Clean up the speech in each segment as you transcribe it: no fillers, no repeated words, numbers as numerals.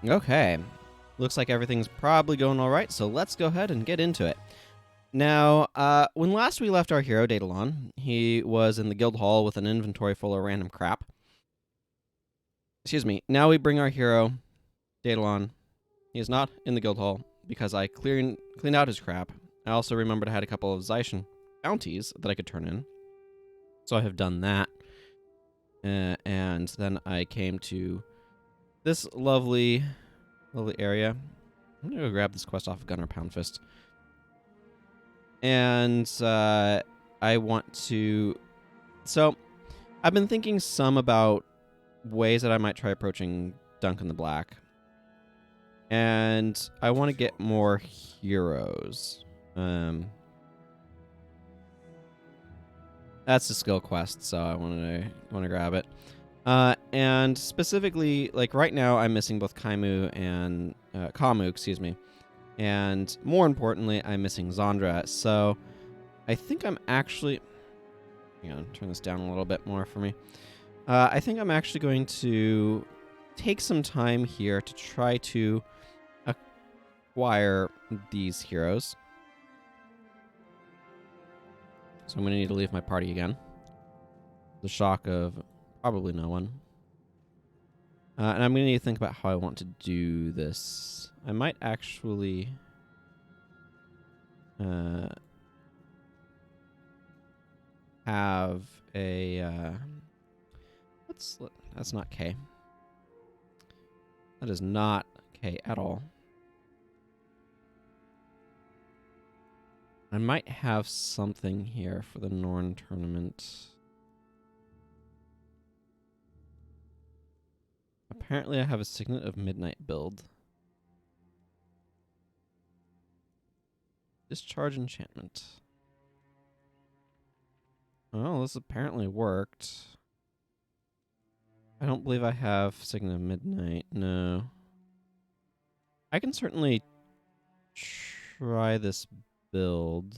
Okay. Looks like everything's probably going all right, so let's go ahead and get into it. Now, when last we left our hero, Daedolon, he was in the guild hall with an inventory full of random crap. Excuse me. Now we bring our hero, Daedolon. He is not in the guild hall because I cleaned out his crap. I also remembered I had a couple of Zaishen bounties that I could turn in. So I have done that. And then I came to this lovely area. I'm going to go grab this quest off of Gunner Poundfist. And I want to... So, I've been thinking some about ways that I might try approaching Duncan the Black. And I want to get more heroes. That's the skill quest, so I want to grab it. And specifically, like right now, I'm missing both Kamu and excuse me. And more importantly, I'm missing Xandra. So I think I'm actually... Hang on, turn this down a little bit more for me. I think I'm actually going to take some time here to try to acquire these heroes. So I'm going to need to leave my party again. The shock of probably no one. And I'm going to need to think about how I want to do this. I might actually... have a... That's not K. That is not K at all. I might have something here for the Norn tournament. Apparently I have a Signet of Midnight build. Discharge enchantment. Oh, this apparently worked. I don't believe I have Signet of Midnight. No. I can certainly try this build.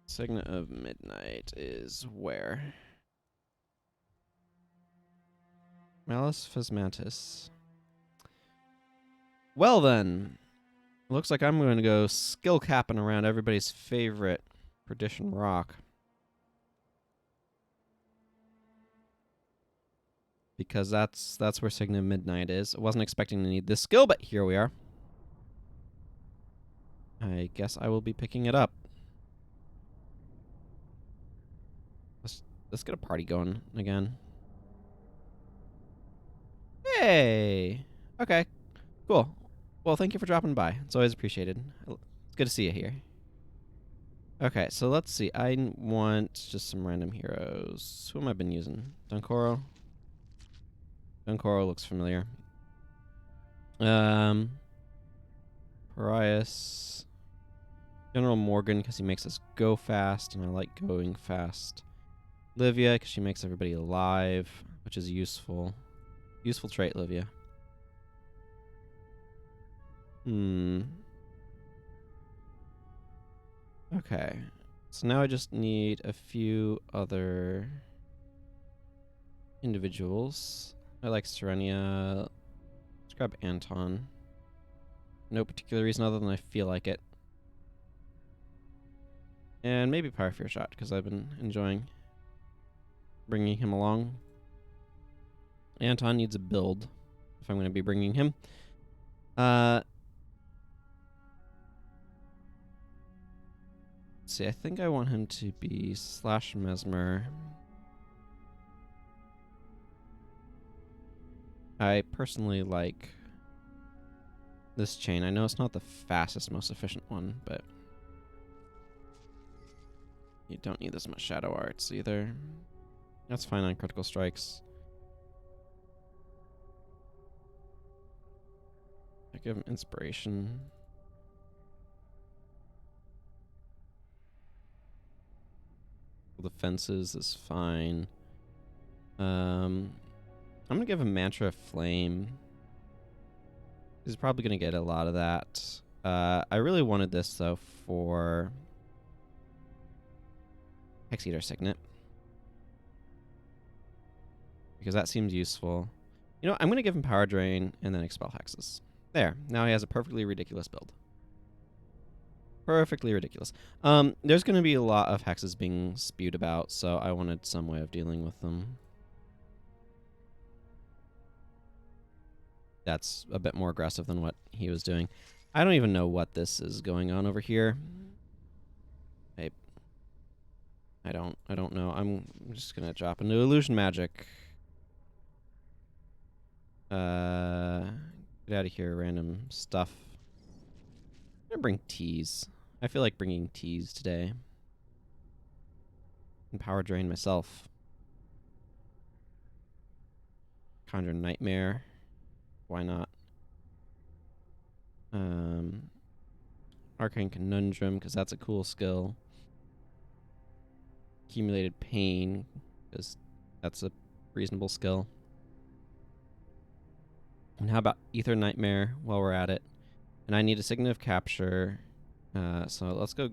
Signet of Midnight is where? Malus Phasmatis. Well then. Looks like I'm going to go skill capping around everybody's favorite Perdition Rock. Because that's where Signet of Midnight is. I wasn't expecting to need this skill, but here we are. I guess I will be picking it up. Let's get a party going again. Hey! Okay, cool. Well, thank you for dropping by. It's always appreciated. It's good to see you here. Okay, so let's see. I want just some random heroes. Who have I been using? Dunkoro? Dunkoro looks familiar. Parias. General Morgan, because he makes us go fast, and I like going fast. Livia, because she makes everybody alive, which is useful. Useful trait, Livia. Okay. So now I just need a few other individuals. I like Serenia. Let's grab Anton. No particular reason other than I feel like it. And maybe Pyro Shot, because I've been enjoying bringing him along. Anton needs a build, if I'm going to be bringing him. Let's see, I think I want him to be Slash Mesmer. I personally like this chain. I know it's not the fastest, most efficient one, but you don't need this much Shadow Arts either. That's fine on critical strikes. I give him Inspiration. The fences is fine. I'm gonna give him Mantra of Flame. He's probably gonna get a lot of that. I really wanted this though for Hex Eater Signet, because that seems useful. You know, I'm going to give him Power Drain and then Expel Hexes. There. Now he has a perfectly ridiculous build. Perfectly ridiculous. There's going to be a lot of hexes being spewed about, so I wanted some way of dealing with them. That's a bit more aggressive than what he was doing. I don't even know what this is going on over here. I don't know. I'm just going to drop into Illusion Magic. Get out of here, random stuff. I'm gonna bring teas. I feel like bringing teas today. And Power Drain myself. Conjure Nightmare. Why not? Arcane Conundrum, because that's a cool skill. Accumulated Pain, because that's a reasonable skill. And how about Ether Nightmare while we're at it? And I need a Signet of Capture. So let's go.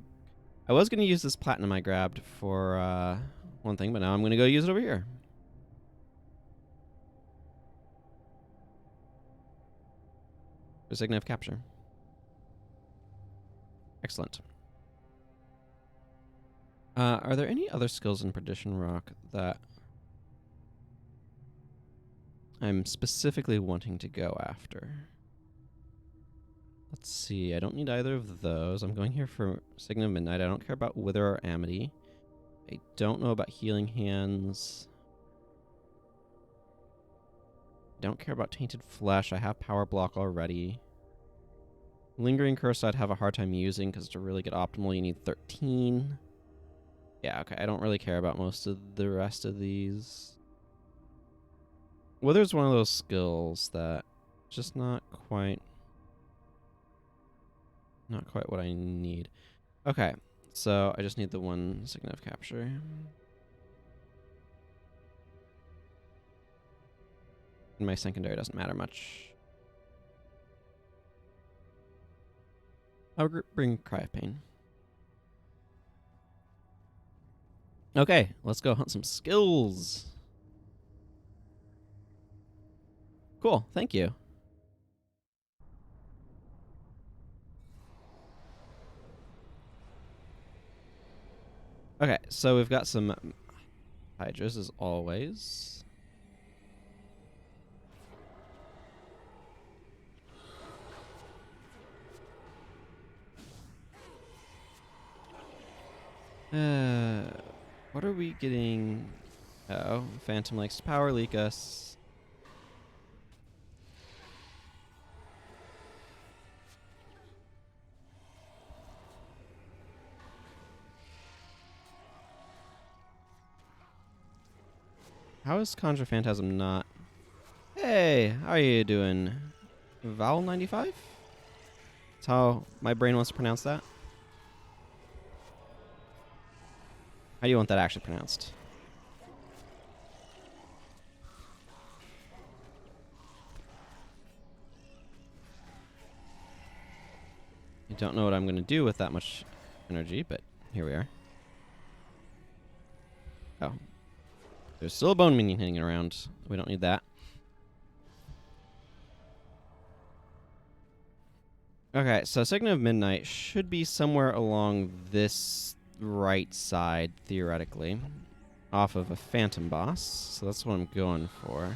I was going to use this Platinum I grabbed for one thing, but now I'm going to go use it over here. For Signet of Capture. Excellent. Are there any other skills in Perdition Rock that I'm specifically wanting to go after? Let's see. I don't need either of those. I'm going here for Signet of Midnight. I don't care about Wither or Amity. I don't know about Healing Hands. I don't care about Tainted Flesh. I have Power Block already. Lingering Curse I'd have a hard time using because to really get optimal you need 13. Yeah, okay. I don't really care about most of the rest of these. Wither's one of those skills that just not quite what I need. Okay, so I just need the one Signet of Capture. And my secondary doesn't matter much. I'll bring Cry of Pain. Okay, let's go hunt some skills. Cool, thank you. Okay, so we've got some Hydras as always. What are we getting? Oh, Phantom likes to power leak us. How is Conjure Phantasm not? Hey, how are you doing? Vowel 95? That's how my brain wants to pronounce that. How do you want that actually pronounced? I don't know what I'm going to do with that much energy, but here we are. Oh. There's still a bone minion hanging around. We don't need that. Okay, so Signet of Midnight should be somewhere along this right side, theoretically. Off of a Phantom boss. So that's what I'm going for.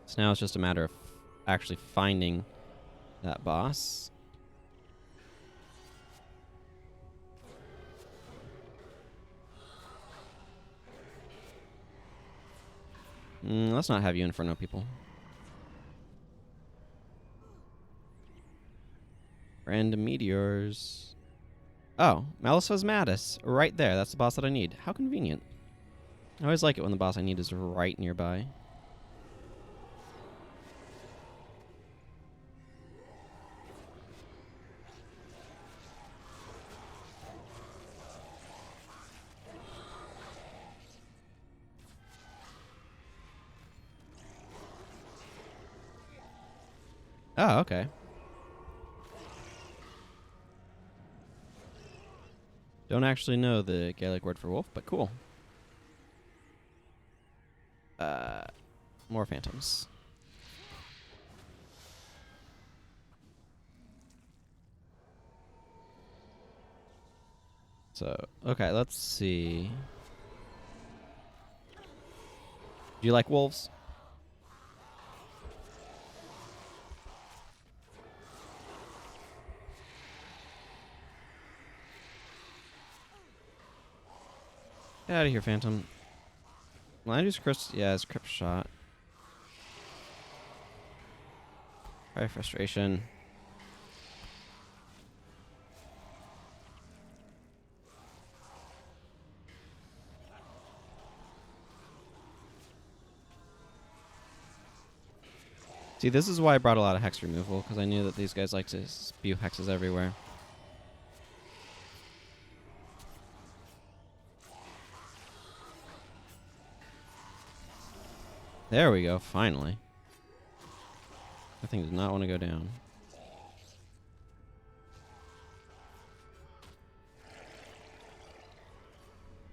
So now it's just a matter of actually finding that boss. Let's not have you Inferno people. Random meteors. Oh, Malisa's Mattis. Right there. That's the boss that I need. How convenient. I always like it when the boss I need is right nearby. Oh, okay. Don't actually know the Gaelic word for wolf, but cool. More phantoms. So, okay, let's see. Do you like wolves? Get out of here, Phantom. Land use Chris. Yeah, it's crypt shot. Fire frustration. See, this is why I brought a lot of hex removal, because I knew that these guys like to spew hexes everywhere. There we go, finally. That thing did not want to go down.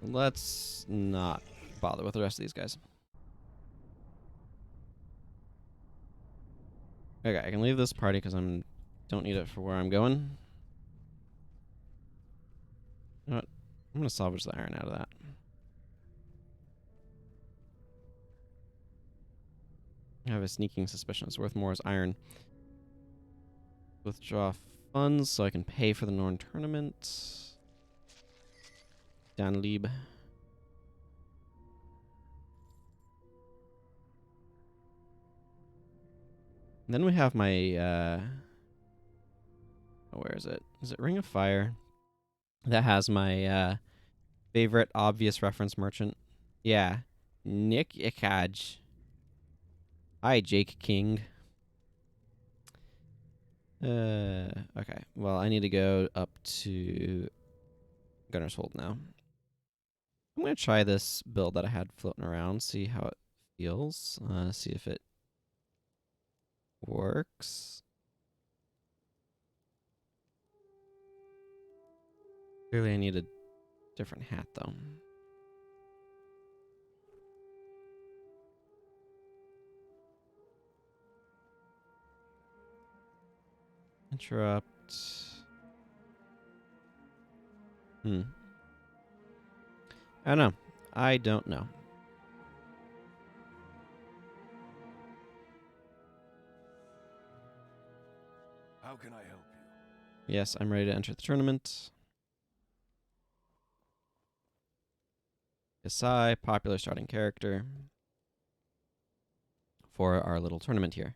Let's not bother with the rest of these guys. Okay, I can leave this party because don't need it for where I'm going. You know what? I'm gonna salvage the iron out of that. I have a sneaking suspicion it's worth more as iron. Withdraw funds so I can pay for the Norn tournament. Dan Lieb. Then we have my where is it? Is it Ring of Fire? That has my favorite obvious reference merchant. Yeah. Nick Ikaj. Hi, Jake King. Okay. Well, I need to go up to Gunner's Hold now. I'm going to try this build that I had floating around, see how it feels, see if it works. Clearly I need a different hat, though. Interrupt. I don't know. I don't know. How can I help you? Yes, I'm ready to enter the tournament. Kasai, popular starting character for our little tournament here.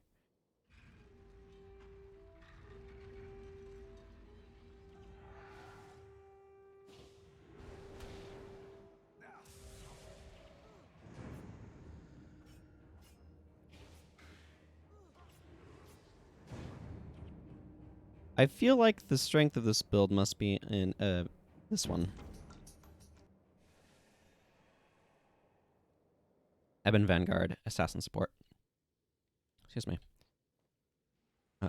I feel like the strength of this build must be in this one. Ebon Vanguard, Assassin Support. Excuse me.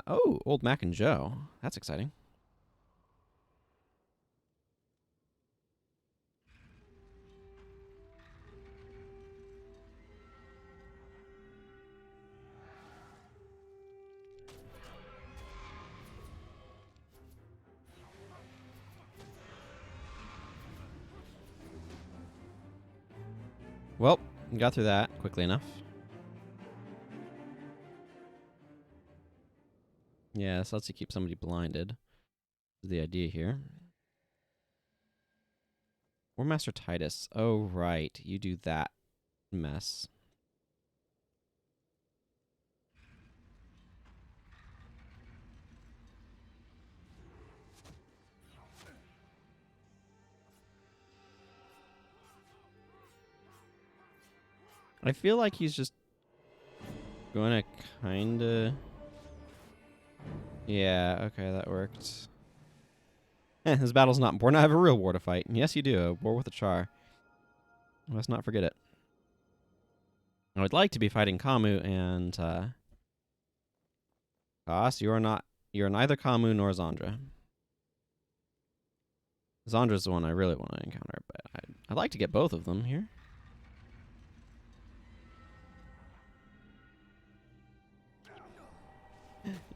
Oh, Old Mac and Joe. That's exciting. Well, got through that quickly enough. Yeah, so let's see, keep somebody blinded. Is the idea here. War Master Titus. Oh, right. You do that mess. I feel like he's just going to kind of... Yeah, okay, that worked. This battle's not important. I have a real war to fight. Yes, you do. A war with a char. Let's not forget it. I would like to be fighting Kamu and Koss. You're neither Kamu nor Xandra. Xandra's the one I really want to encounter, but I'd like to get both of them here.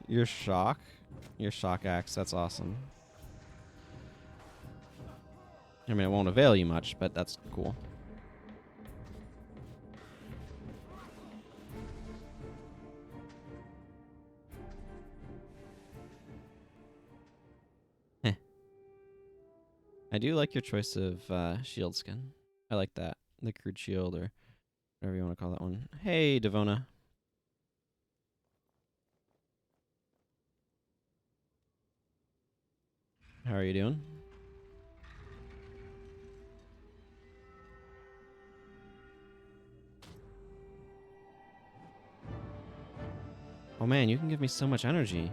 Your shock axe, that's awesome. I mean, it won't avail you much, but that's cool. Heh. I do like your choice of shield skin. I like that. The crude shield, or whatever you want to call that one. Hey, Devona. How are you doing? Oh man, you can give me so much energy.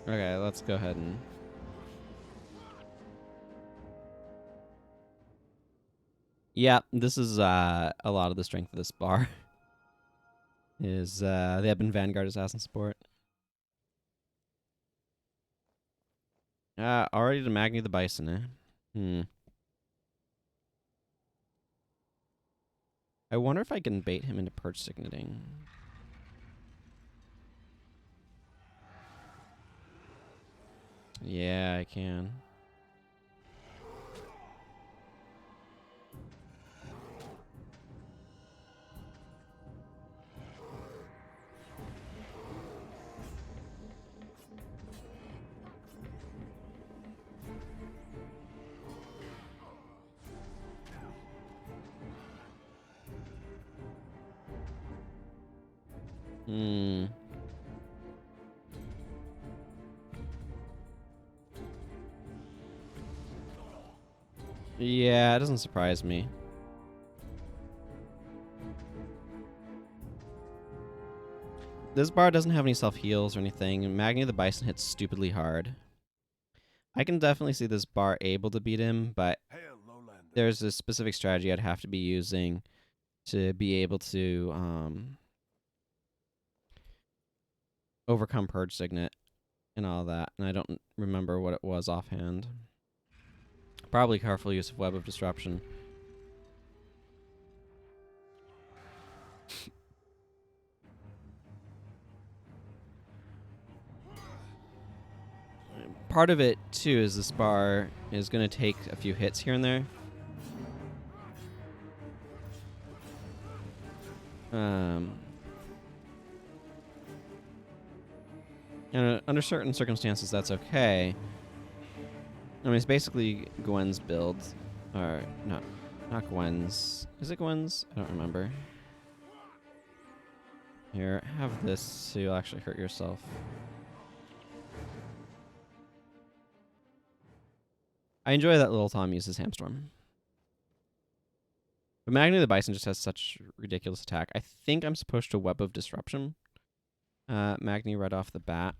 Okay, let's go ahead and... Yeah, this is a lot of the strength of this bar. Is the Ebon Vanguard Assassin support. Already to Magni the Bison, eh? I wonder if I can bait him into Purge Signating. Yeah, I can. Yeah, it doesn't surprise me. This bar doesn't have any self-heals or anything. Magni the Bison hits stupidly hard. I can definitely see this bar able to beat him, but there's a specific strategy I'd have to be using to be able to overcome Purge Signet and all that, and I don't remember what it was offhand. Probably careful use of Web of Disruption. Part of it, too, is this bar is going to take a few hits here and there. And under certain circumstances, that's okay. I mean, it's basically Gwen's build. Or, no, not Gwen's. Is it Gwen's? I don't remember. Here, have this so you'll actually hurt yourself. I enjoy that little Tom uses Hamstorm. But Magni the Bison just has such ridiculous attack. I think I'm supposed to Web of Disruption Magni right off the bat,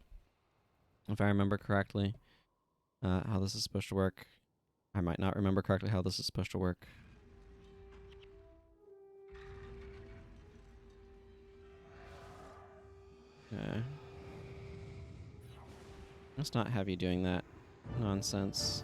if I remember correctly. How this is supposed to work. I might not remember correctly how this is supposed to work. Okay. Let's not have you doing that nonsense.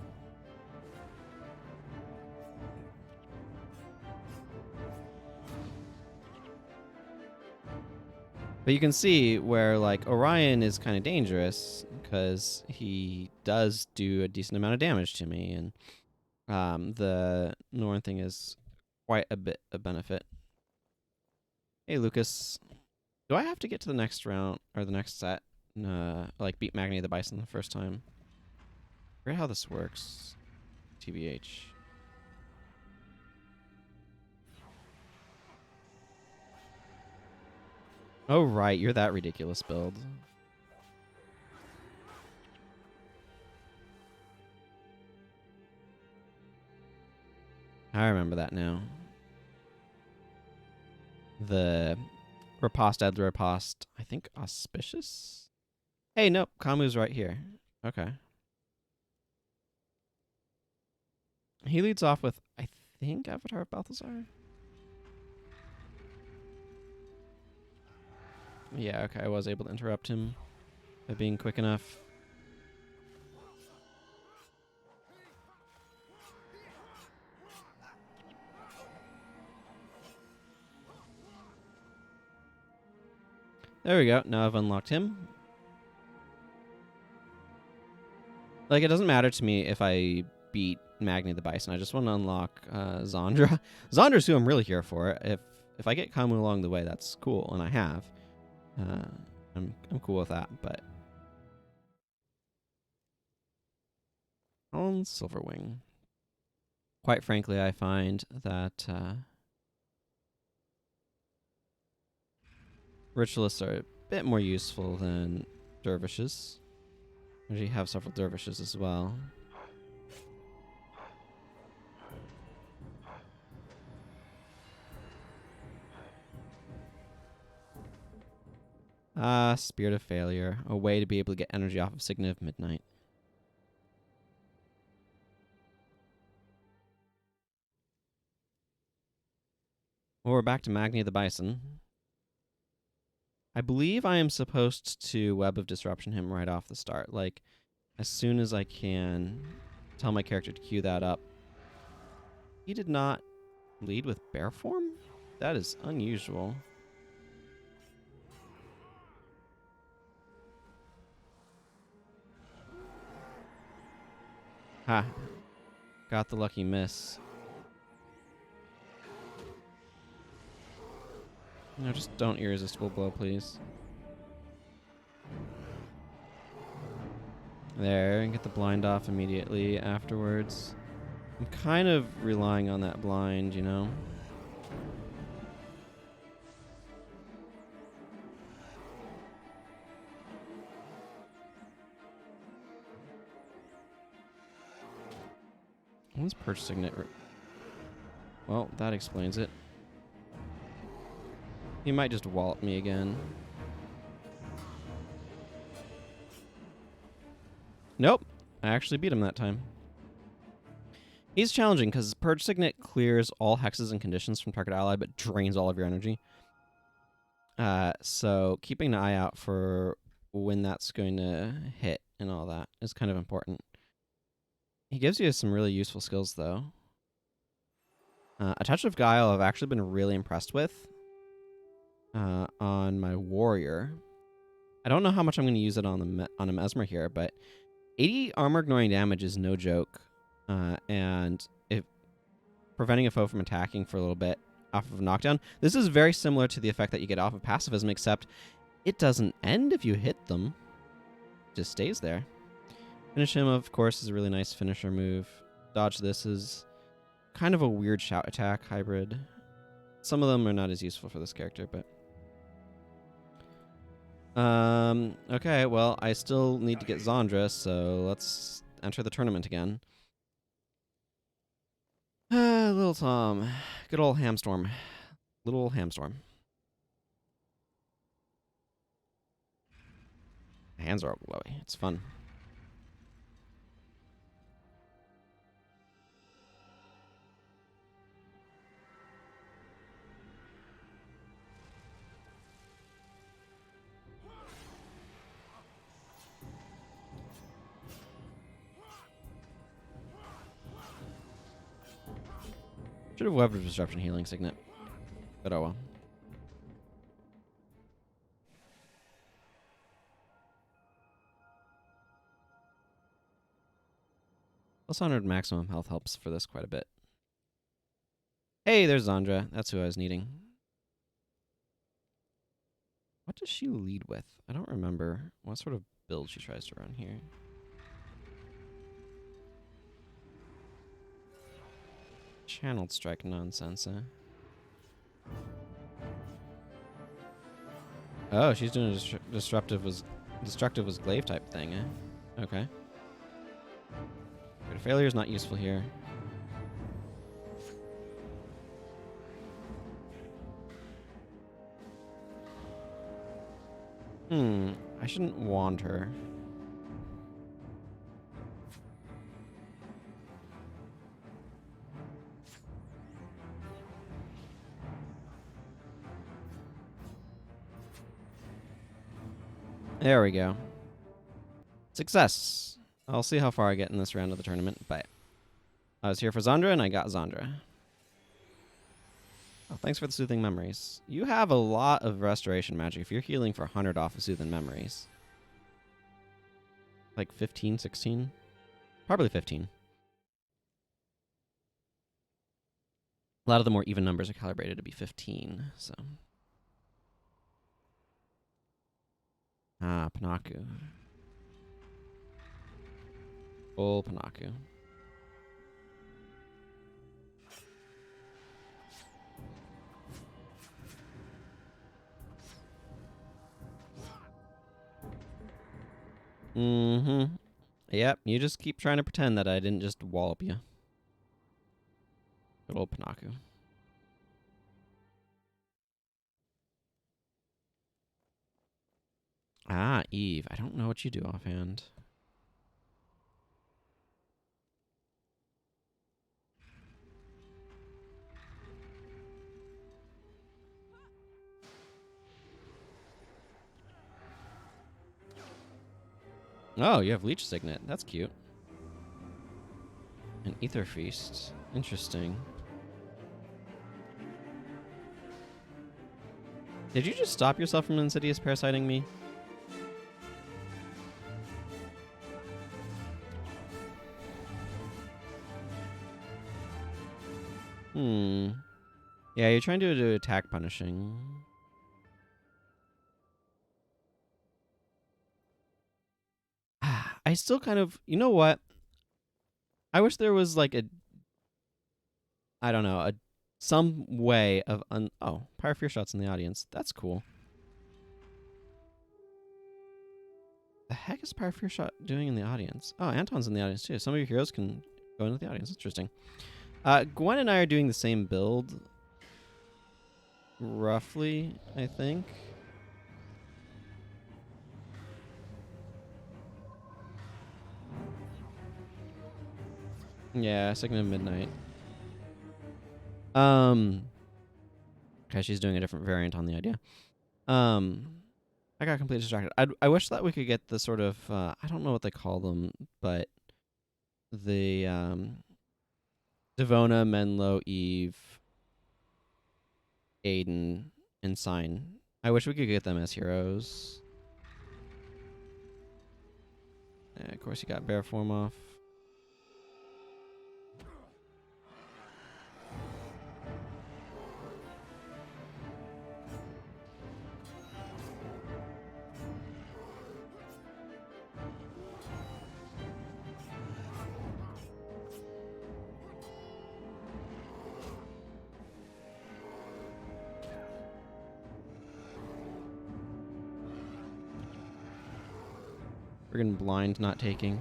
But you can see where, like, Orion is kind of dangerous because he does do a decent amount of damage to me, and the Norn thing is quite a bit of benefit. Hey, Lucas. Do I have to get to the next round, or the next set, like, beat Magni the Bison the first time? I forget how this works. TBH. Oh, right. You're that ridiculous build. I remember that now. The riposte ad riposte. I think auspicious? Hey, nope. Kamu's right here. Okay. He leads off with, I think, Avatar of Balthazar? Yeah, okay, I was able to interrupt him by being quick enough. There we go. Now I've unlocked him. Like, it doesn't matter to me if I beat Magni the Bison. I just want to unlock Xandra. Xandra's who I'm really here for. If I get Kamu along the way, that's cool, and I have. I'm cool with that, but on Silverwing. Quite frankly, I find that ritualists are a bit more useful than dervishes. I actually have several dervishes as well. Spirit of Failure. A way to be able to get energy off of Signet of Midnight. Well, we're back to Magni the Bison. I believe I am supposed to Web of Disruption him right off the start. Like, as soon as I can tell my character to queue that up. He did not lead with bear form? That is unusual. Ha. Got the lucky miss. No, just don't irresistible blow, please. There, and get the blind off immediately afterwards. I'm kind of relying on that blind, you know? What's Perch Signet? Well, that explains it. He might just wallop me again. Nope. I actually beat him that time. He's challenging because Purge Signet clears all hexes and conditions from target ally, but drains all of your energy. So keeping an eye out for when that's going to hit and all that is kind of important. He gives you some really useful skills, though. A Touch of Guile I've actually been really impressed with on my warrior. I don't know how much I'm going to use it on a Mesmer here, but 80 armor ignoring damage is no joke. And if preventing a foe from attacking for a little bit off of knockdown. This is very similar to the effect that you get off of pacifism, except it doesn't end if you hit them. It just stays there. Finish him, of course, is a really nice finisher move. Dodge this is kind of a weird shout attack hybrid. Some of them are not as useful for this character, but... okay, well, I still need to get Xandra, so let's enter the tournament again. Little Tom. Good old Hamstorm. Little Hamstorm. Hands are all glowy. It's fun. Should have webbed a disruption healing signet. But oh well. Plus 100 maximum health helps for this quite a bit. Hey, there's Xandra. That's who I was needing. What does she lead with? I don't remember what sort of build she tries to run here. Channeled strike nonsense, huh? Oh, she's doing a destructive was glaive type thing, eh? Okay. But failure is not useful here. I shouldn't wand her. There we go. Success. I'll see how far I get in this round of the tournament, but I was here for Xandra, and I got Xandra. Oh, thanks for the soothing memories. You have a lot of restoration magic if you're healing for 100 off of soothing memories. Like 15, 16? Probably 15. A lot of the more even numbers are calibrated to be 15, so. Ah, Panaku. Full Panaku. Mm-hmm. Yep, you just keep trying to pretend that I didn't just wallop you. Good old Panaku. Ah, Eve. I don't know what you do offhand. Oh, you have Leech Signet. That's cute. An Ether Feast. Interesting. Did you just stop yourself from insidious parasiting me? Yeah, you're trying to do attack punishing. I still kind of... You know what? I wish there was like a... I don't know. Some way of... Oh, Pyre Fear Shot's in the audience. That's cool. The heck is Pyre Fear Shot doing in the audience? Oh, Anton's in the audience too. Some of your heroes can go into the audience. Interesting. Gwen and I are doing the same build. Roughly, I think. Yeah, second of midnight. Okay, she's doing a different variant on the idea. I got completely distracted. I wish that we could get the sort of I don't know what they call them, but the Devona, Menlo, Eve, Aiden, and Sign. I wish we could get them as heroes. Of course, you got Bear form off. Friggin' blind, not taking.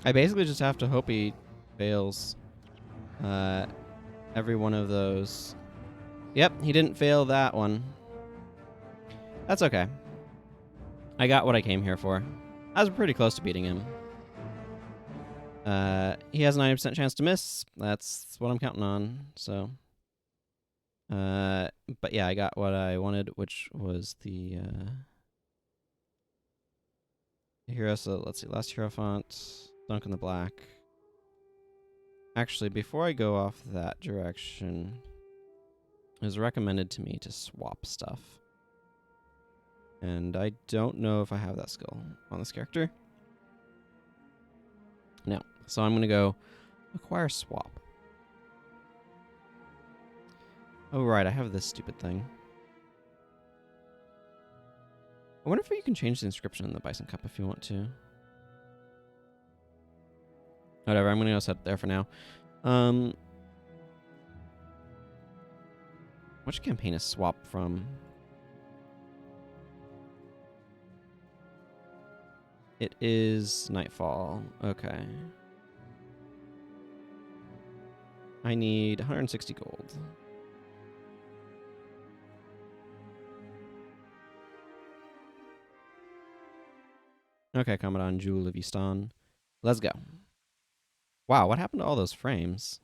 I basically just have to hope he fails every one of those. Yep, he didn't fail that one. That's okay. I got what I came here for. I was pretty close to beating him. He has a 90% chance to miss. That's what I'm counting on, so... but yeah, I got what I wanted, which was the hero. So let's see, last hero font, Duncan the Black. Actually, before I go off that direction, it was recommended to me to swap stuff. And I don't know if I have that skill on this character. No. So I'm going to go acquire swap. Oh, right. I have this stupid thing. I wonder if you can change the inscription in the Bison Cup if you want to. Whatever. I'm going to go set it there for now. Which campaign is swap from? It is Nightfall. Okay. I need 160 gold. Okay, Commandant Jewel of Easton. Let's go. Wow, what happened to all those frames?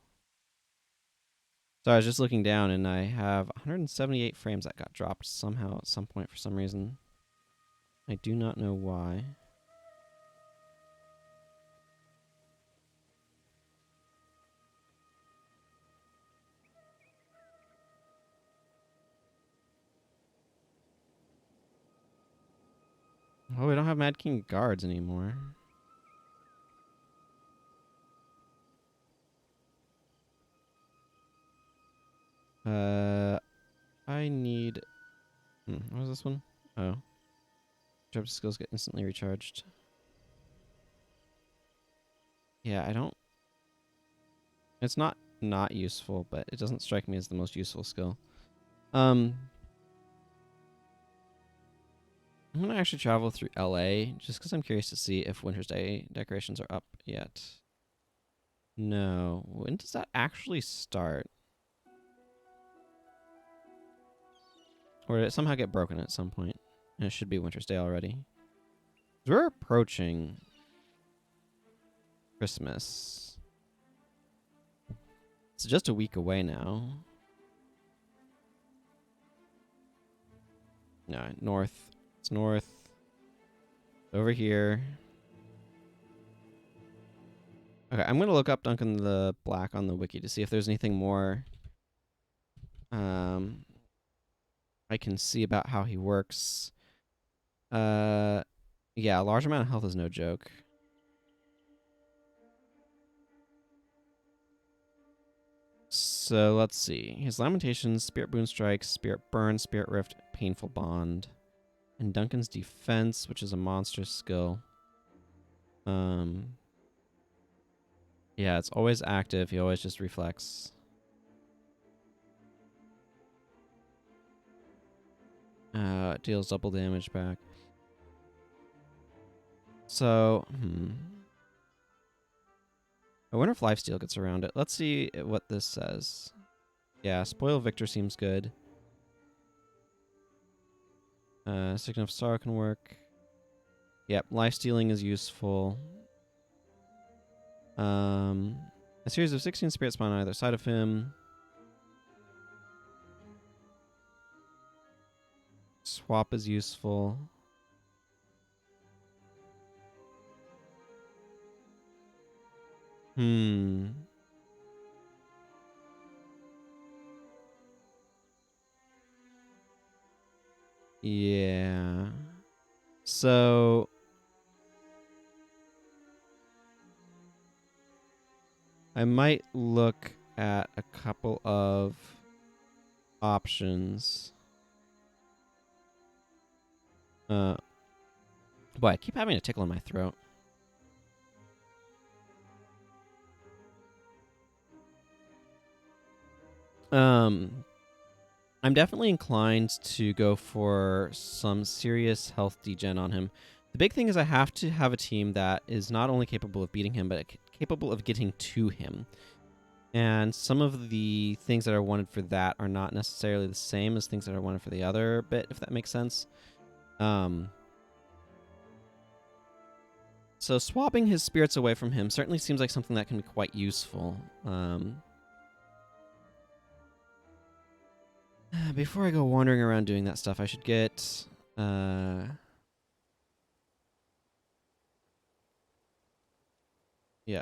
So I was just looking down, and I have 178 frames that got dropped somehow at some point for some reason. I do not know why. Oh, we don't have Mad King guards anymore. I need... what was this one? Oh. Job skills get instantly recharged. Yeah, I don't... It's not useful, but it doesn't strike me as the most useful skill. I'm gonna actually travel through LA just because I'm curious to see if Winter's Day decorations are up yet. No. When does that actually start? Or did it somehow get broken at some point? And it should be Winter's Day already. We're approaching Christmas. It's just a week away now. No, north. It's north. Over here. Okay, I'm gonna look up Duncan the Black on the wiki to see if there's anything more I can see about how he works. Yeah, a large amount of health is no joke. So let's see. His Lamentations, Spirit Boon Strikes, Spirit Burn, Spirit Rift, Painful Bond. And Duncan's Defense, which is a monstrous skill. Yeah, it's always active. He always just reflects. It deals double damage back. So, I wonder if lifesteal gets around it. Let's see what this says. Yeah, Spoil Victor seems good. Signal of Sorrow can work. Yep, lifestealing is useful. A series of 16 spirits spawn on either side of him. Swap is useful. Yeah. So I might look at a couple of options. Boy, I keep having a tickle in my throat. I'm definitely inclined to go for some serious health degen on him. The big thing is I have to have a team that is not only capable of beating him, but capable of getting to him. And some of the things that are wanted for that are not necessarily the same as things that are wanted for the other bit, if that makes sense. So swapping his spirits away from him certainly seems like something that can be quite useful. Before I go wandering around doing that stuff, I should get... yeah,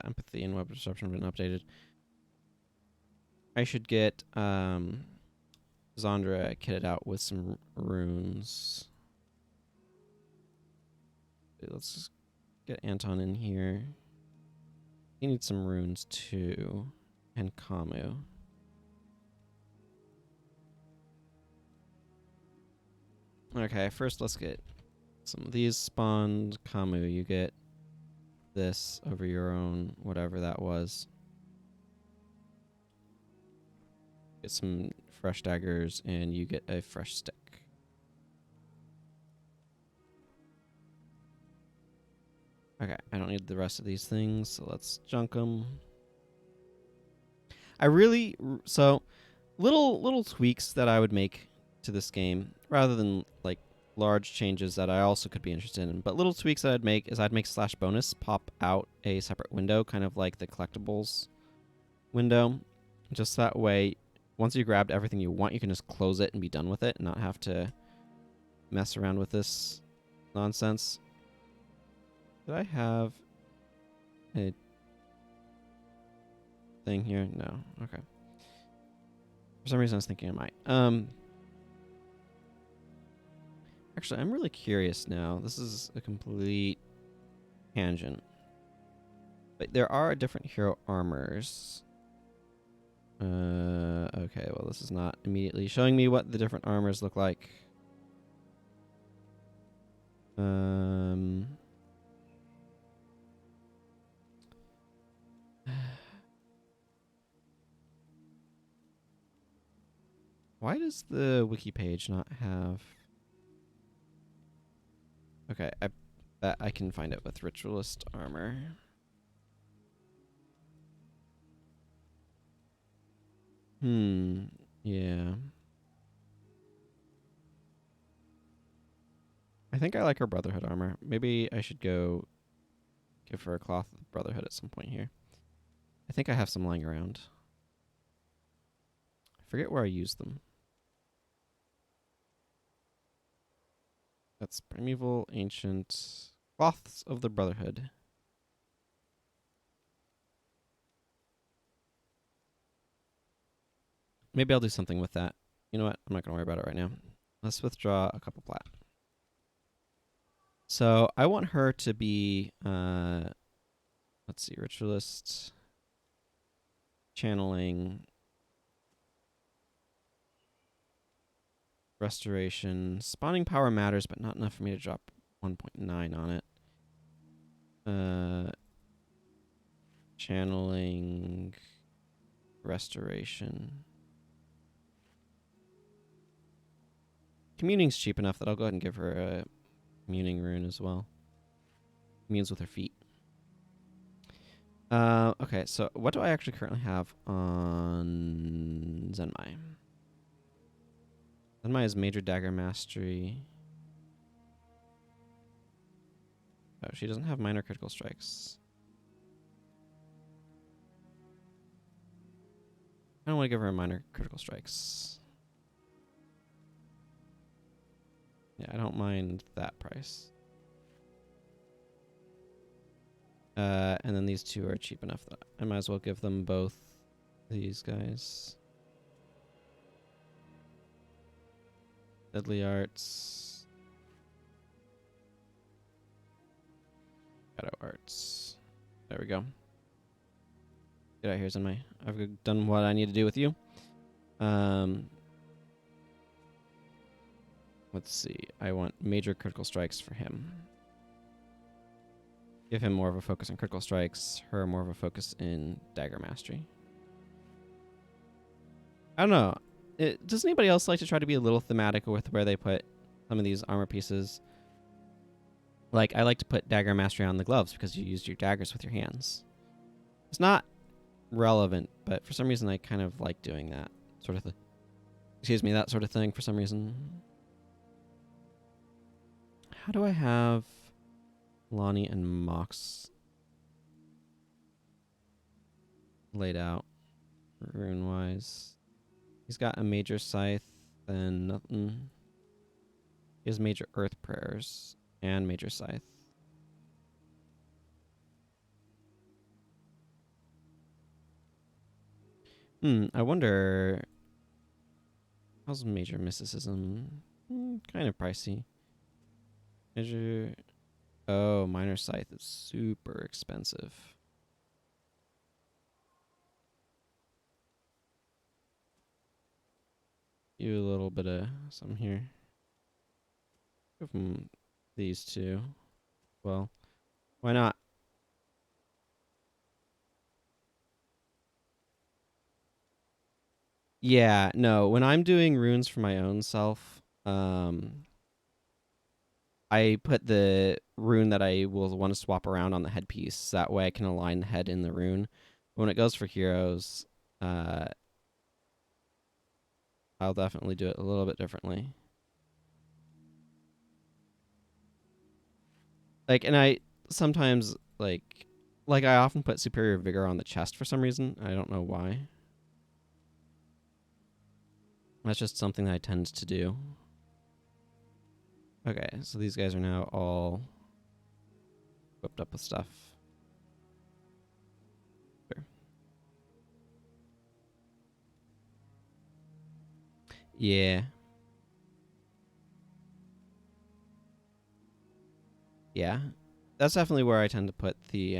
empathy and web disruption have been updated. I should get Xandra kitted out with some runes. Let's just get Anton in here. He needs some runes too. And Kamu. Okay, first let's get some of these spawned. Kamu, you get this over your own, whatever that was. Get some fresh daggers, and you get a fresh stick. Okay, I don't need the rest of these things, so let's junk them. So, little tweaks that I would make to this game, rather than like large changes that I also could be interested in. But little tweaks that I'd make is I'd make /bonus pop out a separate window, kind of like the collectibles window. Just that way, once you grabbed everything you want, you can just close it and be done with it and not have to mess around with this nonsense. Did I have a thing here? No. Okay. For some reason, I was thinking I might. Actually, I'm really curious now. This is a complete tangent. But there are different hero armors. Okay, well, this is not immediately showing me what the different armors look like. Why does the wiki page not have... Okay, I bet I can find it with ritualist armor. Yeah. I think I like her Brotherhood armor. Maybe I should go give her a cloth of Brotherhood at some point here. I think I have some lying around. I forget where I used them. That's primeval, ancient, cloths of the Brotherhood. Maybe I'll do something with that. You know what? I'm not going to worry about it right now. Let's withdraw a couple plat. So I want her to be, let's see, ritualist, channeling, restoration. Spawning power matters, but not enough for me to drop 1.9 on it. Channeling, restoration. Communing's cheap enough that I'll go ahead and give her a communing rune as well. Communes with her feet. Okay, so what do I actually currently have on Zenmai? Zenmai is Major Dagger Mastery. Oh, she doesn't have minor critical strikes. I don't want to give her a minor critical strikes. Yeah, I don't mind that price. And then these two are cheap enough that I might as well give them both these guys. Deadly Arts. Shadow Arts. There we go. Get out here, Zenmai. I've done what I need to do with you. Let's see. I want major critical strikes for him. Give him more of a focus on critical strikes, her more of a focus in dagger mastery. I don't know. Does anybody else like to try to be a little thematic with where they put some of these armor pieces? Like, I like to put dagger mastery on the gloves because you used your daggers with your hands. It's not relevant, but for some reason I kind of like doing that sort of thing. Excuse me, that sort of thing for some reason. How do I have Lonnie and Mox laid out rune-wise? He's got a major scythe and nothing. He has major earth prayers and major scythe. I wonder... How's major mysticism? Kind of pricey. Major... Oh, minor scythe is super expensive. You a little bit of some here. Give them these two. Well, why not? Yeah, no. When I'm doing runes for my own self, I put the rune that I will want to swap around on the headpiece. That way I can align the head in the rune. But when it goes for heroes, I'll definitely do it a little bit differently. Like, and I sometimes, like I often put superior vigor on the chest for some reason. I don't know why. That's just something that I tend to do. Okay, so these guys are now all equipped up with stuff. Sure. Yeah. Yeah. That's definitely where I tend to put the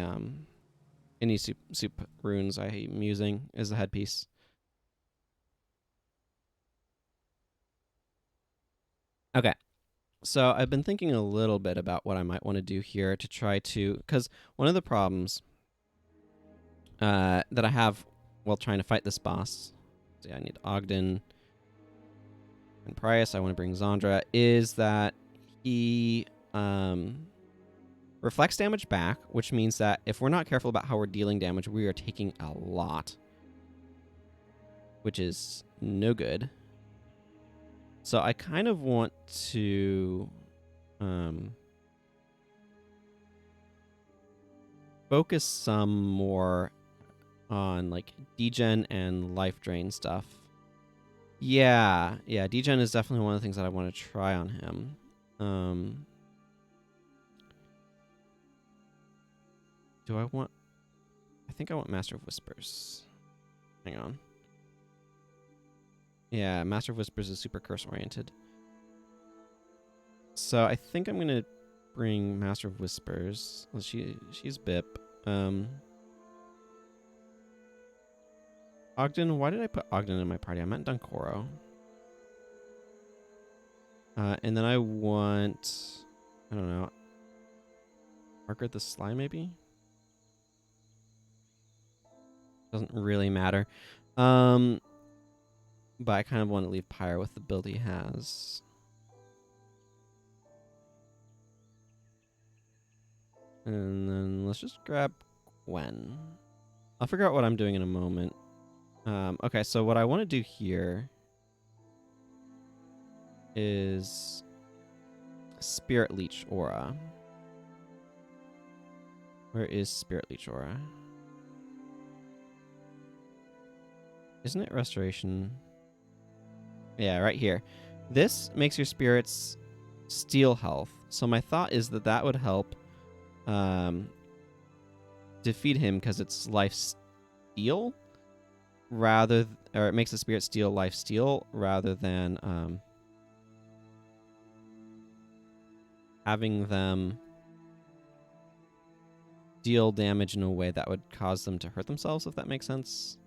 any soup runes I'm using is the headpiece. Okay. So I've been thinking a little bit about what I might want to do here to try to, because one of the problems that I have while trying to fight this boss, see, I need Ogden and Prius, I want to bring Xandra, is that he reflects damage back, which means that if we're not careful about how we're dealing damage, we are taking a lot, which is no good. So I kind of want to focus some more on like degen and life drain stuff. Yeah, degen is definitely one of the things that I want to try on him. Do I want... I think I want Master of Whispers. Hang on. Yeah, Master of Whispers is super curse oriented. So I think I'm going to bring Master of Whispers. Well, she's Bip. Ogden, why did I put Ogden in my party? I meant Dunkoro. And then I want... I don't know. Margaret the Sly, maybe? Doesn't really matter. But I kind of want to leave Pyre with the build he has. And then let's just grab Gwen. I'll figure out what I'm doing in a moment. Okay, so what I want to do here is Spirit Leech Aura. Where is Spirit Leech Aura? Isn't it Restoration? Yeah, right here. This makes your spirits steal health. So my thought is that that would help defeat him because it's life steal or it makes the spirit steal life steal rather than having them deal damage in a way that would cause them to hurt themselves, if that makes sense.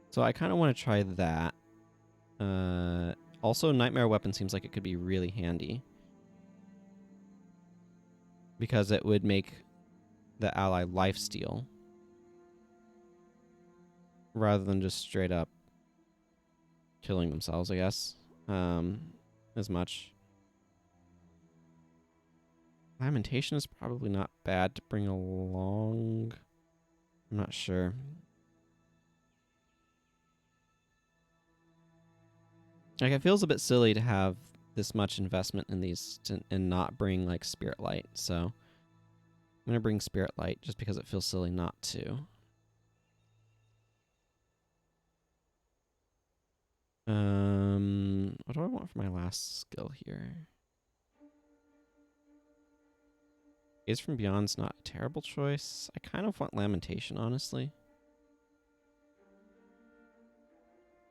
So I kind of want to try that. Also, Nightmare Weapon seems like it could be really handy because it would make the ally lifesteal rather than just straight up killing themselves, I guess, as much. Lamentation is probably not bad to bring along. I'm not sure. Like, it feels a bit silly to have this much investment in these and not bring, like, Spirit Light. So I'm going to bring Spirit Light just because it feels silly not to. What do I want for my last skill here? Gaze from Beyond's not a terrible choice. I kind of want Lamentation, honestly.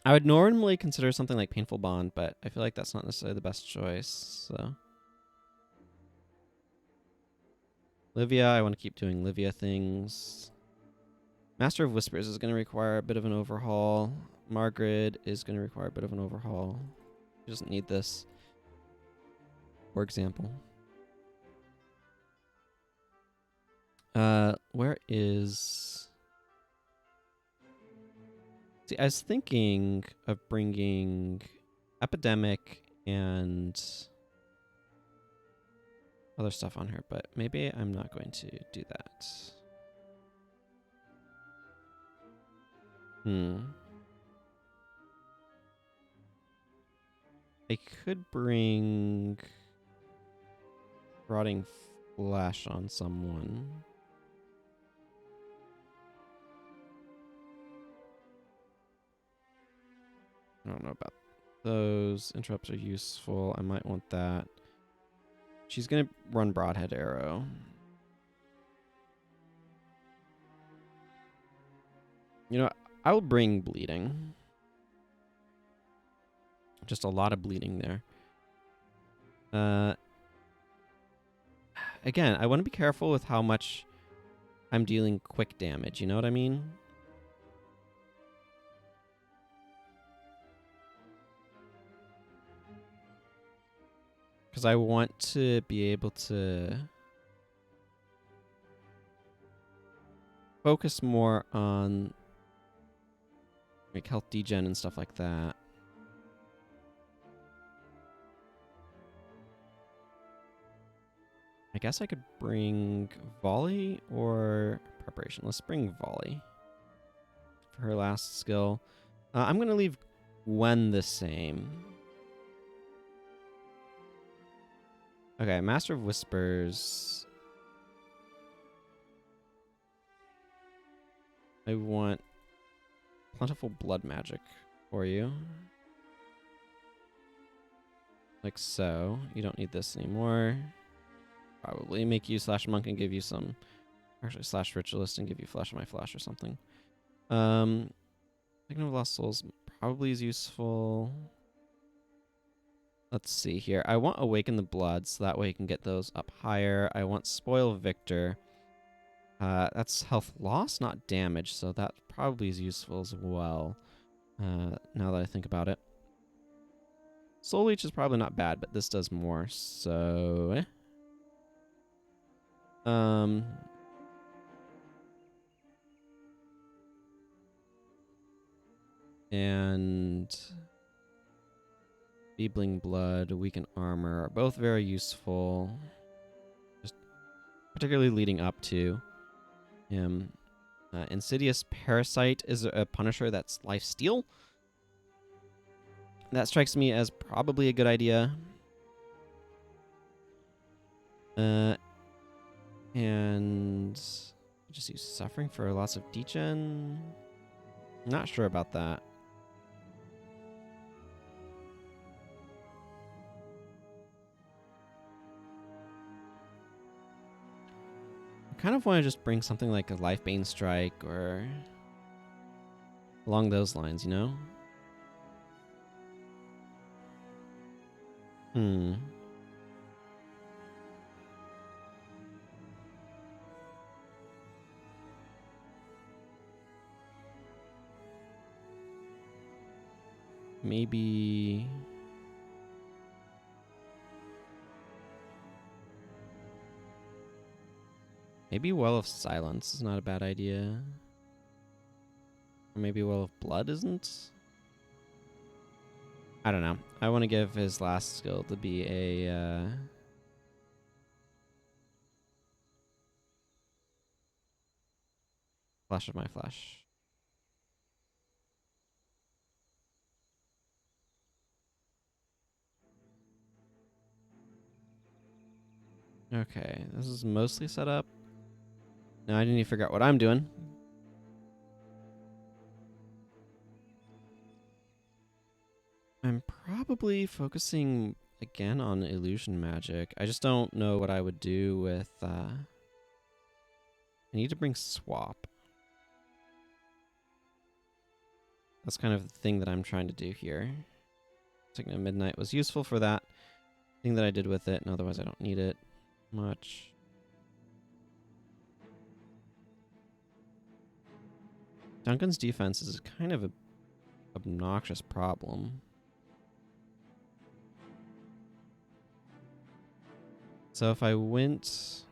I would normally consider something like Painful Bond, but I feel like that's not necessarily the best choice, so... Livia, I want to keep doing Livia things. Master of Whispers is going to require a bit of an overhaul. Margaret is going to require a bit of an overhaul. She doesn't need this, for example. Where is... See, I was thinking of bringing Epidemic and other stuff on her, but maybe I'm not going to do that. I could bring Rotting Flesh on someone. I don't know about Those interrupts are useful. I might want that. She's going to run Broadhead Arrow. You know, I will bring Bleeding. Just a lot of bleeding there. Again, I want to be careful with how much I'm dealing quick damage. You know what I mean? Because I want to be able to focus more on like health degen and stuff like that. I guess I could bring Volley or Preparation. Let's bring Volley for her last skill. I'm going to leave Gwen the same. Okay, Master of Whispers. I want Plentiful Blood Magic for you. Like so. You don't need this anymore. Probably make you slash monk and give you some, actually slash ritualist and give you flash of my flash or something. Thinking of Lost Souls probably is useful. Let's see here. I want Awaken the Blood so that way you can get those up higher. I want Spoil Victor. That's health loss, not damage, so that probably is useful as well. Now that I think about it. Soul Leech is probably not bad, but this does more, so and Feebling Blood, Weaken Armor are both very useful. Just particularly leading up to him. Insidious Parasite is a Punisher that's lifesteal. That strikes me as probably a good idea. And just use Suffering for lots of degen. Not sure about that. I kind of want to just bring something like a Lifebane Strike or along those lines, you know? Maybe Well of Silence is not a bad idea. Or maybe Well of Blood isn't? I don't know. I want to give his last skill to be a Flash of my Flash. Okay, this is mostly set up. Now I need to figure out what I'm doing. I'm probably focusing again on illusion magic. I just don't know what I would do with I need to bring swap. That's kind of the thing that I'm trying to do here. Signet of Midnight was useful for that thing that I did with it, and otherwise I don't need it much. Duncan's defense is kind of an obnoxious problem. So if I went...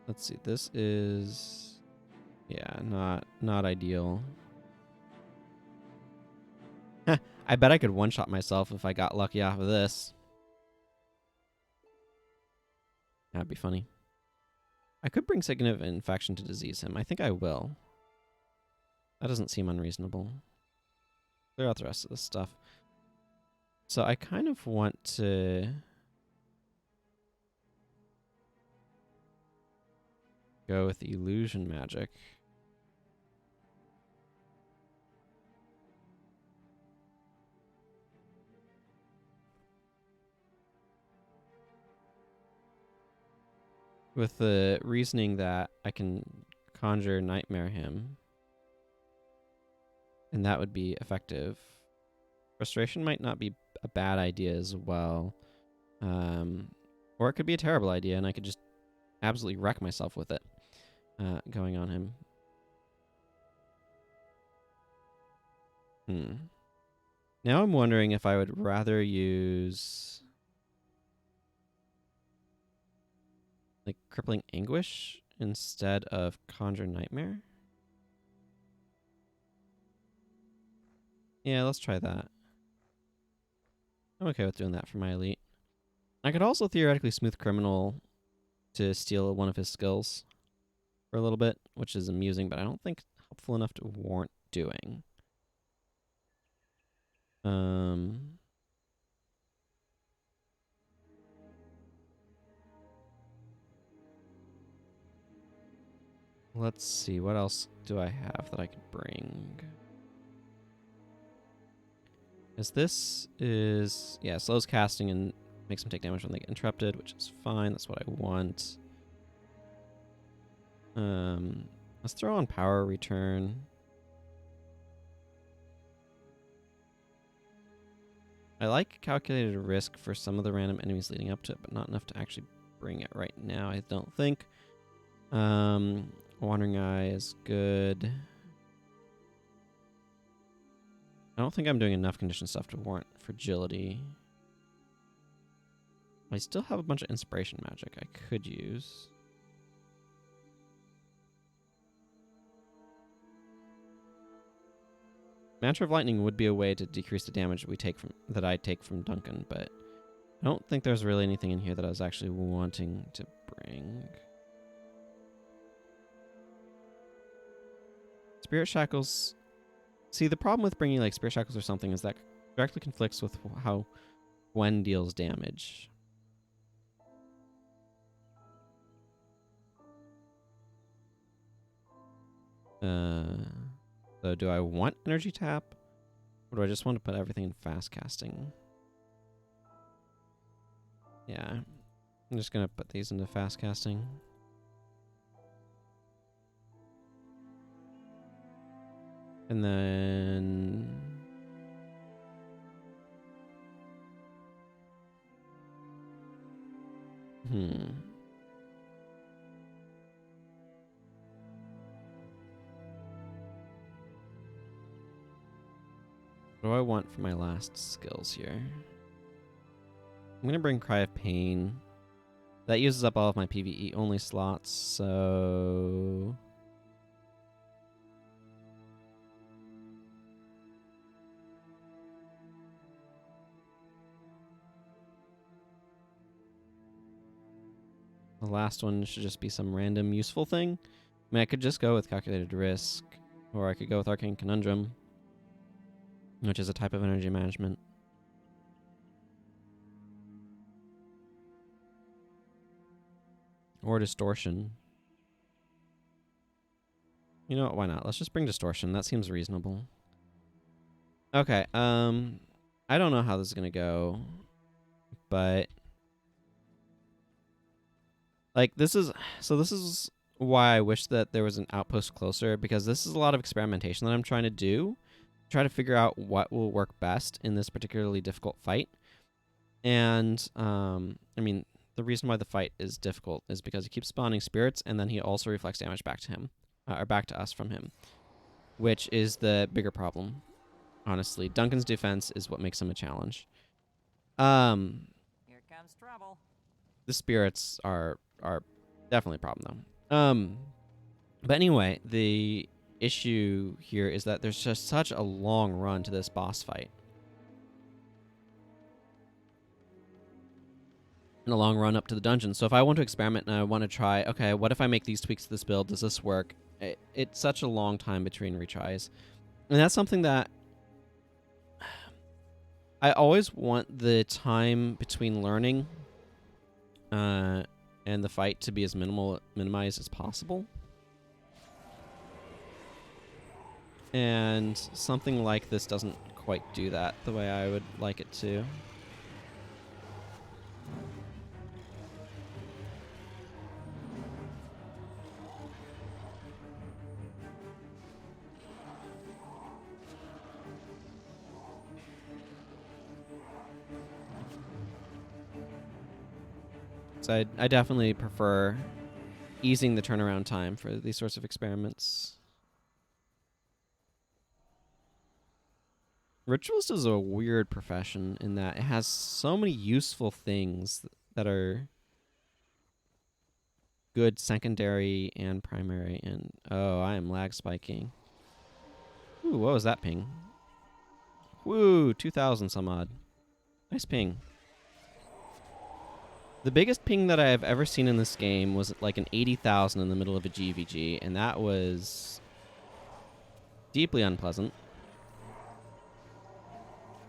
Let's see, this is... Yeah, not ideal. I bet I could one-shot myself if I got lucky off of this. That'd be funny. I could bring Signet of Infection to disease him. I think I will. That doesn't seem unreasonable. Clear out the rest of this stuff. So I kind of want to... go with illusion magic. with the reasoning that I can conjure Nightmare him, and that would be effective. Frustration might not be a bad idea as well. Or it could be a terrible idea, and I could just absolutely wreck myself with it going on him. Now I'm wondering if I would rather use like Crippling Anguish instead of Conjure Nightmare. Yeah, let's try that. I'm okay with doing that for my elite. I could also theoretically Smooth Criminal to steal one of his skills for a little bit, which is amusing, but I don't think helpful enough to warrant doing. Let's see, what else do I have that I could bring? This is, yeah, slows casting and makes them take damage when they get interrupted, which is fine. That's what I want. Let's throw on Power Return. I like Calculated Risk for some of the random enemies leading up to it, but not enough to actually bring it right now, I don't think. Wandering Eye is good. I don't think I'm doing enough condition stuff to warrant Fragility. I still have a bunch of Inspiration Magic I could use. Mantra of Lightning would be a way to decrease the damage that I take from Duncan, but I don't think there's really anything in here that I was actually wanting to bring. Spirit Shackles. See, the problem with bringing like Spirit Shackles or something is that directly conflicts with how Gwen deals damage. So do I want Energy Tap? Or do I just want to put everything in fast casting? Yeah. I'm just going to put these into fast casting. And then... What do I want for my last skills here? I'm going to bring Cry of Pain. That uses up all of my PvE only slots, so... The last one should just be some random useful thing. I mean, I could just go with Calculated Risk, or I could go with Arcane Conundrum, which is a type of energy management. Or Distortion. You know what, why not? Let's just bring Distortion. That seems reasonable. Okay, I don't know how this is gonna go, but... Like, this is why I wish that there was an outpost closer, because this is a lot of experimentation that I'm trying to do. Try to figure out what will work best in this particularly difficult fight. And, I mean, the reason why the fight is difficult is because he keeps spawning spirits, and then he also reflects damage back to him, or back to us from him, which is the bigger problem, honestly. Duncan's defense is what makes him a challenge. Here comes trouble. The spirits are definitely a problem, though. But anyway, the issue here is that there's just such a long run to this boss fight. And a long run up to the dungeon. So if I want to experiment and I want to try, okay, what if I make these tweaks to this build? Does this work? It's such a long time between retries. And that's something that I always want the time between learning and the fight to be as minimized as possible. And something like this doesn't quite do that the way I would like it to. So I definitely prefer easing the turnaround time for these sorts of experiments. Ritualist is a weird profession in that it has so many useful things that are good secondary and primary. And oh, I am lag spiking. Ooh, what was that ping? Woo, 2,000 some odd. Nice ping. The biggest ping that I have ever seen in this game was like an 80,000 in the middle of a GVG, and that was deeply unpleasant.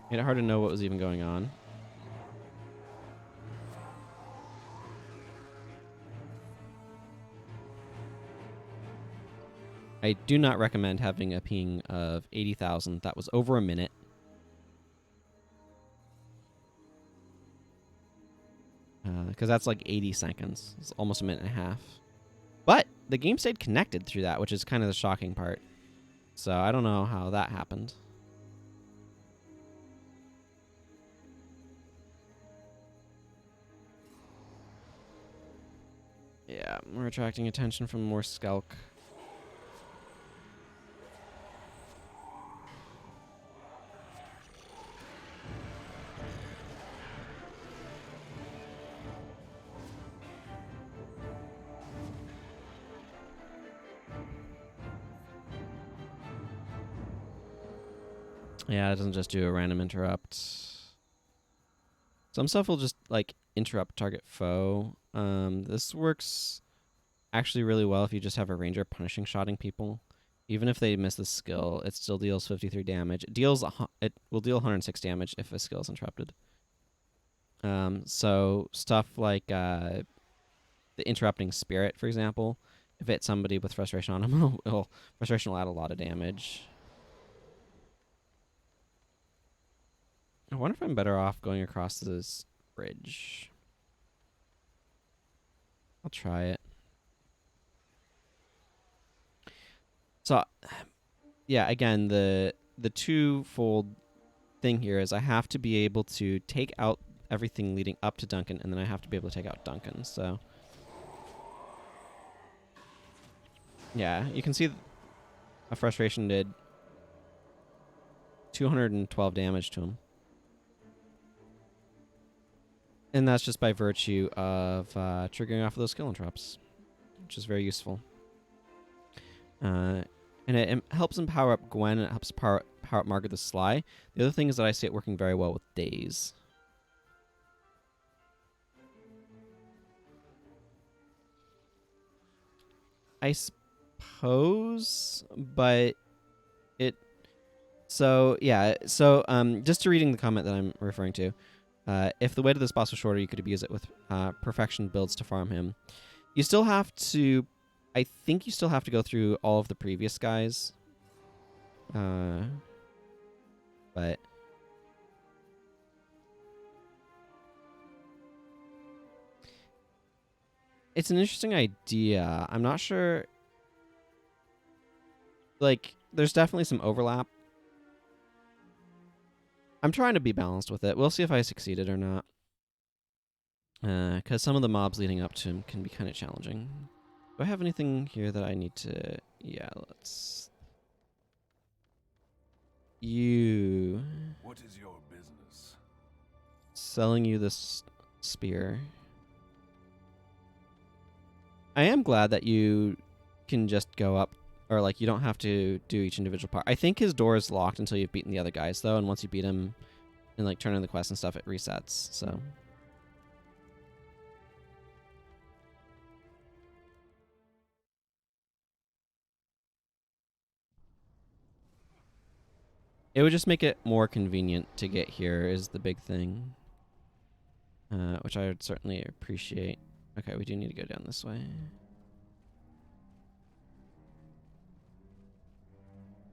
Made it hard to know what was even going on. I do not recommend having a ping of 80,000. That was over a minute. Because that's like 80 seconds. It's almost a minute and a half. But the game stayed connected through that, which is kind of the shocking part. So I don't know how that happened. Yeah, we're attracting attention from more Skelk. Yeah, it doesn't just do a random interrupt. Some stuff will just like interrupt target foe. This works actually really well if you just have a ranger punishing shotting people. Even if they miss the skill, it still deals 53 damage. It will deal 106 damage if a skill is interrupted. So stuff like the interrupting spirit, for example, if it's somebody with frustration on them, frustration will add a lot of damage. I wonder if I'm better off going across this bridge. I'll try it. So, yeah, again, the twofold thing here is I have to be able to take out everything leading up to Duncan, and then I have to be able to take out Duncan. So, yeah, you can see a frustration did 212 damage to him. And that's just by virtue of triggering off of those skill interrupts, which is very useful. And it helps him power up Gwen, and it helps power up Margaret the Sly. The other thing is that I see it working very well with Daze. I suppose, but it... So, yeah, so just to reading the comment that I'm referring to, if the way to this boss was shorter, you could abuse it with perfection builds to farm him. You still have to... I think you still have to go through all of the previous guys. But... It's an interesting idea. I'm not sure... Like, there's definitely some overlap. I'm trying to be balanced with it. We'll see if I succeeded or not. Because some of the mobs leading up to him can be kind of challenging. Do I have anything here that I need to... Yeah, let's... You... What is your business? Selling you this spear. I am glad that you can just go up, or like you don't have to do each individual part. I think his door is locked until you've beaten the other guys though, and once you beat him and like turn in the quest and stuff, it resets. So it would just make it more convenient to get here is the big thing, which I would certainly appreciate. Okay, we do need to go down this way.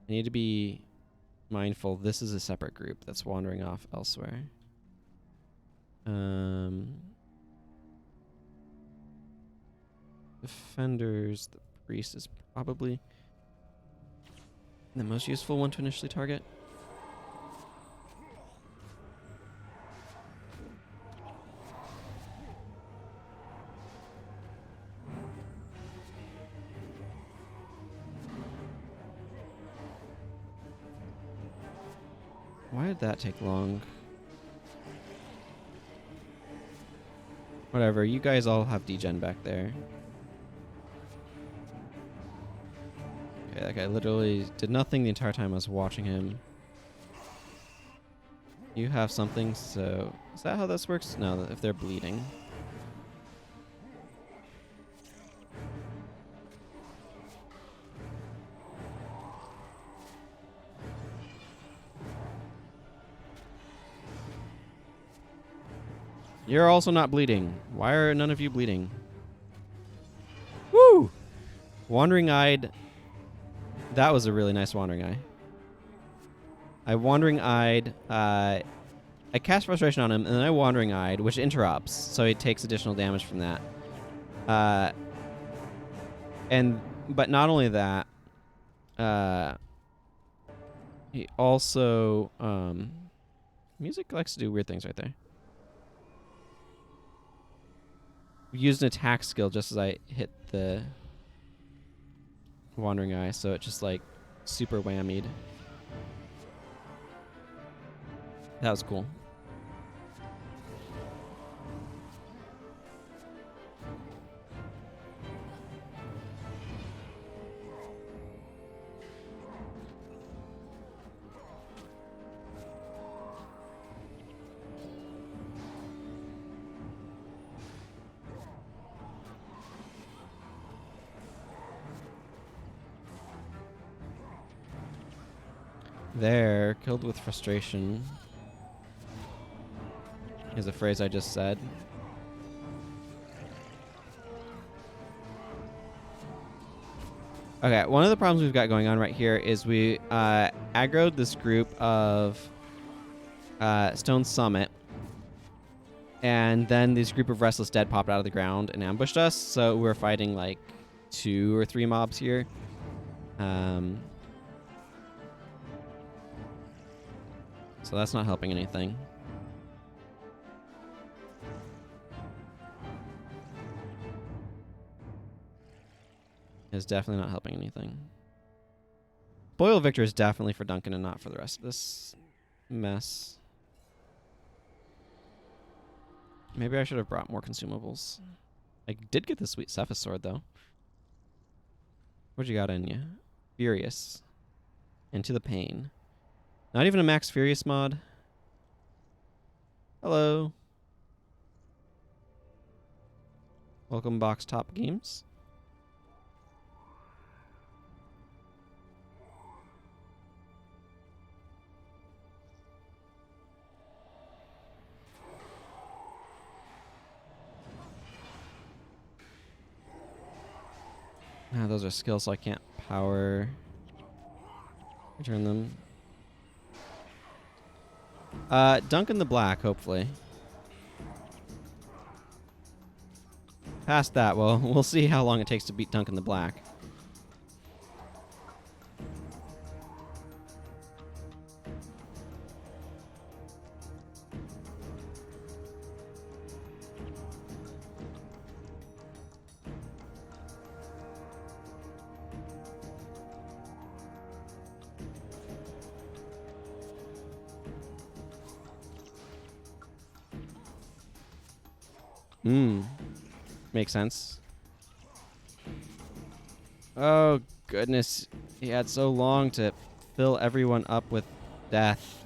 I need to be mindful. This is a separate group that's wandering off elsewhere. Defenders. The priest is probably the most useful one to initially target. Why did that take long? Whatever, you guys all have degen back there. Okay, that guy literally did nothing the entire time I was watching him. You have something, so... Is that how this works? No, if they're bleeding. You're also not bleeding. Why are none of you bleeding? Woo! Wandering Eyed. That was a really nice Wandering Eye. I Wandering Eyed. I cast Frustration on him, and then I Wandering Eyed, which interrupts, so he takes additional damage from that. But not only that, he also music likes to do weird things right there. Used an attack skill just as I hit the Wandering Eye, so it just like super whammied. That was cool. There, killed with frustration is a phrase I just said. Okay, one of the problems we've got going on right here is we aggroed this group of Stone Summit, and then this group of Restless Dead popped out of the ground and ambushed us, so we're fighting like 2 or 3 mobs here. So that's not helping anything. It's definitely not helping anything. Spoil Victor is definitely for Duncan and not for the rest of this mess. Maybe I should have brought more consumables. I did get the sweet Cephas sword, though. What you got in you? Furious. Into the pain. Not even a Max Furious mod. Hello. Welcome, Box Top Games. Ah, those are skills, so I can't power return them. Duncan the Black, hopefully. Past that, well, we'll see how long it takes to beat Duncan the Black. Makes sense. Oh, goodness. He had so long to fill everyone up with death.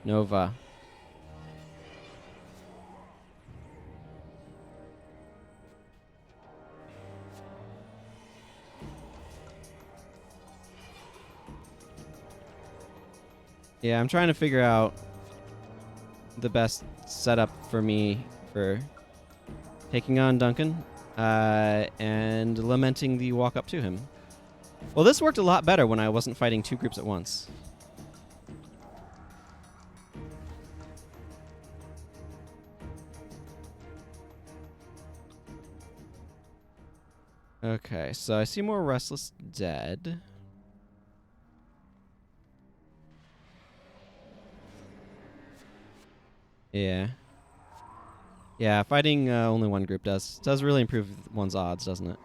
Nova. Yeah, I'm trying to figure out the best setup for me for taking on Duncan, and lamenting the walk up to him. Well, this worked a lot better when I wasn't fighting 2 groups at once. Okay, so I see more Restless Dead. Yeah. Yeah, fighting only one group does really improve one's odds, doesn't it?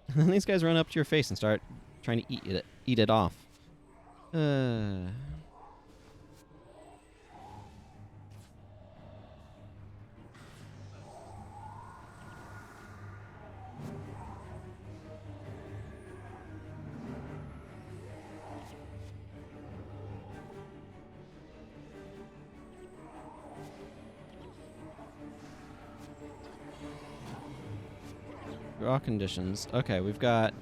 And then these guys run up to your face and start trying to eat it off. Raw conditions. Okay, we've got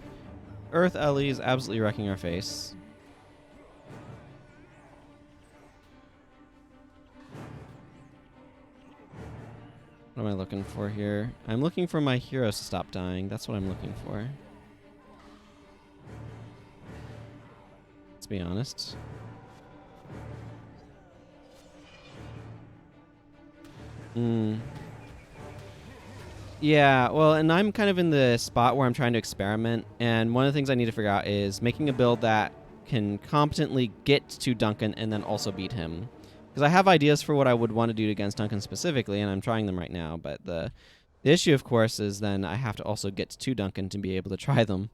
Earth Ellie's absolutely wrecking our face. What am I looking for here? I'm looking for my heroes to stop dying. That's what I'm looking for. Let's be honest. Yeah, well, and I'm kind of in the spot where I'm trying to experiment, and one of the things I need to figure out is making a build that can competently get to Duncan and then also beat him. Because I have ideas for what I would want to do against Duncan specifically, and I'm trying them right now, but the issue, of course, is then I have to also get to Duncan to be able to try them.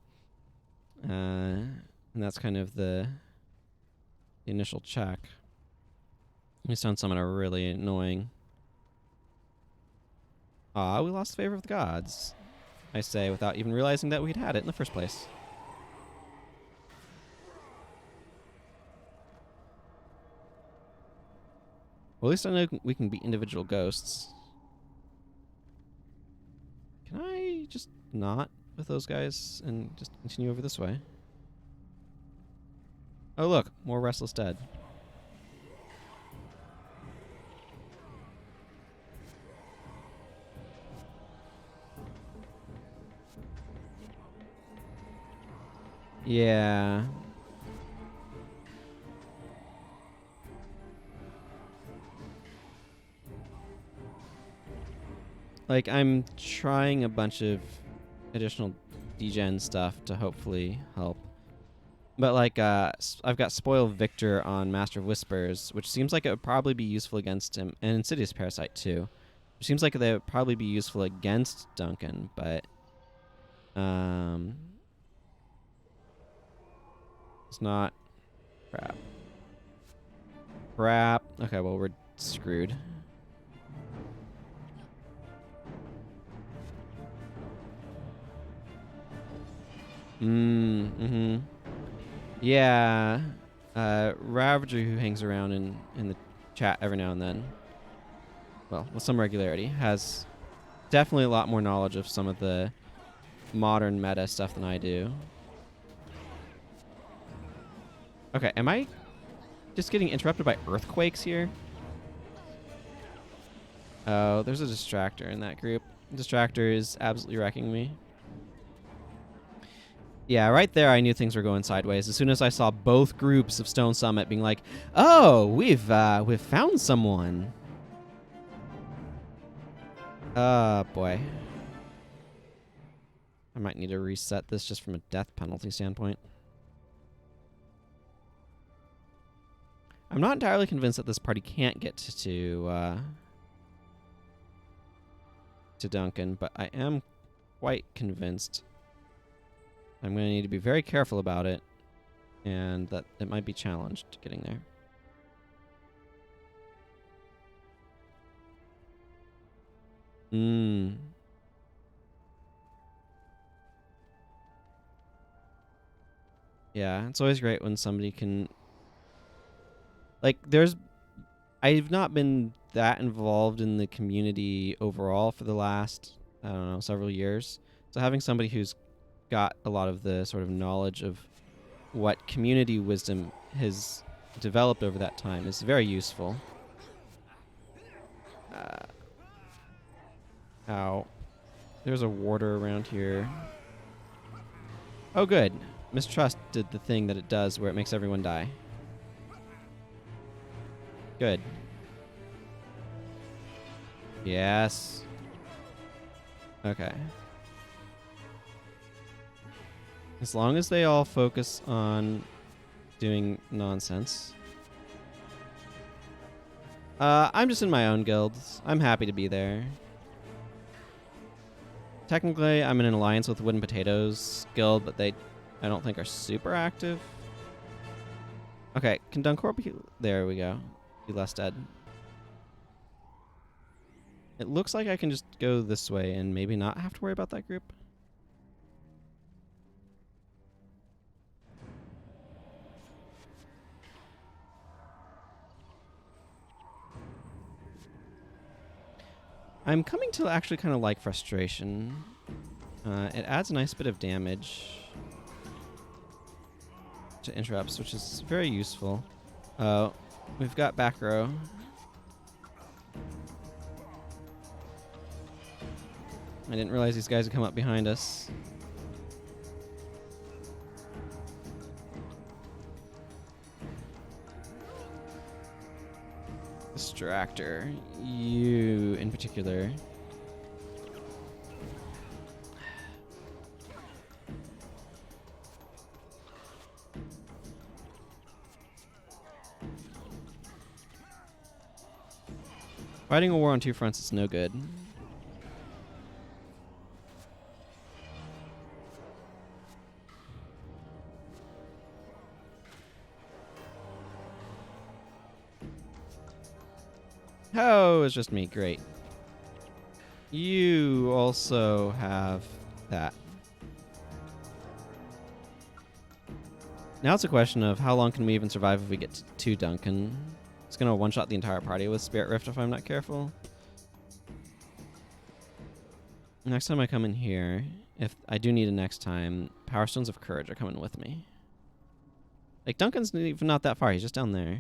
And that's kind of the initial check. These stone summon are really annoying. Ah, we lost the favor of the gods, I say, without even realizing that we'd had it in the first place. Well, at least I know we can beat individual ghosts. Can I just not with those guys and just continue over this way? Oh, look, more Restless Dead. Yeah. Like, I'm trying a bunch of additional degen stuff to hopefully help. But, like, I've got Spoil Victor on Master of Whispers, which seems like it would probably be useful against him, and Insidious Parasite, too. It seems like they would probably be useful against Duncan, but... It's not. Crap. Okay, well, we're screwed. Yeah. Ravager, who hangs around in the chat every now and then, well, with some regularity, has definitely a lot more knowledge of some of the modern meta stuff than I do. Okay, am I just getting interrupted by earthquakes here? Oh, there's a distractor in that group. Distractor is absolutely wrecking me. Yeah, right there I knew things were going sideways. As soon as I saw both groups of Stone Summit being like, "Oh, we've found someone." Boy. I might need to reset this just from a death penalty standpoint. I'm not entirely convinced that this party can't get to Duncan, but I am quite convinced I'm going to need to be very careful about it, and that it might be challenged getting there. Yeah, it's always great when somebody can... Like, I've not been that involved in the community overall for the last, I don't know, several years. So having somebody who's got a lot of the sort of knowledge of what community wisdom has developed over that time is very useful. Ow. There's a warder around here. Oh, good. Mistrust did the thing that it does where it makes everyone die. Good. Yes. Okay. As long as they all focus on doing nonsense. I'm just in my own guilds. I'm happy to be there. Technically, I'm in an alliance with Wooden Potatoes guild, but they I don't think are super active. Okay, can Dunkor be... There we go. Be less dead. It looks like I can just go this way and maybe not have to worry about that group. I'm coming to actually kind of like Frustration. It adds a nice bit of damage to interrupts, which is very useful. We've got back row. I didn't realize these guys would come up behind us. Distractor. You in particular. Fighting a war on two fronts is no good. Oh, it's just me. Great. You also have that. Now it's a question of how long can we even survive if we get to Duncan. It's going to one-shot the entire party with Spirit Rift if I'm not careful. Next time I come in here, if I do need a next time, Power Stones of Courage are coming with me. Like, Duncan's even not that far. He's just down there.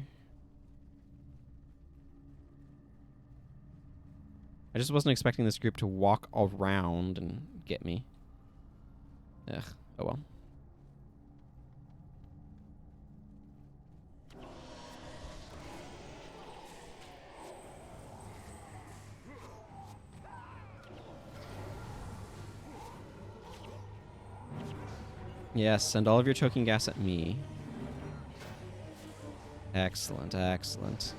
I just wasn't expecting this group to walk around and get me. Ugh. Oh well. Yes, send all of your choking gas at me. Excellent, excellent.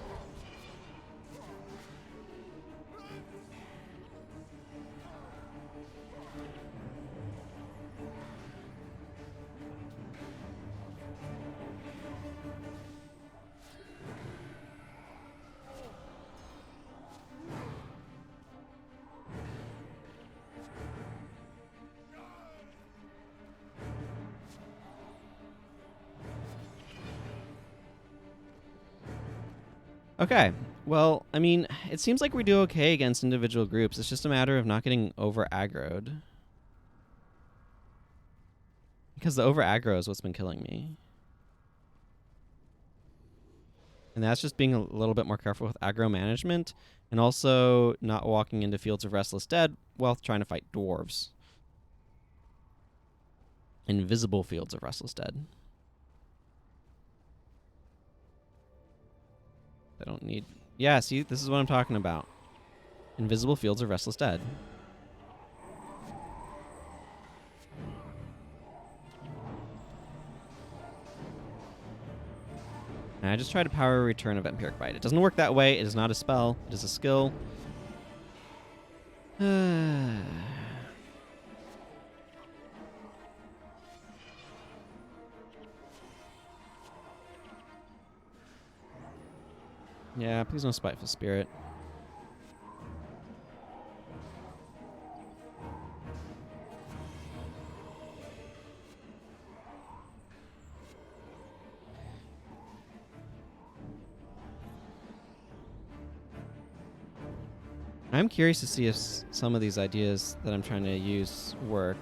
Okay, well, I mean, it seems like we do okay against individual groups. It's just a matter of not getting over-aggroed. Because the over-aggro is what's been killing me. And that's just being a little bit more careful with aggro management, and also not walking into Fields of Restless Dead while trying to fight dwarves. Invisible Fields of Restless Dead. I don't need... Yeah, see, this is what I'm talking about. Invisible Fields of Restless Dead. And I just try to power a return of Empiric Bite. It doesn't work that way. It is not a spell. It is a skill. Yeah, please no Spiteful Spirit. I'm curious to see if some of these ideas that I'm trying to use work.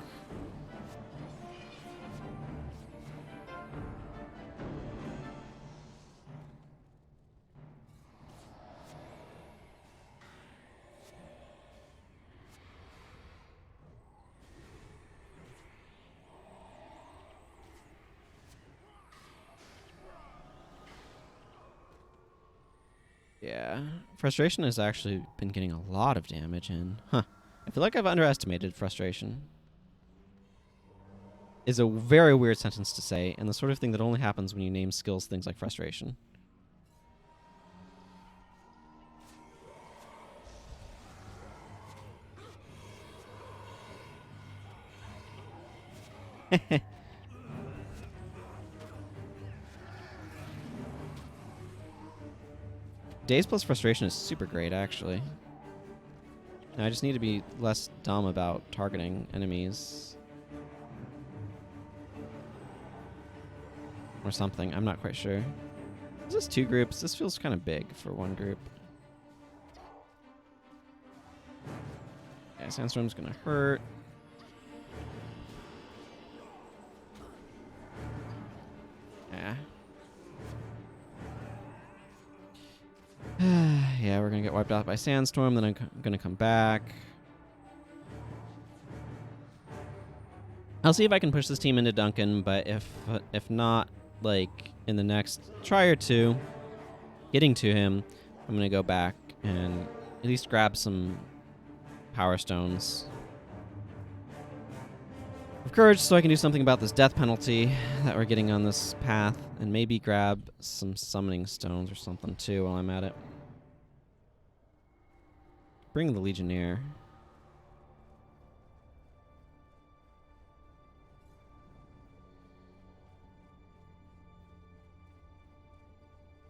Yeah. Frustration has actually been getting a lot of damage in. Huh. I feel like I've underestimated Frustration. Is a very weird sentence to say, and the sort of thing that only happens when you name skills things like Frustration. Days plus frustration is super great, actually. Now I just need to be less dumb about targeting enemies. Or something. I'm not quite sure. Is this 2 groups? This feels kind of big for 1 group. Yeah, Sandstorm's gonna hurt. Yeah. Yeah, we're gonna get wiped out by Sandstorm, then I'm gonna come back. I'll see if I can push this team into Duncan, but if not, like, in the next try or 2, getting to him, I'm gonna go back and at least grab some Power Stones of Courage so I can do something about this death penalty that we're getting on this path, and maybe grab some Summoning Stones or something too while I'm at it. Bring the Legionnaire.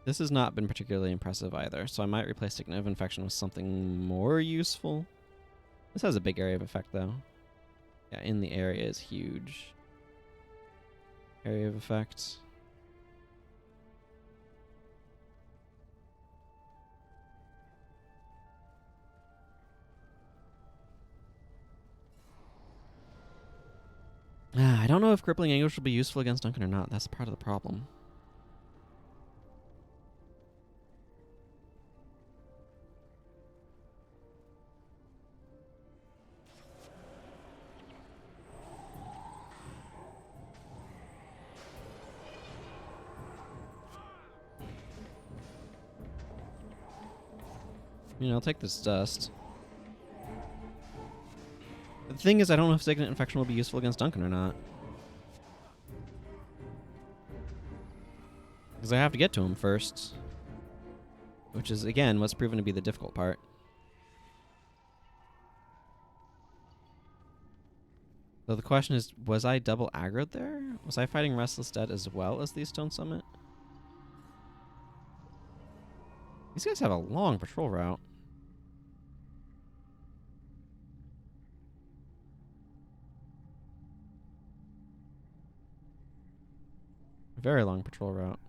This has not been particularly impressive either, so I might replace Signet of Infection with something more useful. This has a big area of effect, though. Yeah, in the area is huge. Area of effect. I don't know if Crippling Anguish will be useful against Duncan or not. That's part of the problem. You know, I'll take this dust. The thing is, I don't know if Signet Infection will be useful against Duncan or not. Because I have to get to him first. Which is, again, what's proven to be the difficult part. So the question is, was I double aggroed there? Was I fighting Restless Dead as well as the Stone Summit? These guys have a long patrol route. Very long patrol route.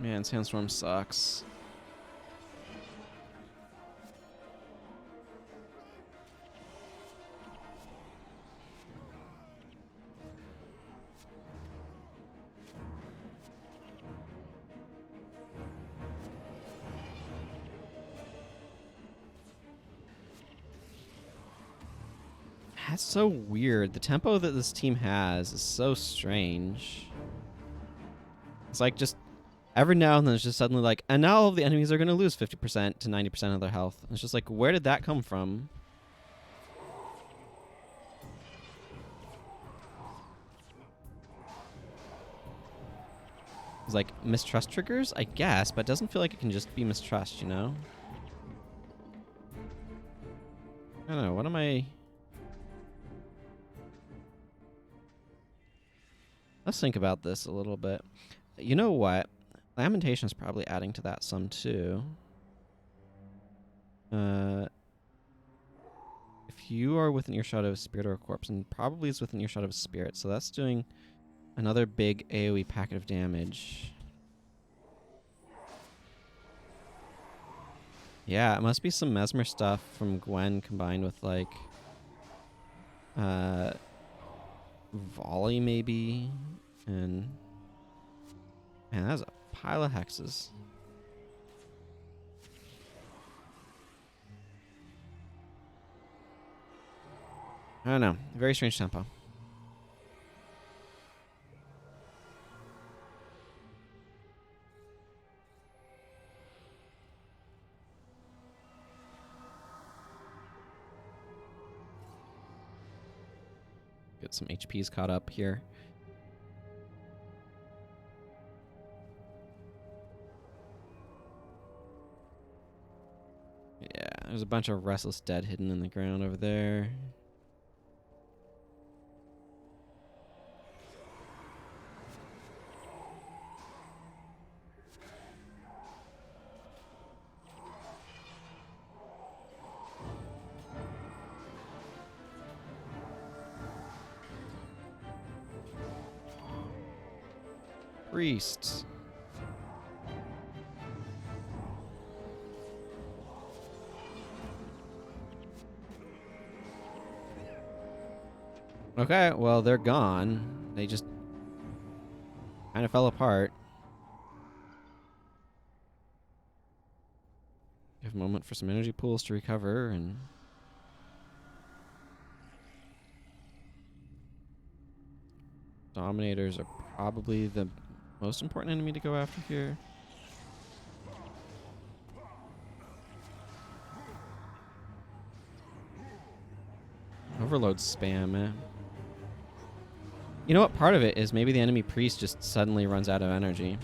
Man, Sandstorm sucks. That's so weird. The tempo that this team has is so strange. It's like just every now and then it's just suddenly like, and now all of the enemies are going to lose 50% to 90% of their health. It's just like, where did that come from? It's like mistrust triggers, I guess, but it doesn't feel like it can just be mistrust, you know? I don't know, what am I... Let's think about this a little bit. You know what? Lamentation is probably adding to that some too. If you are within earshot of a spirit or a corpse, and probably is within earshot of a spirit, so that's doing another big AoE packet of damage. Yeah, it must be some Mesmer stuff from Gwen combined with like volley maybe, and man, that's a pile of hexes. I don't know. Very strange tempo. Get some HPs caught up here. Yeah, there's a bunch of Restless Dead hidden in the ground over there. Priests. Okay, well, they're gone. They just kind of fell apart. Give a moment for some energy pools to recover and... Dominators are probably the most important enemy to go after here. Overload spam, eh? You know what? Part of it is maybe the enemy priest just suddenly runs out of energy.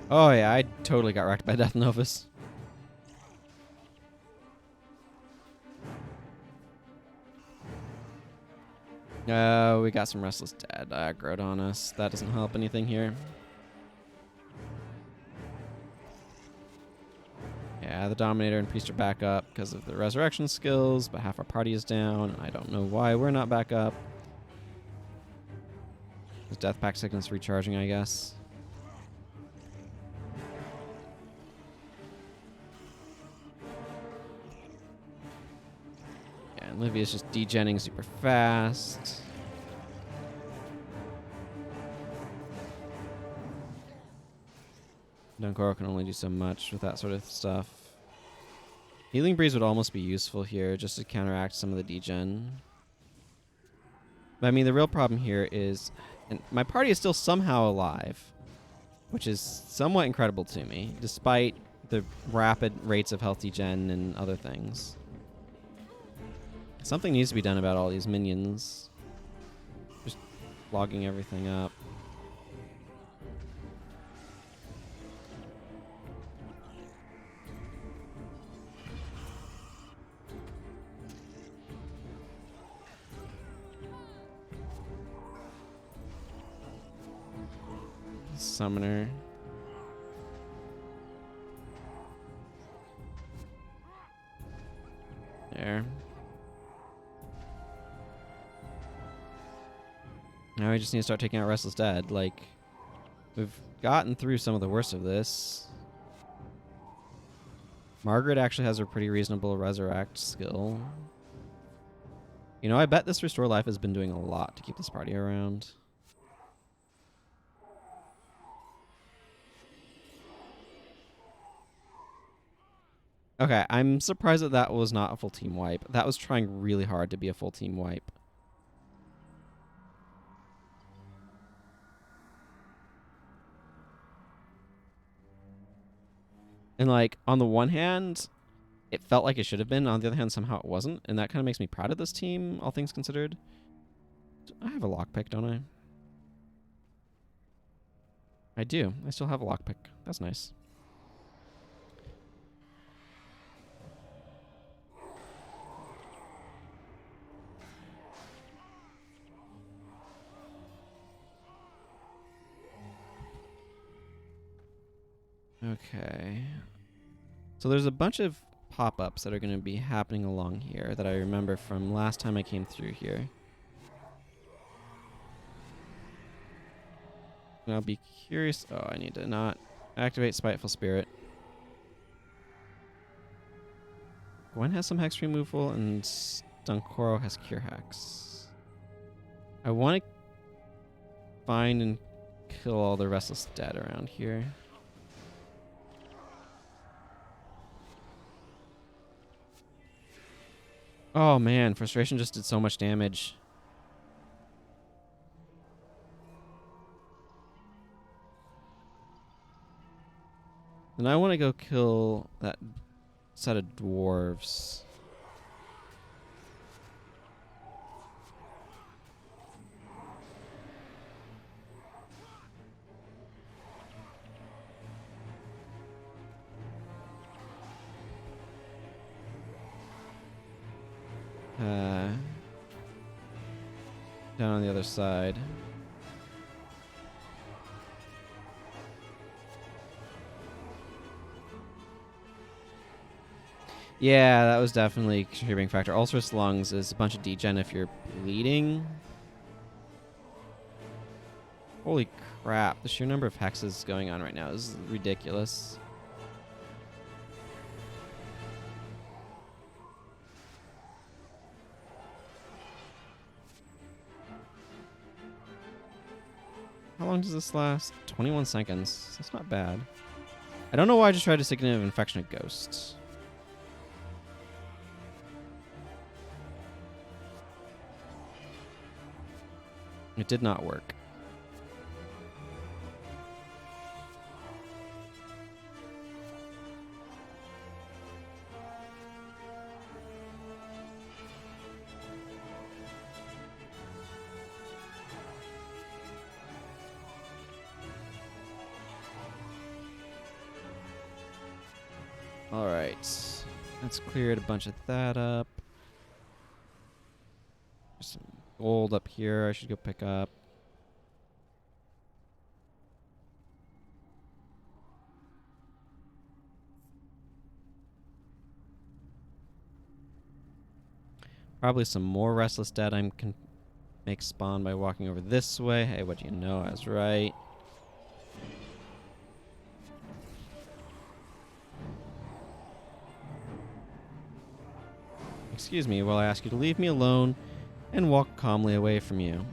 Oh yeah, I totally got wrecked by Death Novus. We got some Restless Dead aggroed on us. That doesn't help anything here. Yeah, the Dominator and Priest are back up because of the resurrection skills, but half our party is down. I don't know why we're not back up. Is Death Pact Sickness recharging, I guess? Yeah, and Livia's just degenning super fast. Dunkoro can only do so much with that sort of stuff. Healing Breeze would almost be useful here just to counteract some of the degen. But I mean, the real problem here is... And my party is still somehow alive, which is somewhat incredible to me, despite the rapid rates of health degen and other things. Something needs to be done about all these minions. Just logging everything up. Summoner. There. Now we just need to start taking out Restless Dead. Like, we've gotten through some of the worst of this. Margaret actually has a pretty reasonable resurrect skill. You know, I bet this Restore Life has been doing a lot to keep this party around. Okay, I'm surprised that that was not a full team wipe. That was trying really hard to be a full team wipe. And like, on the one hand, it felt like it should have been. On the other hand, somehow it wasn't. And that kind of makes me proud of this team, all things considered. I have a lockpick, don't I? I do. I still have a lockpick. That's nice. Okay. So there's a bunch of pop-ups that are going to be happening along here that I remember from last time I came through here. And I'll be curious. Oh, I need to not activate Spiteful Spirit. Gwen has some hex removal, and Dunkoro has Cure Hex. I want to find and kill all the Restless Dead around here. Oh man, Frustration just did so much damage. Then I want to go kill that set of dwarves. Down on the other side. Yeah, that was definitely a contributing factor. Ulcerous lungs is a bunch of degen if you're bleeding. Holy crap, the sheer number of hexes going on right now is ridiculous. How long does this last? 21 seconds. That's not bad. I don't know why I just tried to stick in an infectionate ghost. It did not work. All right. Let's clear a bunch of that up. There's some gold up here I should go pick up. Probably some more Restless Dead I can make spawn by walking over this way. Hey, what do you know? I was right. Excuse me while I ask you to leave me alone and walk calmly away from you.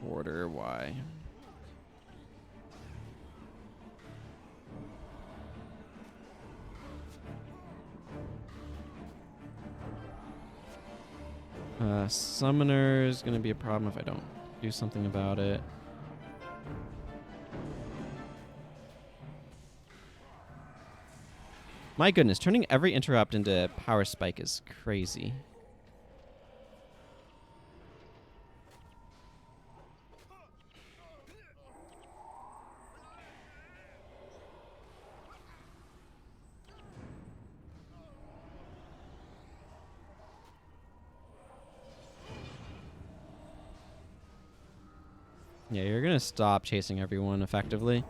Order why? Summoner is going to be a problem if I don't do something about it. My goodness, turning every interrupt into power spike is crazy. Yeah, you're gonna stop chasing everyone effectively.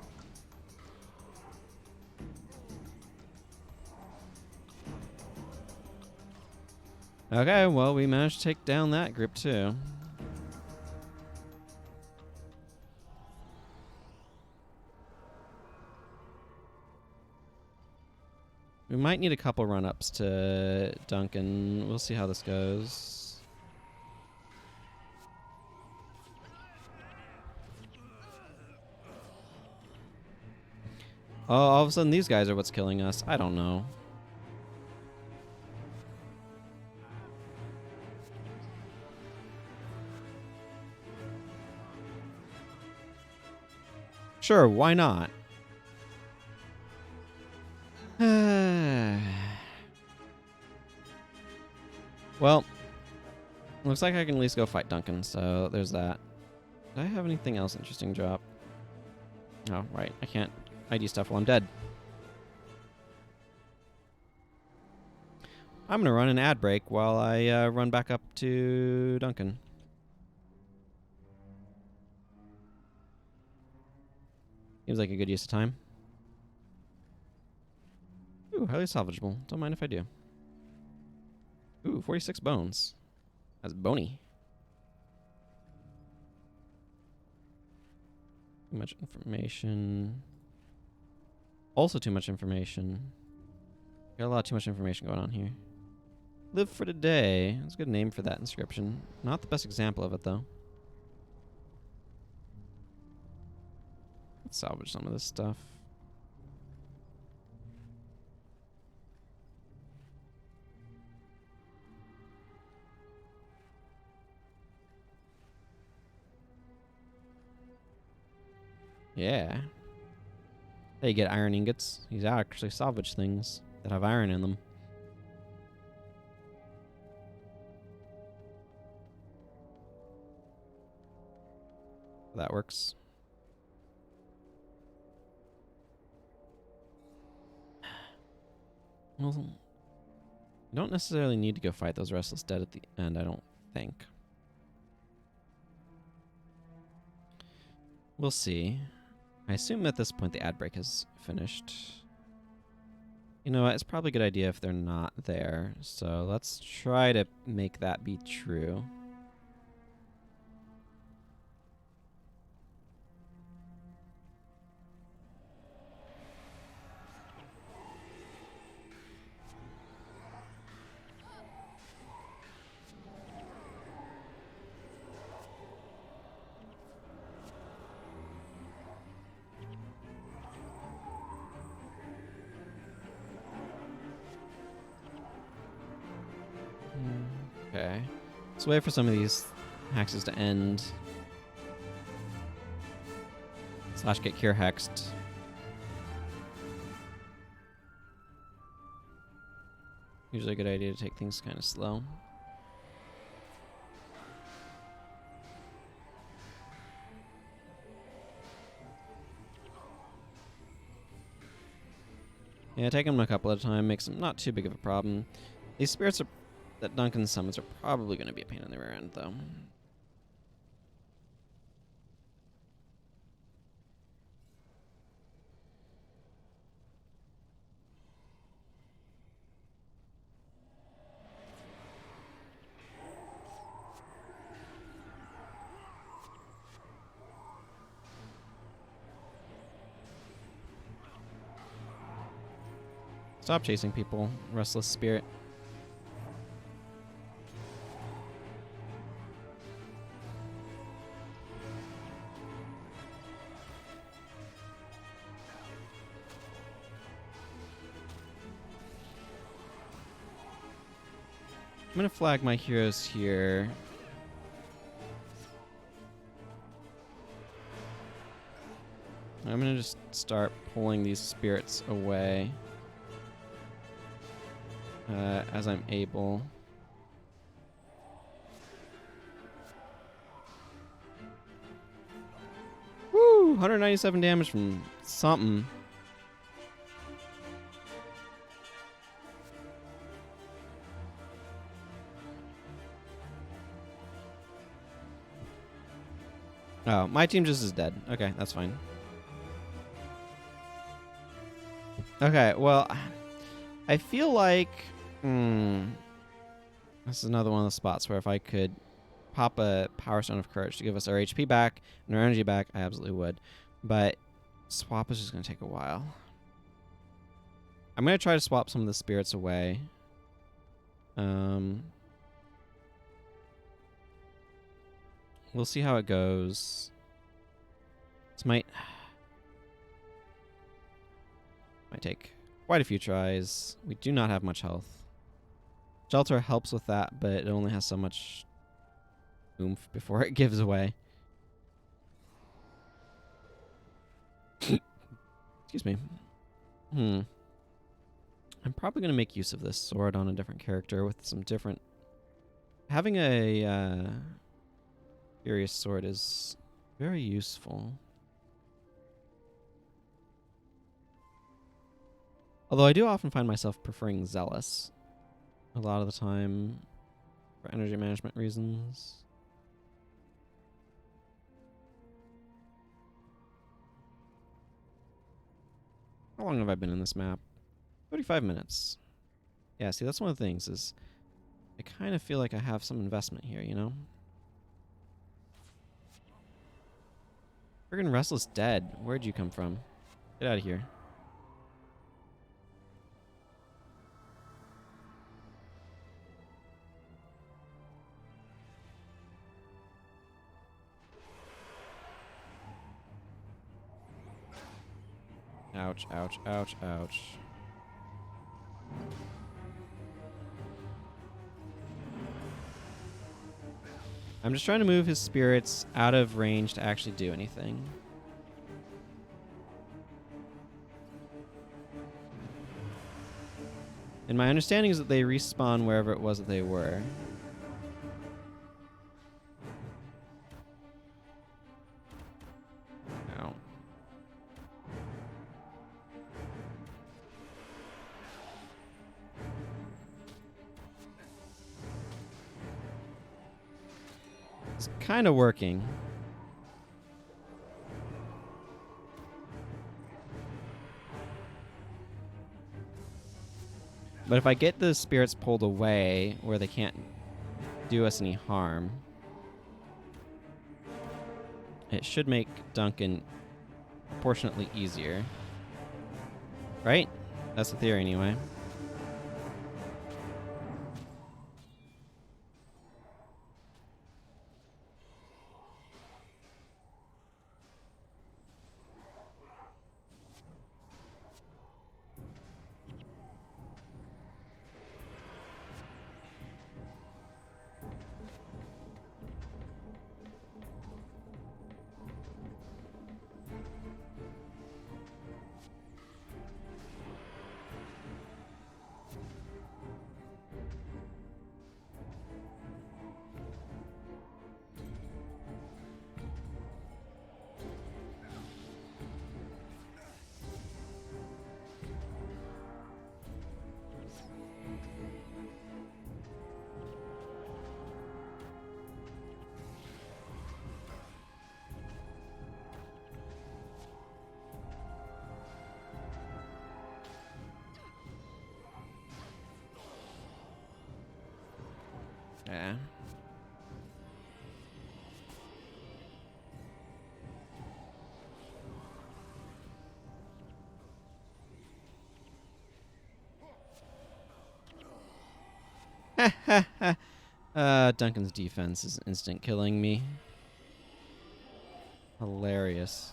Okay, well, we managed to take down that group too. We might need a couple run-ups to Duncan. We'll see how this goes. Oh, all of a sudden these guys are what's killing us. I don't know. Sure, why not? Well, looks like I can at least go fight Duncan, so there's that. Did I have anything else interesting drop? Oh, right. I can't ID stuff while I'm dead. I'm going to run an ad break while I run back up to Duncan. Seems like a good use of time. Ooh, highly salvageable. Don't mind if I do. Ooh, 46 bones. That's bony. Too much information. Also too much information. Got a lot too much information going on here. Live for today. That's a good name for that inscription. Not the best example of it, though. Let's salvage some of this stuff. Yeah. Hey, you get iron ingots. These actually salvage things that have iron in them. That works. Well, you don't necessarily need to go fight those restless dead at the end, I don't think. We'll see. I assume at this point the ad break is finished. You know what? It's probably a good idea if they're not there. So let's try to make that be true. Okay. Let's wait for some of these hexes to end. Slash get cure hexed. Usually a good idea to take things kind of slow. Yeah, take them a couple at a time makes them not too big of a problem. These spirits that Duncan summons are probably going to be a pain in the rear end, though. Stop chasing people, restless spirit. I'm going to flag my heroes here. I'm going to just start pulling these spirits away as I'm able. Woo! 197 damage from something. Oh, my team just is dead. Okay, that's fine. Okay, well, I feel like this is another one of the spots where if I could pop a Power Stone of Courage to give us our HP back and our energy back, I absolutely would. But swap is just going to take a while. I'm going to try to swap some of the spirits away. We'll see how it goes. This might take quite a few tries. We do not have much health. Shelter helps with that, but it only has so much oomph before it gives away. Excuse me. I'm probably going to make use of this sword on a different character with some different... Having a Furious Sword is very useful. Although I do often find myself preferring Zealous a lot of the time for energy management reasons. How long have I been in this map? 35 minutes. Yeah, see, that's one of the things is I kind of feel like I have some investment here, you know? Friggin' Restless Dead. Where'd you come from? Get out of here. Ouch, ouch, ouch, ouch. I'm just trying to move his spirits out of range to actually do anything. And my understanding is that they respawn wherever it was that they were. Ow. It's kind of working. But if I get the spirits pulled away where they can't do us any harm, it should make Duncan proportionately easier. Right? That's the theory anyway. Yeah. Duncan's defense is instant killing me. Hilarious.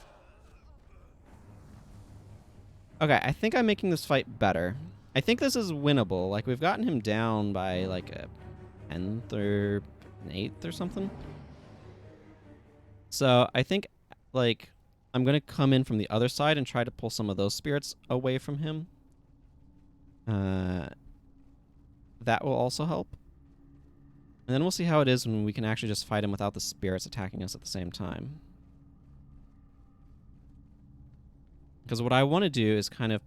Okay, I think I'm making this fight better. I think this is winnable. Like, we've gotten him down by, like, a 10th or an 8th or something. So, I think, like, I'm going to come in from the other side and try to pull some of those spirits away from him. That will also help. And then we'll see how it is when we can actually just fight him without the spirits attacking us at the same time. Because what I want to do is kind of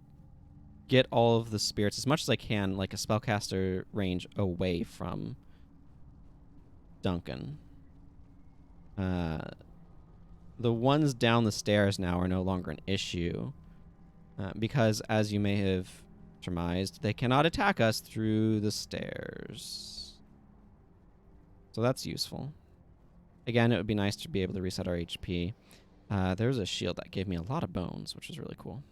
get all of the spirits as much as I can, like a spellcaster range, away from Duncan. The ones down the stairs now are no longer an issue. Because, as you may have surmised, they cannot attack us through the stairs. So that's useful. Again, it would be nice to be able to reset our HP. There's a shield that gave me a lot of bones, which is really cool.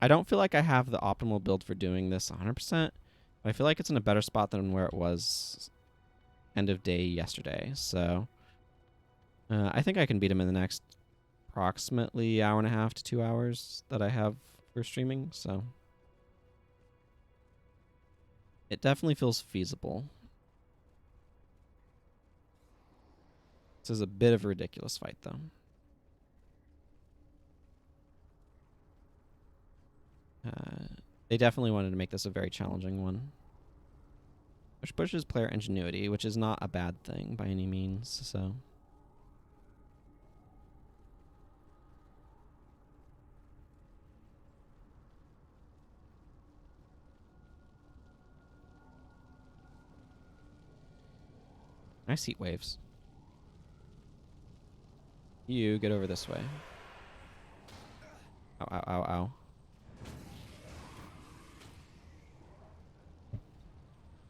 I don't feel like I have the optimal build for doing this 100%, but I feel like it's in a better spot than where it was end of day yesterday. So I think I can beat him in the next approximately hour and a half to 2 hours that I have for streaming. So it definitely feels feasible. This is a bit of a ridiculous fight, though. They definitely wanted to make this a very challenging one. Which pushes player ingenuity, which is not a bad thing by any means, so... Nice heat waves. You get over this way. Ow, ow, ow, ow.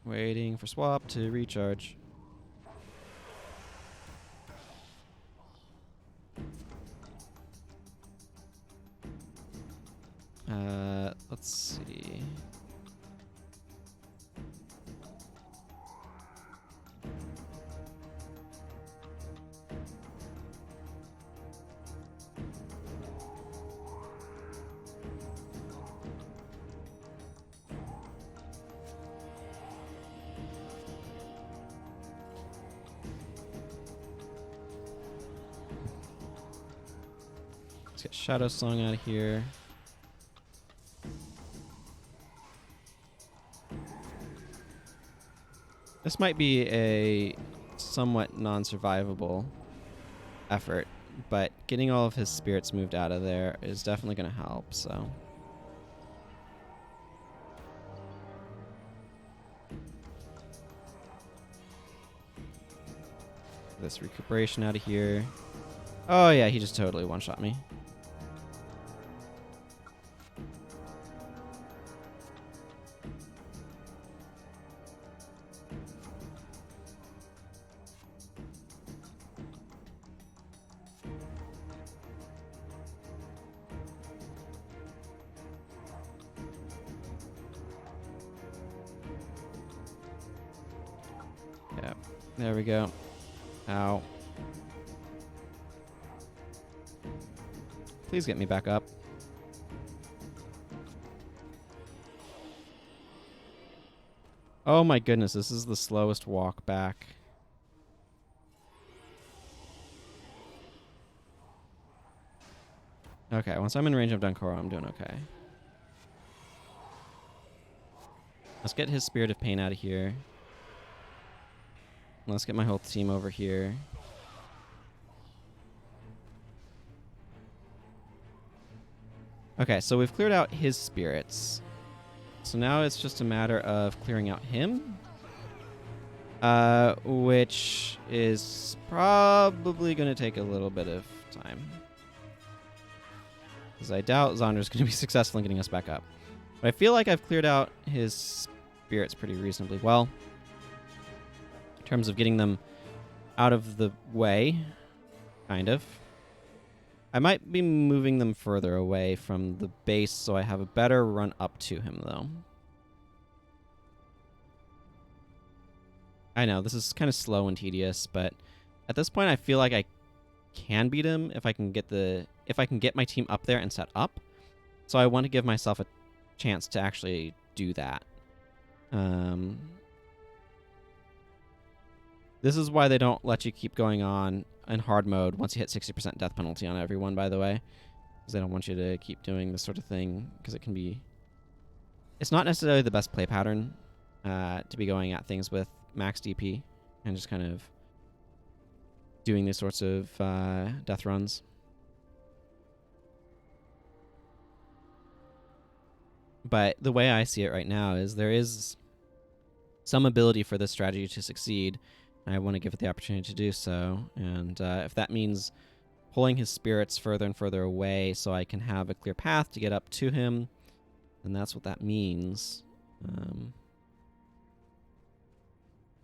Waiting for swap to recharge. Let's see. get Shadow Song out of here. This might be a somewhat non-survivable effort, but getting all of his spirits moved out of there is definitely going to help, so... This recuperation out of here. Oh yeah, he just totally one-shot me. Yep, there we go. Ow. Please get me back up. Oh my goodness, this is the slowest walk back. Okay, once I'm in range of Dunkoro, I'm doing okay. Let's get his Spirit of Pain out of here. Let's get my whole team over here. Okay, so we've cleared out his spirits. So now it's just a matter of clearing out him. Which is probably going to take a little bit of time. Because I doubt Xandra's going to be successful in getting us back up. But I feel like I've cleared out his spirits pretty reasonably well. In terms of getting them out of the way, kind of. I might be moving them further away from the base so I have a better run up to him, though. I know, this is kind of slow and tedious, but at this point I feel like I can beat him if I can get my team up there and set up. So I want to give myself a chance to actually do that. This is why they don't let you keep going on in hard mode once you hit 60% death penalty on everyone, by the way. Because they don't want you to keep doing this sort of thing, because it can be... It's not necessarily the best play pattern to be going at things with max DP and just kind of doing these sorts of death runs. But the way I see it right now is there is some ability for this strategy to succeed. I want to give it the opportunity to do so. And if that means pulling his spirits further and further away so I can have a clear path to get up to him, then that's what that means.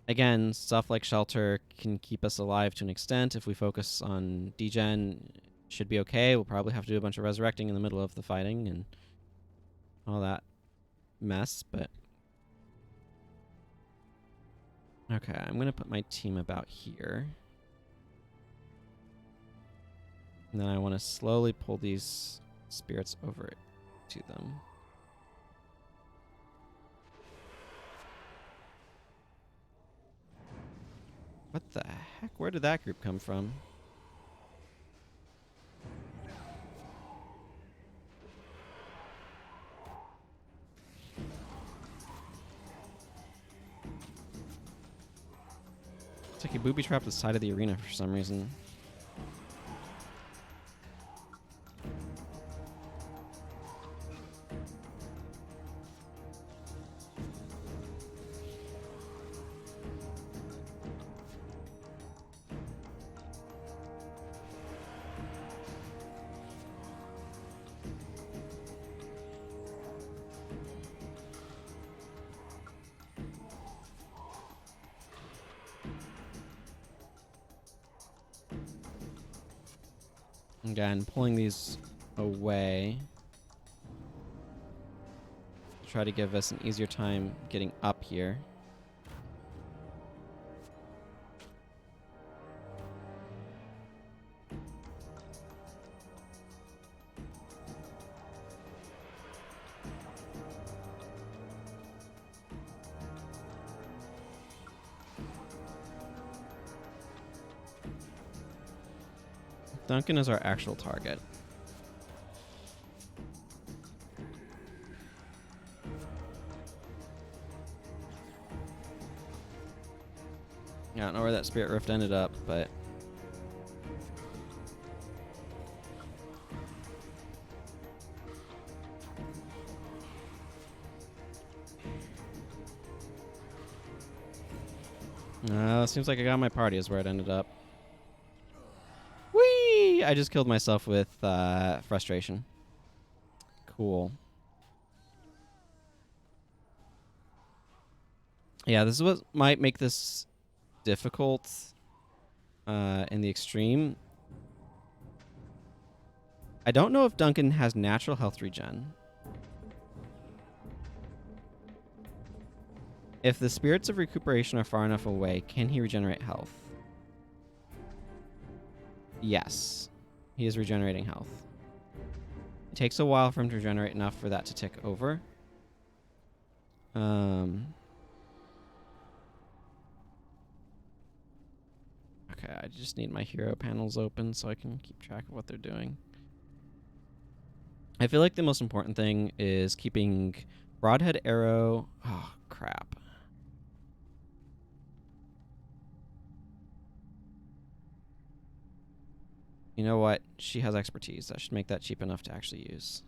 Again, stuff like Shelter can keep us alive to an extent. If we focus on degen, it should be okay. We'll probably have to do a bunch of resurrecting in the middle of the fighting and all that mess, but... Okay, I'm going to put my team about here. And then I want to slowly pull these spirits over to them. What the heck? Where did that group come from? It's like he booby-trapped the side of the arena for some reason. Again, pulling these away to try to give us an easier time getting up here. Duncan is our actual target. where that Spirit Rift ended up, but... Seems like I got my party is where it ended up. Whee! I just killed myself with frustration. Cool. Yeah, this is what might make this difficult in the extreme. I don't know if Duncan has natural health regen. If the spirits of recuperation are far enough away, can he regenerate health? Yes. He is regenerating health. It takes a while for him to regenerate enough for that to tick over. Okay, I just need my hero panels open so I can keep track of what they're doing. I feel like the most important thing is keeping Broadhead Arrow... Oh, crap. You know what? She has expertise. I should make that cheap enough to actually use.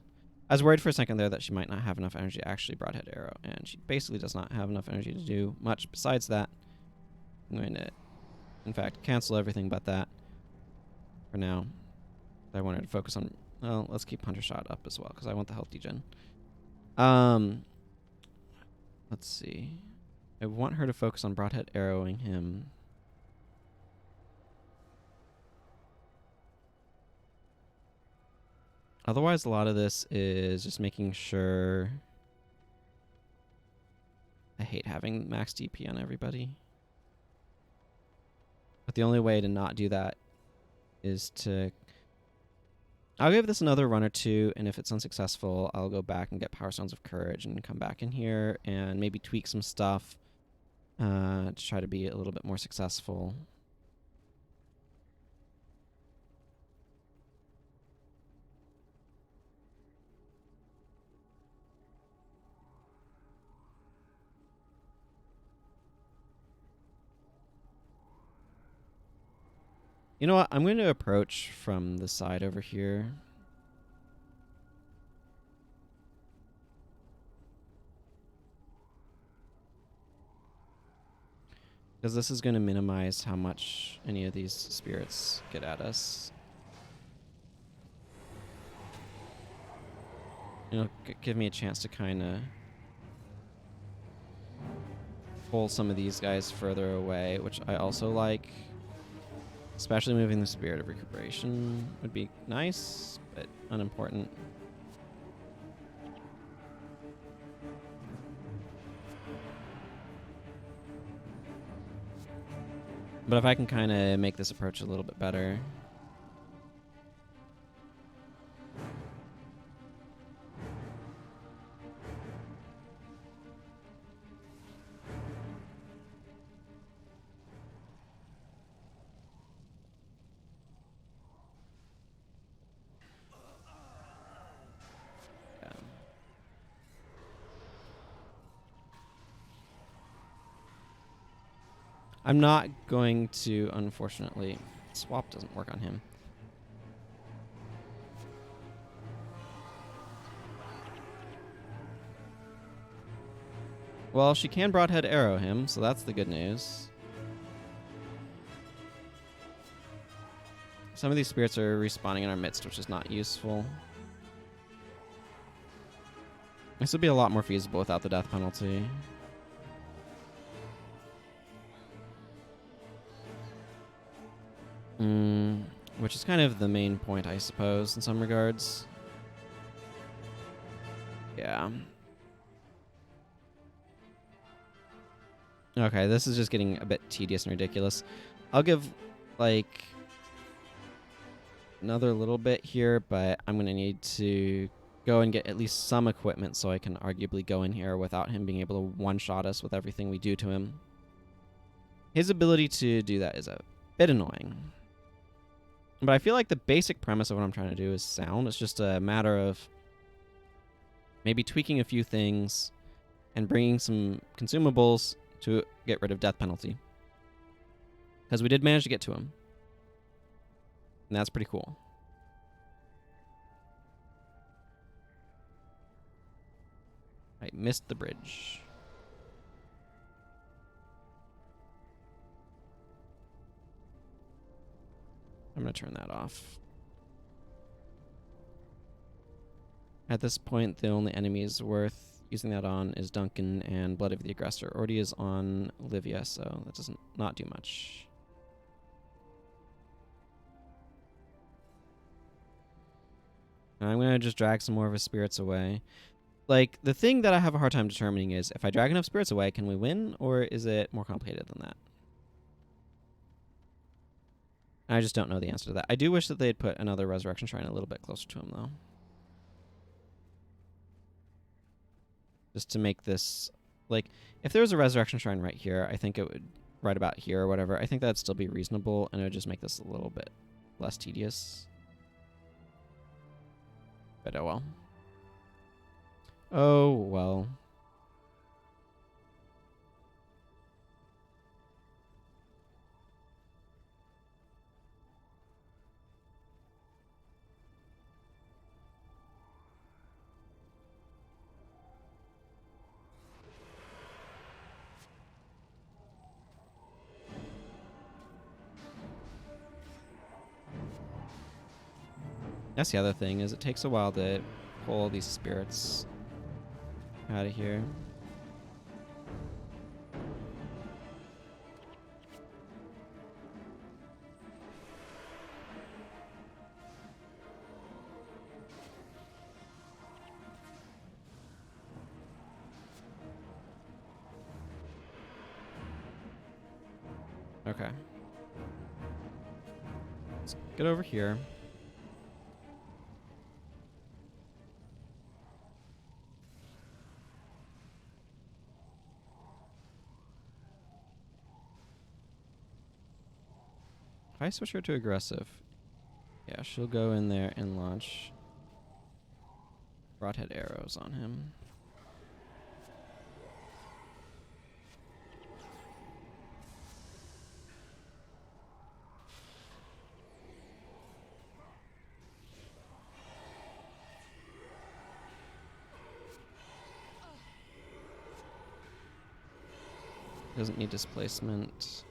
I was worried for a second there that she might not have enough energy to actually Broadhead Arrow, and she basically does not have enough energy to do much besides that. I'm going to, in fact, cancel everything but that for now. I wanted to focus on... Well, let's keep Hunter Shot up as well, because I want the health degen. Let's see. I want her to focus on Broadhead Arrowing him. Otherwise, a lot of this is just making sure... I hate having max DP on everybody. But the only way to not do that is to... I'll give this another run or two, and if it's unsuccessful, I'll go back and get Power Stones of Courage and come back in here and maybe tweak some stuff to try to be a little bit more successful. You know what? I'm going to approach from the side over here. Because this is going to minimize how much any of these spirits get at us. It'll give me a chance to kind of pull some of these guys further away, which I also like. Especially moving the Spirit of Recuperation would be nice, but unimportant. But if I can kind of make this approach a little bit better. I'm not going to, unfortunately, swap doesn't work on him. Well, she can Broadhead Arrow him, so that's the good news. Some of these spirits are respawning in our midst, which is not useful. This would be a lot more feasible without the death penalty. Which is kind of the main point, I suppose, in some regards. Yeah. Okay, this is just getting a bit tedious and ridiculous. I'll give, like, another little bit here, but I'm going to need to go and get at least some equipment so I can arguably go in here without him being able to one-shot us with everything we do to him. His ability to do that is a bit annoying. But I feel like the basic premise of what I'm trying to do is sound. It's just a matter of maybe tweaking a few things and bringing some consumables to get rid of death penalty. Because we did manage to get to him. And that's pretty cool. I missed the bridge. I'm going to turn that off. At this point, the only enemies worth using that on is Duncan and Blood of the Aggressor. Already is on Livia, so that doesn't not do much. I'm going to just drag some more of his spirits away. Like, the thing that I have a hard time determining is, if I drag enough spirits away, can we win, or is it more complicated than that? I just don't know the answer to that. I do wish that they'd put another Resurrection Shrine a little bit closer to him, though. Just to make this... Like, if there was a Resurrection Shrine right here, I think it would... Right about here or whatever, I think that'd still be reasonable, and it would just make this a little bit less tedious. But oh well. Oh well. That's the other thing, is it takes a while to pull all these spirits out of here. Okay. Let's get over here. If I switch her to aggressive, yeah, she'll go in there and launch broadhead arrows on him. Doesn't need displacement.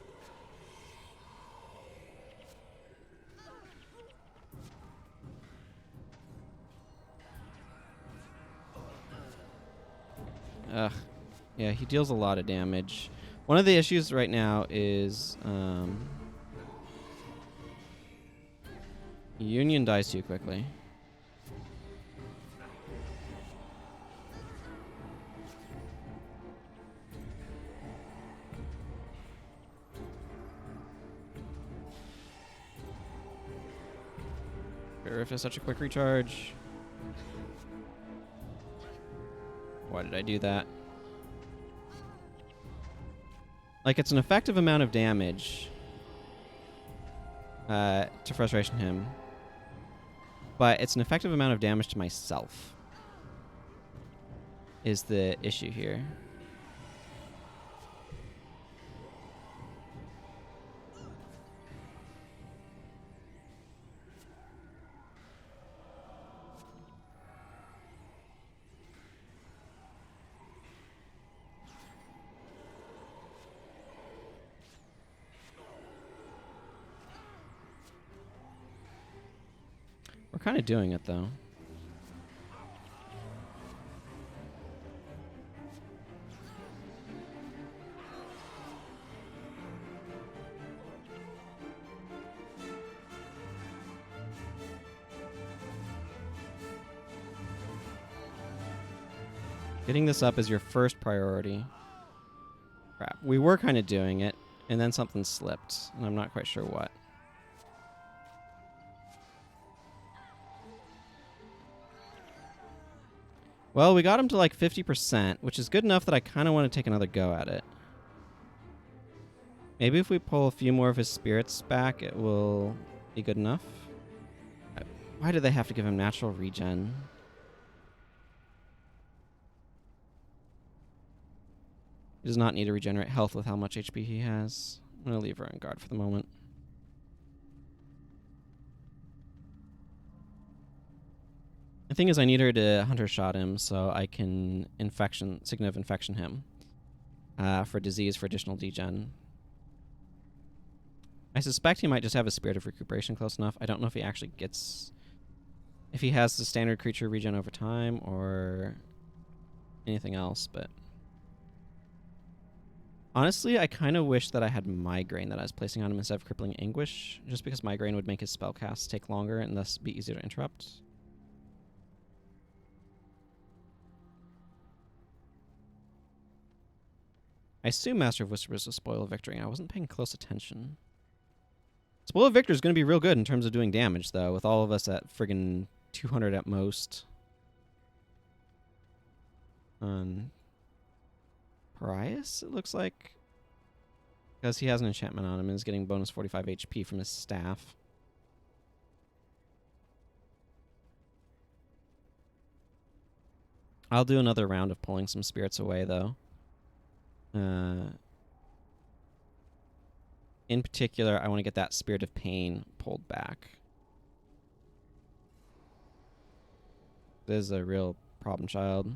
Ugh. Yeah, he deals a lot of damage. One of the issues right now is Union dies too quickly. If it's such a quick recharge. Why did I do that? Like, it's an effective amount of damage to frustration him, but it's an effective amount of damage to myself is the issue here. We're kind of doing it, though. Getting this up is your first priority. Crap. We were kind of doing it, and then something slipped, and I'm not quite sure what. Well, we got him to like 50%, which is good enough that I kind of want to take another go at it. Maybe if we pull a few more of his spirits back, it will be good enough. Why do they have to give him natural regen? He does not need to regenerate health with how much HP he has. I'm going to leave her on guard for the moment. The thing is, I need her to hunter shot him so I can signal of infection him for disease for additional degen. I suspect he might just have a Spirit of Recuperation close enough. I don't know if he actually gets... If he has the standard creature regen over time or anything else, but... Honestly, I kind of wish that I had Migraine that I was placing on him instead of Crippling Anguish, just because Migraine would make his spellcasts take longer and thus be easier to interrupt. I assume Master of Whispers will spoil Victory. I wasn't paying close attention. Spoil of Victor is going to be real good in terms of doing damage, though, with all of us at friggin' 200 at most. On Parias, it looks like. Because he has an enchantment on him and is getting bonus 45 HP from his staff. I'll do another round of pulling some spirits away, though. In particular, I want to get that Spirit of Pain pulled back. This is a real problem child.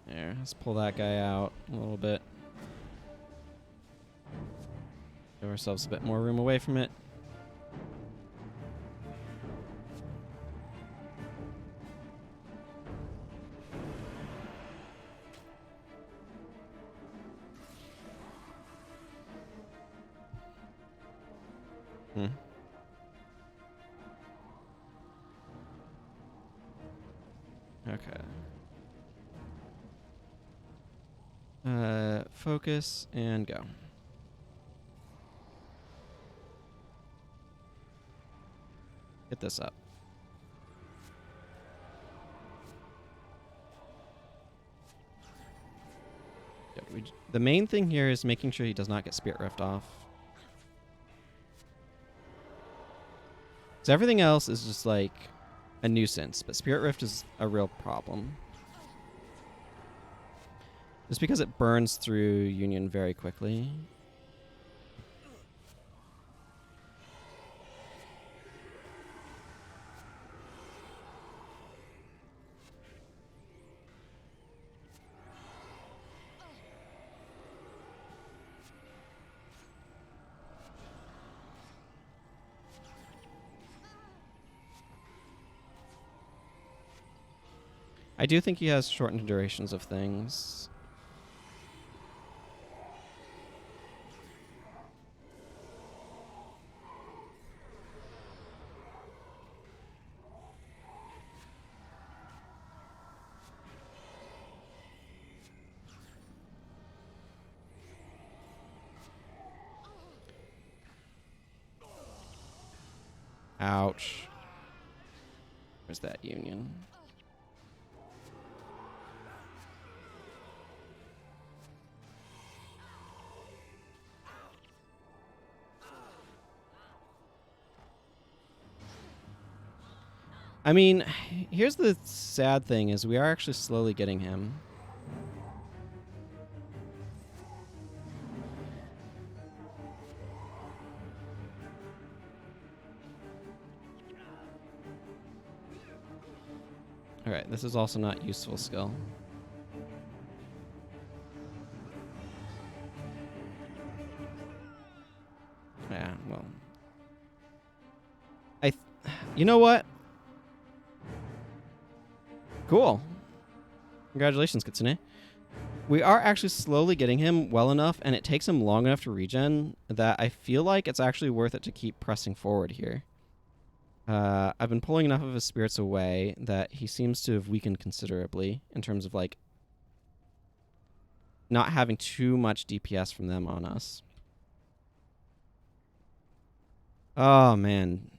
There, let's pull that guy out a little bit. Give ourselves a bit more room away from it. Okay. Focus and go. Get this up. Yeah, the main thing here is making sure he does not get Spirit Rift off. So everything else is just like a nuisance, but Spirit Rift is a real problem. Just because it burns through Union very quickly. I do think he has shortened durations of things. Ouch. Where's that Union? I mean, here's the sad thing is we are actually slowly getting him. Alright, this is also not useful skill. Yeah, well. You know what? Cool. Congratulations, Kitsune. We are actually slowly getting him well enough, and it takes him long enough to regen that I feel like it's actually worth it to keep pressing forward here. I've been pulling enough of his spirits away that he seems to have weakened considerably in terms of, like, not having too much DPS from them on us. Oh, man.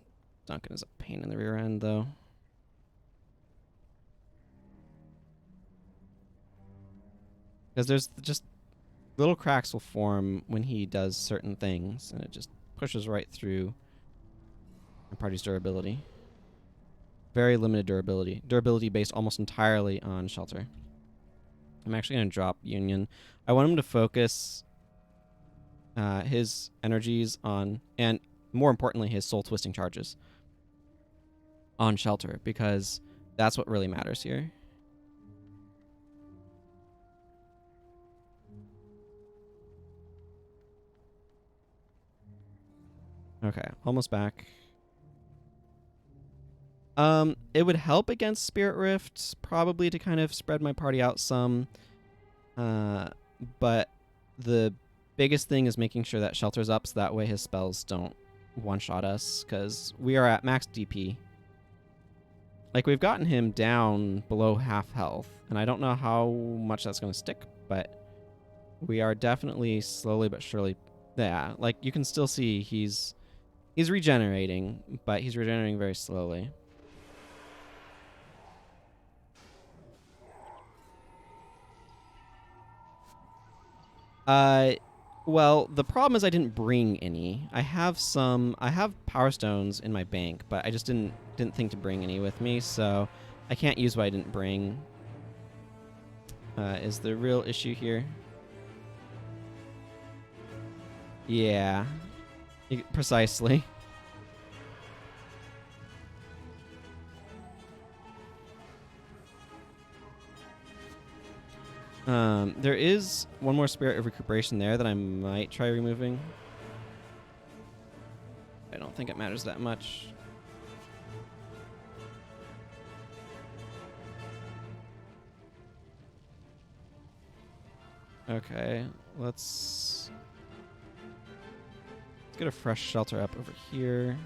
Duncan is a pain in the rear end, though. Because there's just little cracks will form when he does certain things, and it just pushes right through our party's durability. Very limited durability. Durability based almost entirely on shelter. I'm actually going to drop Union. I want him to focus his energies on, and more importantly, his soul twisting charges on shelter, because that's what really matters here. Okay, almost back. It would help against Spirit Rifts, probably, to kind of spread my party out some. But the biggest thing is making sure that shelter's up, so that way his spells don't one-shot us, because we are at max DP. Like, we've gotten him down below half health, and I don't know how much that's going to stick, but we are definitely slowly but surely... Yeah, like, you can still see he's regenerating, but he's regenerating very slowly. Well, the problem is I didn't bring any. I have Power Stones in my bank, but I just didn't think to bring any with me, so I can't use what I didn't bring. Is the real issue here? Yeah, precisely. There is one more Spirit of Recuperation there that I might try removing. I don't think it matters that much. Okay, let's get a fresh shelter up over here.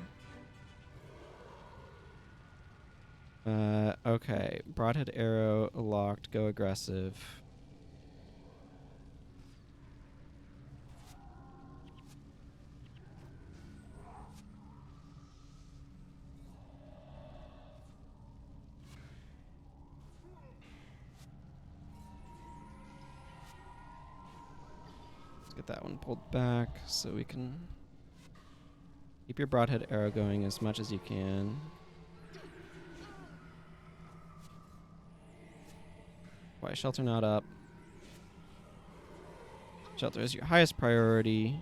Okay, broadhead arrow locked, go aggressive. Let's get that one pulled back so we can keep your broadhead arrow going as much as you can. Why is shelter not up? Shelter is your highest priority.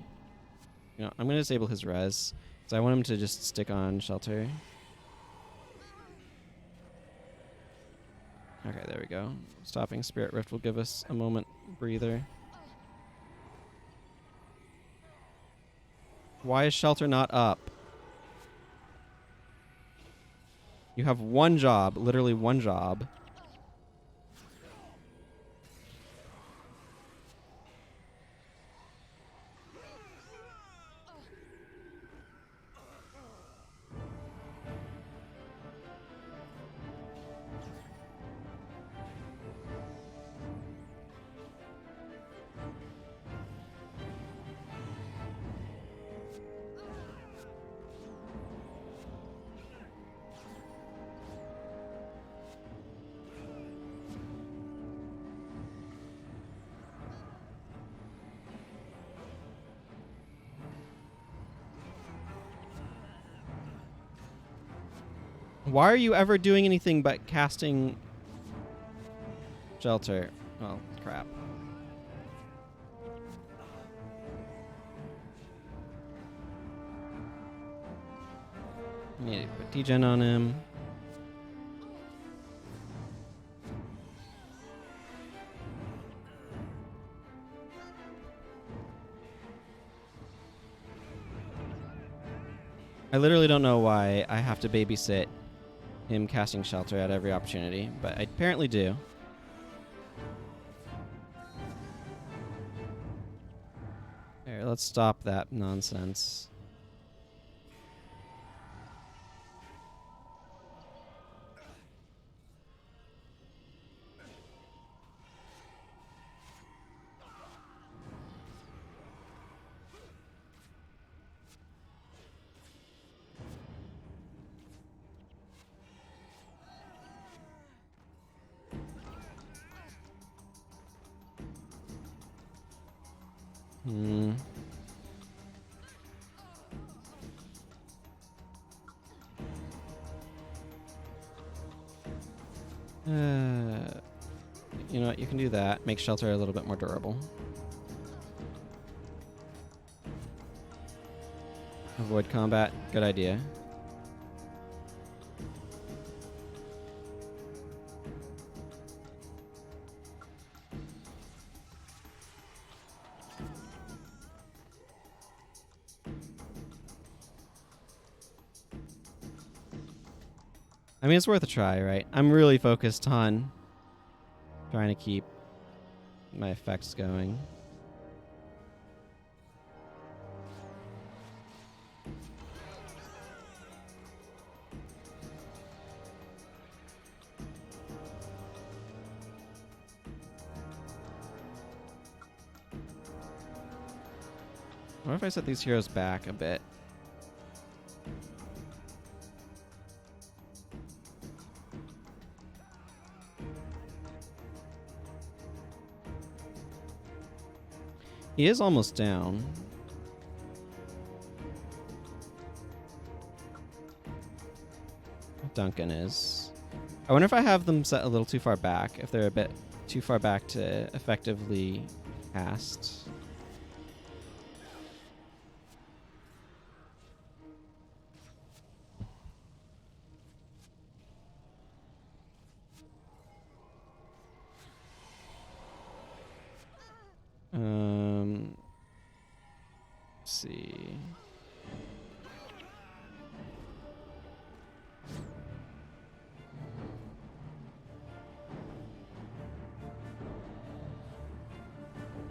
You know, I'm going to disable his res, so I want him to just stick on shelter. Okay, there we go. Stopping Spirit Rift will give us a moment breather. Why is shelter not up? You have one job, literally one job. Why are you ever doing anything but casting shelter? Oh, crap. I need to put degen on him. I literally don't know why I have to babysit him casting shelter at every opportunity, but I apparently do. Here, let's stop that nonsense. Hmm. You know what? You can do that. Make shelter a little bit more durable. Avoid combat. Good idea. I mean, it's worth a try, right? I'm really focused on trying to keep my effects going. What if I set these heroes back a bit? He is almost down. Duncan is. I wonder if I have them set a little too far back, if they're a bit too far back to effectively cast. Let's see.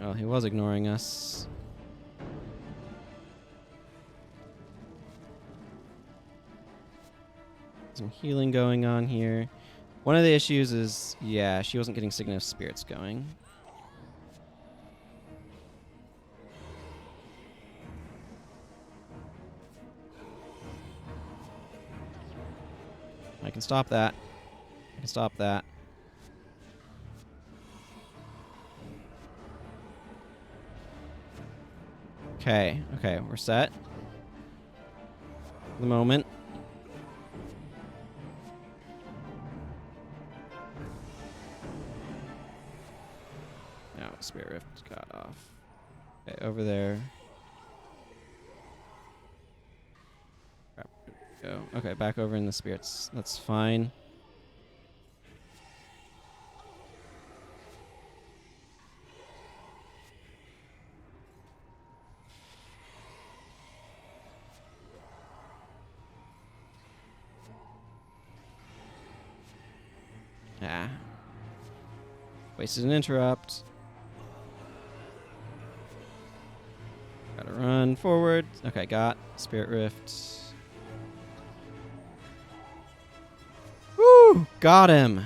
Well, he was ignoring us. Some healing going on here. One of the issues is, yeah, she wasn't getting Signet of Spirits going. I can stop that. I can stop that. Okay, okay, we're set. For the moment. No, Spirit Rift got off. Okay, over there. Crap, there we go. Okay, back over in the spirits. That's fine. Ah. Wasted an interrupt. Gotta run forward. Okay, got Spirit Rift. Woo! Got him.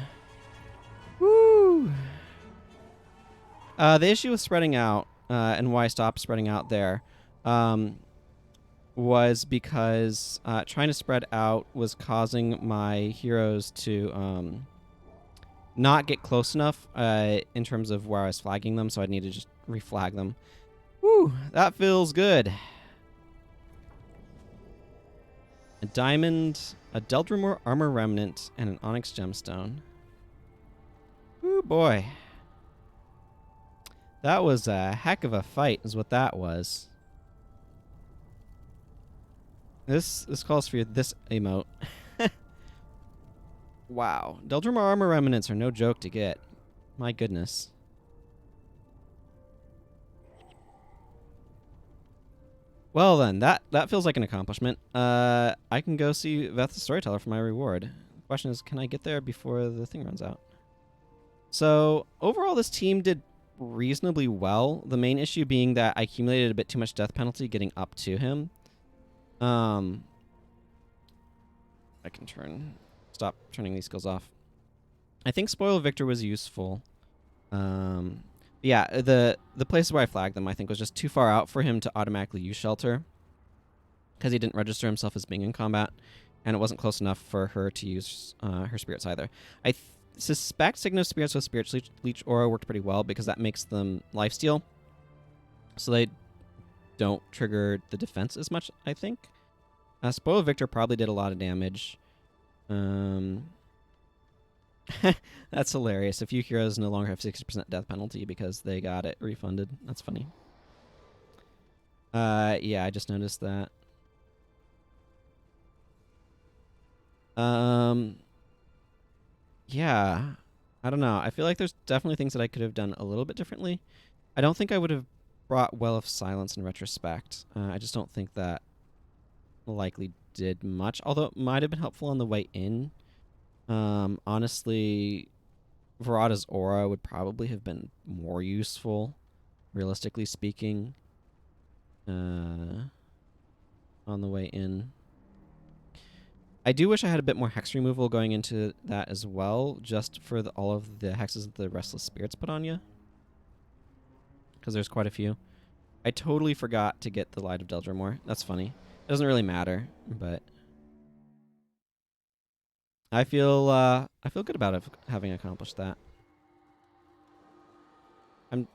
Woo! The issue with spreading out, and why I stopped spreading out there, was because trying to spread out was causing my heroes to not get close enough in terms of where I was flagging them, so I'd need to just reflag them. Woo! That feels good. A diamond, a Deldrimor armor remnant, and an onyx gemstone. Ooh, boy. That was a heck of a fight, is what that was. This calls for this emote. Wow. Deldrimor armor remnants are no joke to get. My goodness. Well then, that feels like an accomplishment. I can go see Veth the Storyteller for my reward. The question is, can I get there before the thing runs out? So, overall this team did reasonably well. The main issue being that I accumulated a bit too much death penalty getting up to him. I can stop turning these skills off. I think Spoil Victor was useful. Yeah, the places where I flagged them I think was just too far out for him to automatically use Shelter, because he didn't register himself as being in combat, and it wasn't close enough for her to use her spirits either. I suspect Signet of Spirits with Spirit Leech Aura worked pretty well because that makes them lifesteal. So they don't trigger the defense as much, I think. Spoil Victor probably did a lot of damage. That's hilarious. A few heroes no longer have 60% death penalty because they got it refunded. That's funny. Yeah, I just noticed that. Yeah. I don't know. I feel like there's definitely things that I could have done a little bit differently. I don't think I would have brought Well of Silence in retrospect. I just don't think that likely did much, although it might have been helpful on the way in. Honestly, Verada's aura would probably have been more useful, realistically speaking, on the way in. I do wish I had a bit more hex removal going into that as well, just for all of the hexes that the Restless Spirits put on you. Because there's quite a few. I totally forgot to get the Light of Deldrimor. That's funny. It doesn't really matter, but I feel good about it having accomplished that. I'm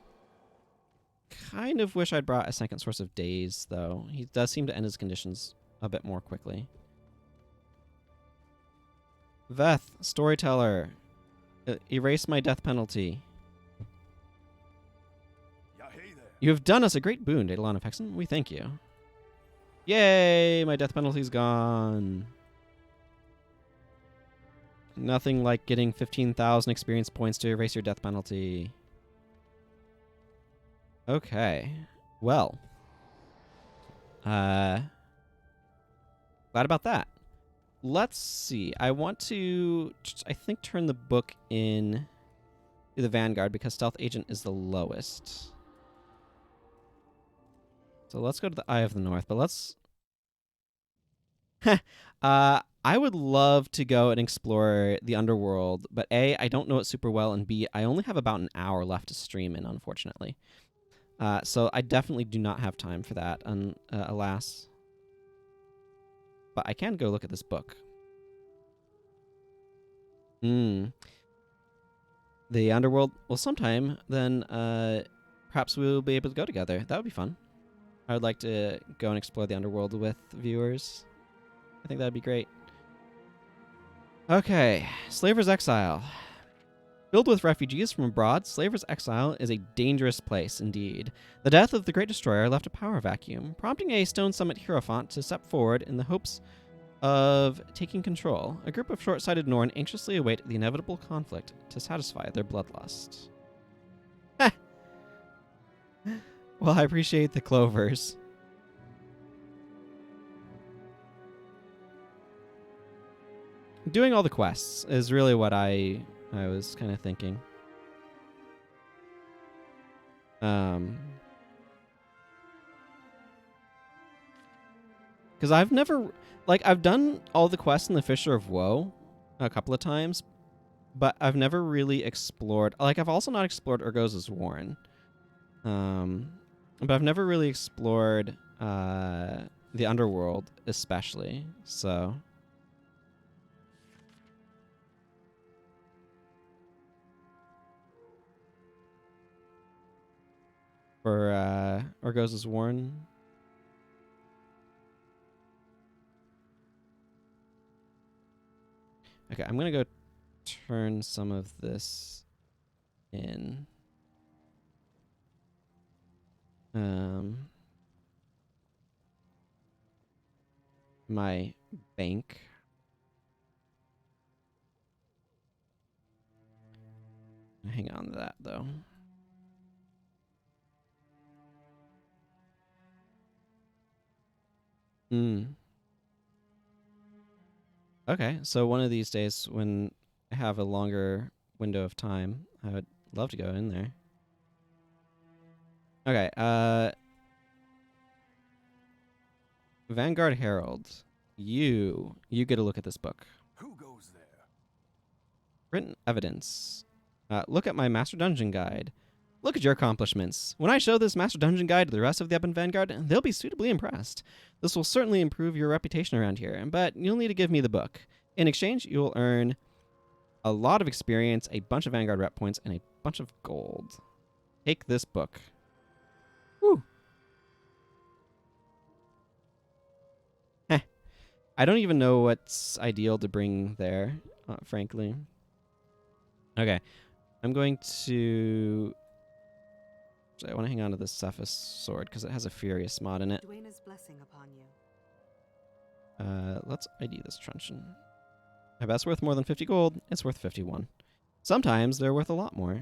kind of wish I'd brought a second source of days, though. He does seem to end his conditions a bit more quickly. Veth, Storyteller. Erase my death penalty. Yeah, hey there. You have done us a great boon, Daedolon of Hexen. We thank you. Yay! My death penalty's gone. Nothing like getting 15,000 experience points to erase your death penalty. Okay. Well. Glad about that. Let's see. I want to, I think, turn the book in to the Vanguard because Stealth Agent is the lowest. So let's go to the Eye of the North, but let's... I would love to go and explore the underworld, but A, I don't know it super well, and B, I only have about an hour left to stream in, unfortunately. So I definitely do not have time for that, alas. But I can go look at this book. The underworld. Well, sometime, then perhaps we'll be able to go together. That would be fun. I would like to go and explore the underworld with viewers. I think that would be great. Okay, Slaver's Exile. Filled with refugees from abroad, Slaver's Exile is a dangerous place indeed. The death of the Great Destroyer left a power vacuum, prompting a Stone Summit Hierophant to step forward in the hopes of taking control. A group of short-sighted Norn anxiously await the inevitable conflict to satisfy their bloodlust. Well, I appreciate the clovers. Doing all the quests is really what I was kind of thinking. Because I've never... I've done all the quests in the Fissure of Woe a couple of times, but I've never really explored... I've also not explored Urgoz's Warren. But I've never really explored the underworld, especially, so... For Urgoz's Warren. Okay, I'm gonna go turn some of this in. My bank. Hang on to that though. Okay, so one of these days when I have a longer window of time, I would love to go in there. Okay, Vanguard Herald. You get a look at this book. Who goes there? Written evidence. Look at my Master Dungeon Guide. Look at your accomplishments. When I show this Master Dungeon Guide to the rest of the Ebon Vanguard, they'll be suitably impressed. This will certainly improve your reputation around here, but you'll need to give me the book. In exchange, you will earn a lot of experience, a bunch of Vanguard rep points, and a bunch of gold. Take this book. Whew. I don't even know what's ideal to bring there, frankly. Okay. I'm going to... Actually, I want to hang on to this Cephas sword because it has a Furious mod in it. Duena's blessing upon you. Let's ID this truncheon. If that's worth more than 50 gold, it's worth 51. Sometimes they're worth a lot more.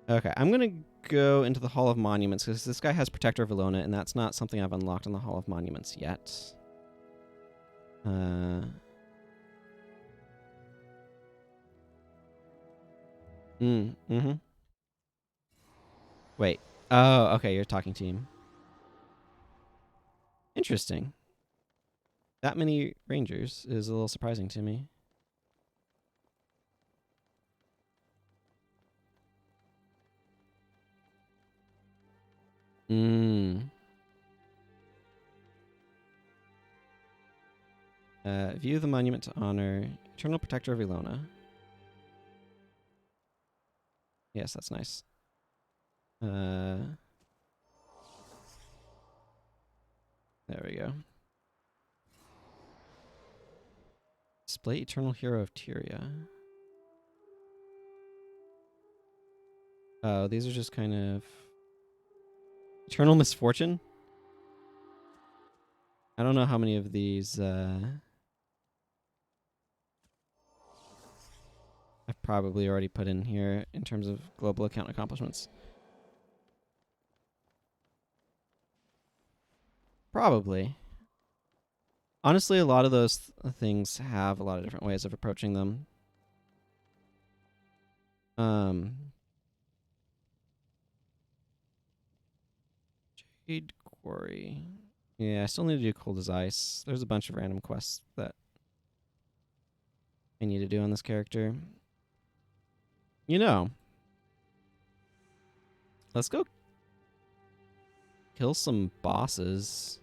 Okay, I'm going to go into the Hall of Monuments because this guy has Protector of Ilona, and that's not something I've unlocked in the Hall of Monuments yet. Mm-hmm. Wait. Oh, okay, you're talking team. Interesting. That many rangers is a little surprising to me. View the monument to honor Eternal Protector of Ilona. Yes, that's nice. There we go. Display Eternal Hero of Tyria. Oh, these are just kind of... Eternal Misfortune? I don't know how many of these, I've probably already put in here in terms of global account accomplishments. Probably. Honestly, a lot of those things have a lot of different ways of approaching them. Jade Quarry. Yeah, I still need to do Cold as Ice. There's a bunch of random quests that I need to do on this character. You know, let's go kill some bosses.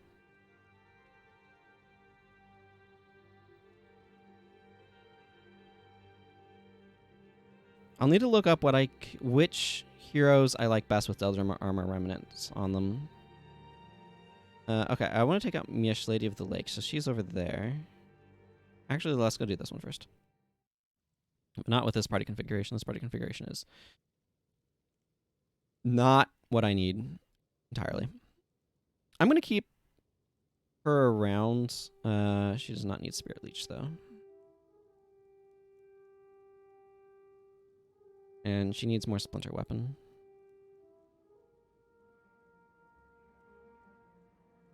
I'll need to look up which heroes I like best with Delta Armor Remnants on them. Okay, I want to take out Mish, Lady of the Lake, so she's over there. Actually, let's go do this one first. But not with this party configuration. This party configuration is not what I need entirely. I'm going to keep her around. She does not need Spirit Leech, though. And she needs more Splinter Weapon.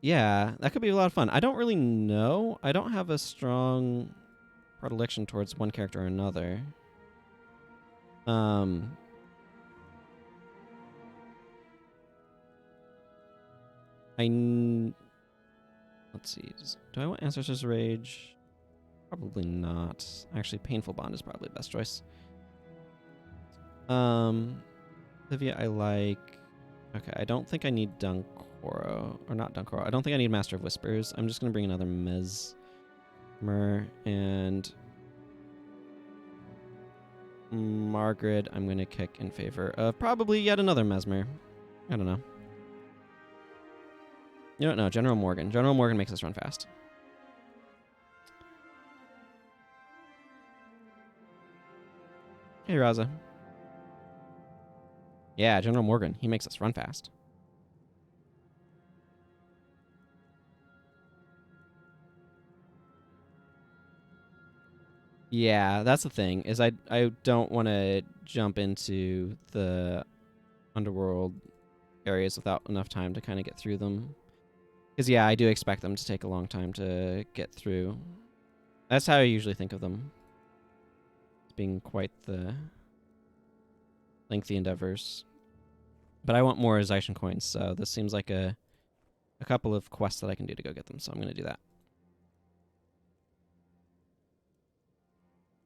Yeah, that could be a lot of fun. I don't really know. I don't have a strong predilection towards one character or another. Let's see. Do I want Ancestor's Rage? Probably not. Actually, Painful Bond is probably the best choice. Livia, I like... Okay, I don't think I need Dunkoro. Or not Dunkoro. I don't think I need Master of Whispers. I'm just going to bring another Mesmer. And... Margaret, I'm going to kick in favor of probably yet another Mesmer. I don't know. You don't know. General Morgan. General Morgan makes us run fast. Hey, Raza. Yeah, General Morgan. He makes us run fast. Yeah, that's the thing, is I don't want to jump into the underworld areas without enough time to kind of get through them. Because, yeah, I do expect them to take a long time to get through. That's how I usually think of them. As being quite the lengthy endeavors. But I want more Zaishen coins, so this seems like a couple of quests that I can do to go get them, so I'm going to do that.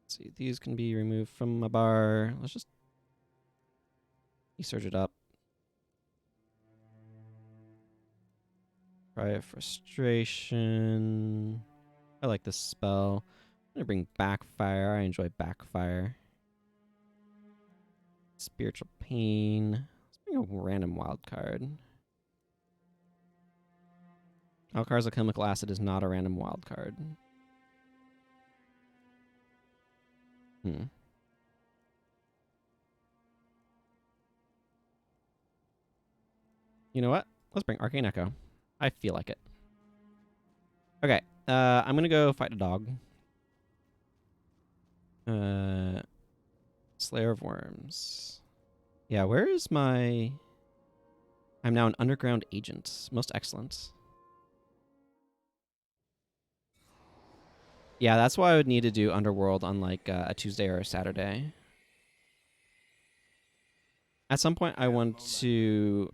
Let's see, these can be removed from my bar. Let's just surge it up. Cry of Frustration. I like this spell. I'm going to bring Backfire. I enjoy Backfire. Spiritual Pain. Let's bring a random wild card. Alcarza Chemical Acid is not a random wild card. You know what? Let's bring Arcane Echo. I feel like it. Okay. I'm gonna go fight a dog. Slayer of Worms. Yeah, where is my... I'm now an underground agent. Most excellent. Yeah, that's why I would need to do Underworld on like a Tuesday or a Saturday. At some point, I want to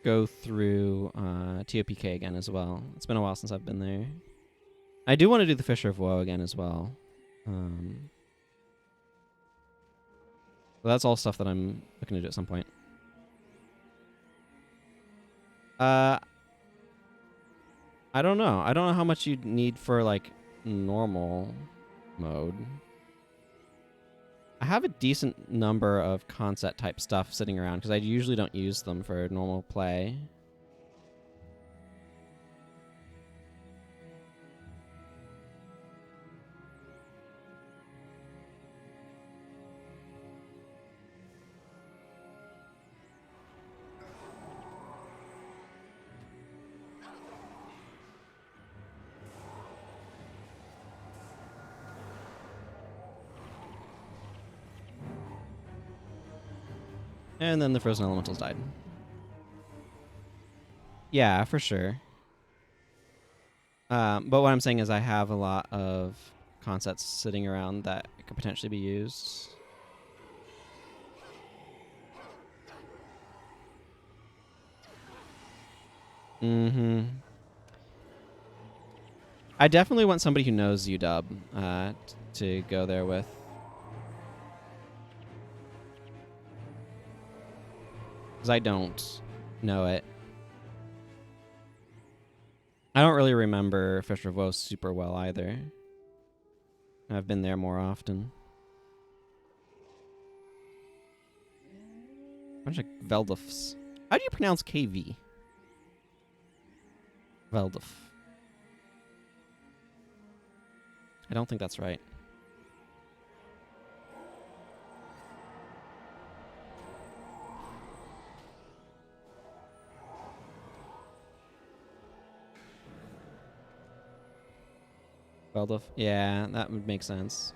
go through TOPK again as well. It's been a while since I've been there. I do want to do the Fisher of Woe again as well. So that's all stuff that I'm looking to do at some point. I don't know. I don't know how much you'd need for like normal mode. I have a decent number of concept type stuff sitting around because I usually don't use them for normal play. And then the frozen elementals died. Yeah, for sure. But what I'm saying is I have a lot of concepts sitting around that could potentially be used. I definitely want somebody who knows UW to go there with. Because I don't know it. I don't really remember Fisher of Woe super well either. I've been there more often. Bunch of Veldufs. How do you pronounce KV? Velduf. I don't think that's right. Velduf. Yeah, that would make sense.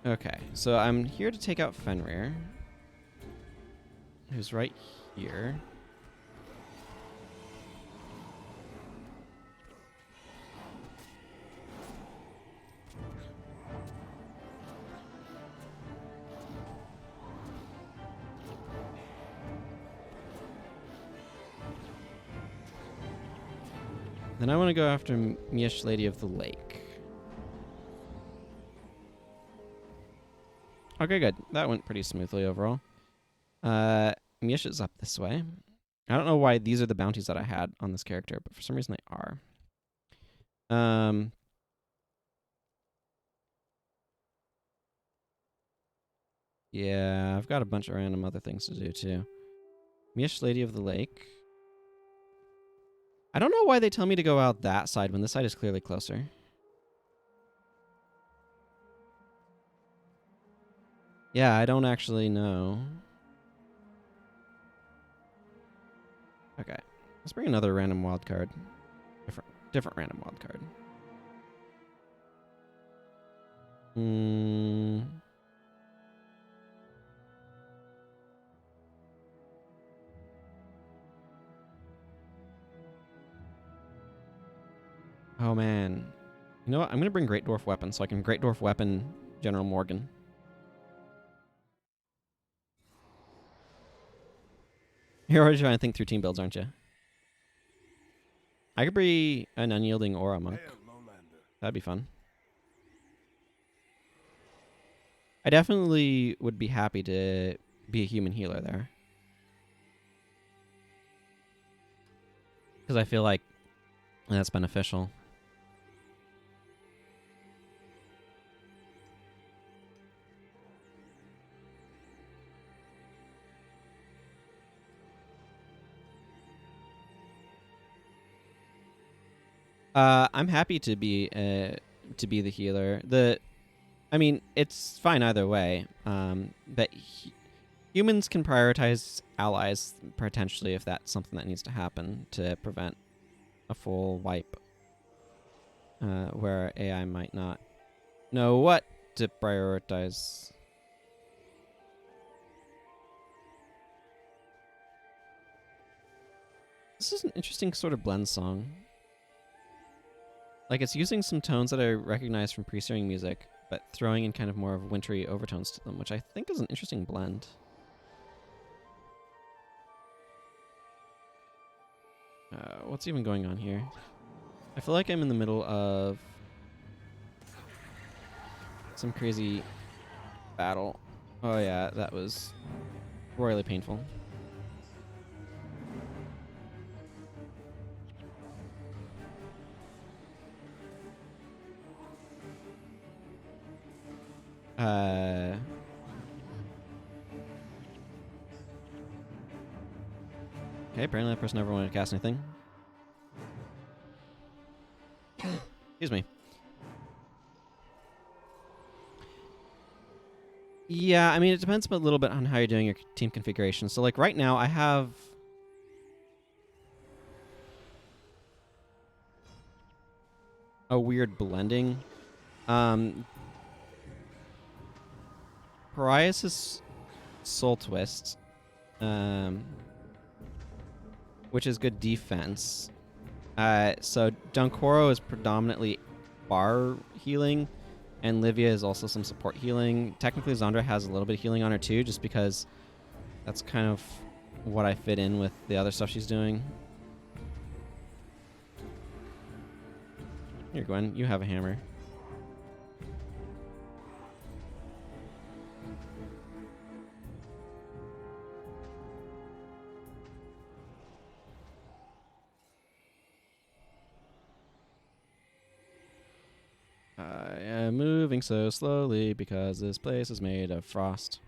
Okay, so I'm here to take out Fenrir, who's right here. Then I want to go after Miesh, Lady of the Lake. Okay, good. That went pretty smoothly overall. Miesh is up this way. I don't know why these are the bounties that I had on this character, but for some reason they are. Yeah, I've got a bunch of random other things to do too. Miesh, Lady of the Lake. I don't know why they tell me to go out that side when this side is clearly closer. Yeah, I don't actually know. Okay, let's bring another random wild card. Different random wild card. Oh man. You know what? I'm gonna bring Great Dwarf Weapon so I can Great Dwarf Weapon General Morgan. You're already trying to think through team builds, aren't you? I could be an unyielding aura monk. Hail, Lowlander. That'd be fun. I definitely would be happy to be a human healer there. Because I feel like that's beneficial. I'm happy to be the healer. I mean, it's fine either way. But humans can prioritize allies potentially if that's something that needs to happen to prevent a full wipe. Where AI might not know what to prioritize. This is an interesting sort of blend song. Like, it's using some tones that I recognize from pre-searing music, but throwing in kind of more of wintry overtones to them, which I think is an interesting blend. What's even going on here? I feel like I'm in the middle of some crazy battle. Oh yeah, that was royally painful. Okay, apparently that person never wanted to cast anything. Excuse me. Yeah, I mean, it depends a little bit on how you're doing your team configuration. So, like, right now, I have... a weird blending. Pariah's Soul Twist, which is good defense. So Dunkoro is predominantly bar healing, and Livia is also some support healing. Technically, Xandra has a little bit of healing on her too, just because that's kind of what I fit in with the other stuff she's doing. Here, Gwen, you have a hammer. I am moving so slowly because this place is made of frost.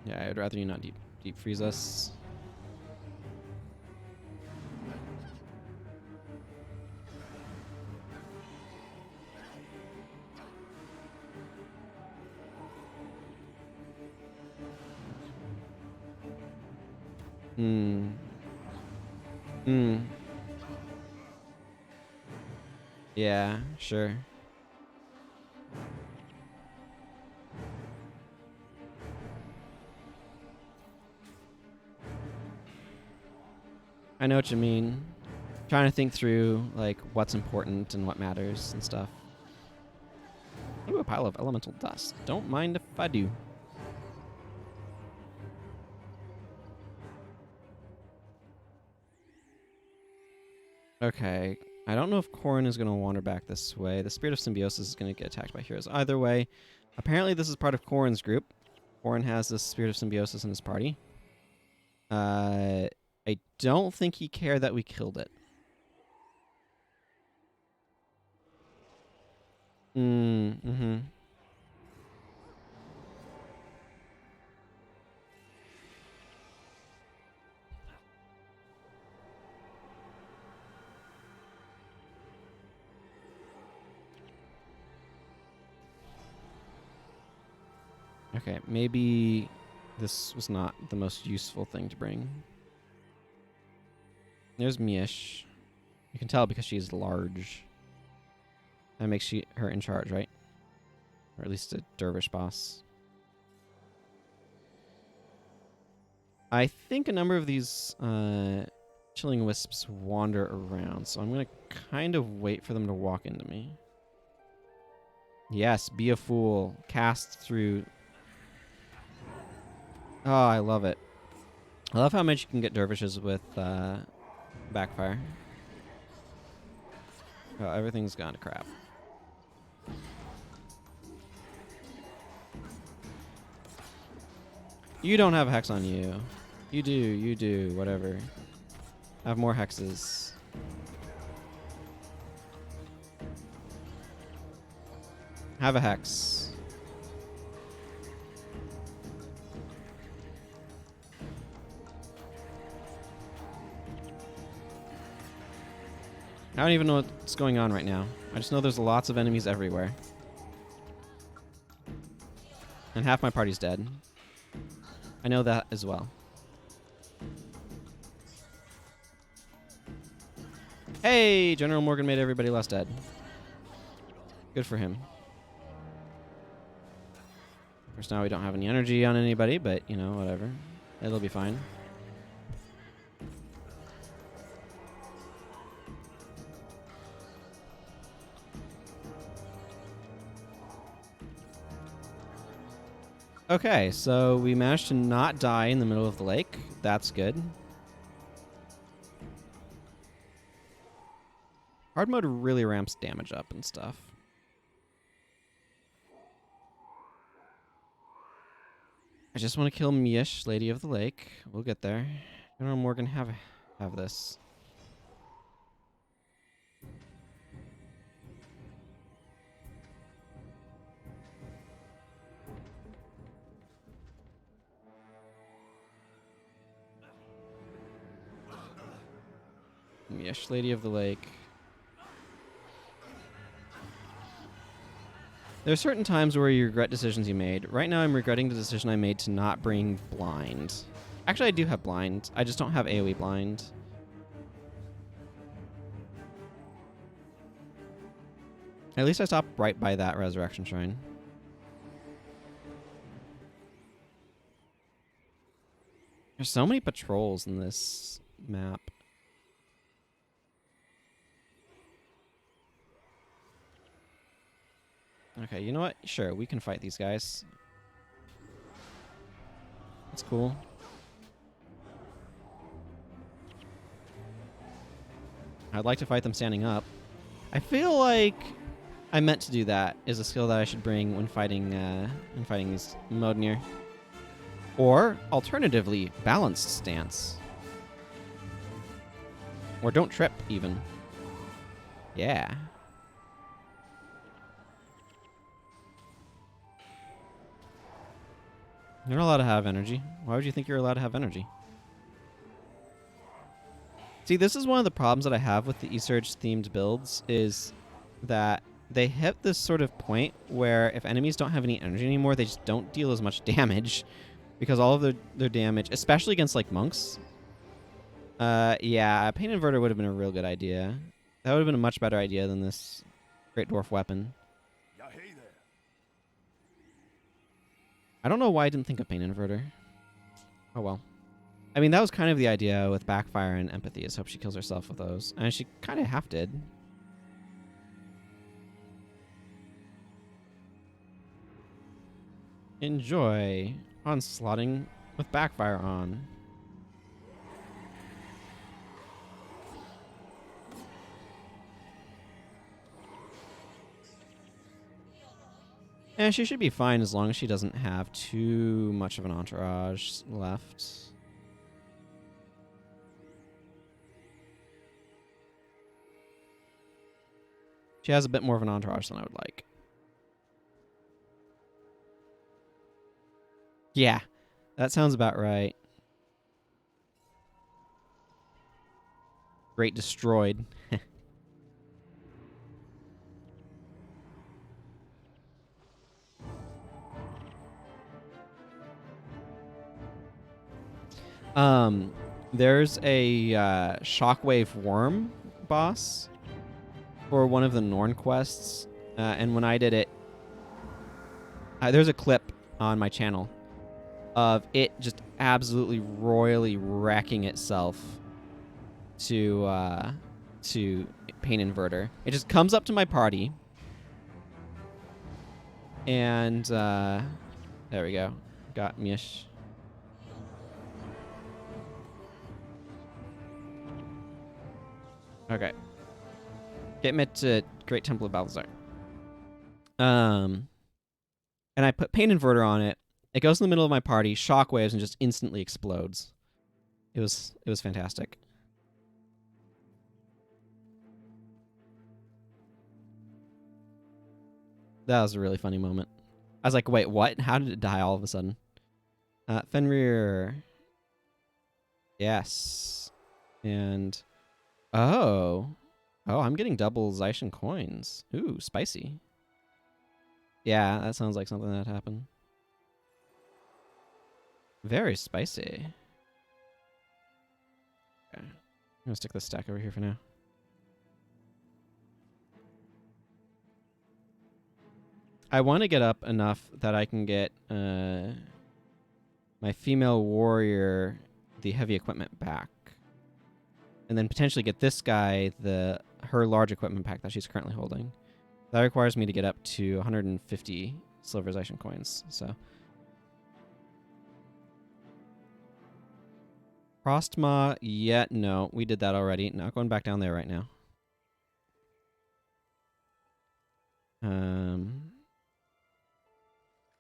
Yeah, I'd rather you not deep freeze us. Yeah, sure. I know what you mean. Trying to think through, like, what's important and what matters and stuff. Ooh, a pile of elemental dust. Don't mind if I do. Okay. I don't know if Corrin is going to wander back this way. The Spirit of Symbiosis is going to get attacked by heroes either way. Apparently, this is part of Corrin's group. Corrin has the Spirit of Symbiosis in his party. I don't think he cared that we killed it. Mm-hmm. Okay, maybe this was not the most useful thing to bring. There's Miesh. You can tell because she's large. That makes her in charge, right? Or at least a dervish boss. I think a number of these chilling wisps wander around, so I'm going to kind of wait for them to walk into me. Yes, be a fool. Cast through... Oh, I love it. I love how much you can get dervishes with backfire. Oh, everything's gone to crap. You don't have a hex on you. You do, whatever. Have more hexes. Have a hex. I don't even know what's going on right now. I just know there's lots of enemies everywhere. And half my party's dead. I know that as well. Hey! General Morgan made everybody less dead. Good for him. Of course, now we don't have any energy on anybody, but, you know, whatever. It'll be fine. Okay, so we managed to not die in the middle of the lake. That's good. Hard mode really ramps damage up and stuff. I just want to kill Mish, Lady of the Lake. We'll get there. General Morgan, have this. Mish, Lady of the Lake. There are certain times where you regret decisions you made. Right now, I'm regretting the decision I made to not bring blind. Actually, I do have blind. I just don't have AoE blind. At least I stopped right by that resurrection shrine. There's so many patrols in this map. Okay, you know what? Sure, we can fight these guys. That's cool. I'd like to fight them standing up. I feel like I meant to do that is a skill that I should bring when fighting these Modnir. Or, alternatively, balanced stance. Or don't trip, even. Yeah. You're not allowed to have energy. Why would you think you're allowed to have energy? See, this is one of the problems that I have with the Esurge themed builds is that they hit this sort of point where if enemies don't have any energy anymore, they just don't deal as much damage because all of their damage, especially against like monks. Yeah, a pain inverter would have been a real good idea. That would have been a much better idea than this Great Dwarf weapon. Yeah, hey there. I don't know why I didn't think of pain inverter. Oh well. I mean, that was kind of the idea with backfire and empathy, is hope she kills herself with those. And she kind of half did. Enjoy onslaughting with backfire on. And she should be fine as long as she doesn't have too much of an entourage left. She has a bit more of an entourage than I would like. Yeah, that sounds about right. Great destroyed. There's a Shockwave Worm boss for one of the Norn quests, and when I did it, there's a clip on my channel of it just absolutely royally wrecking itself to Pain Inverter. It just comes up to my party, and there we go, got Mish. Okay. Get me to Great Temple of Balthazar. And I put Pain Inverter on it. It goes in the middle of my party, shockwaves, and just instantly explodes. It was fantastic. That was a really funny moment. I was like, wait, what? How did it die all of a sudden? Fenrir. Yes. And oh, I'm getting double Zaishen coins. Ooh, spicy. Yeah, that sounds like something that happened. Very spicy. Okay. I'm gonna stick this stack over here for now. I want to get up enough that I can get my female warrior the heavy equipment back. And then potentially get this guy her large equipment pack that she's currently holding. That requires me to get up to 150 silverization coins. So Prostma, no, we did that already. Not going back down there right now.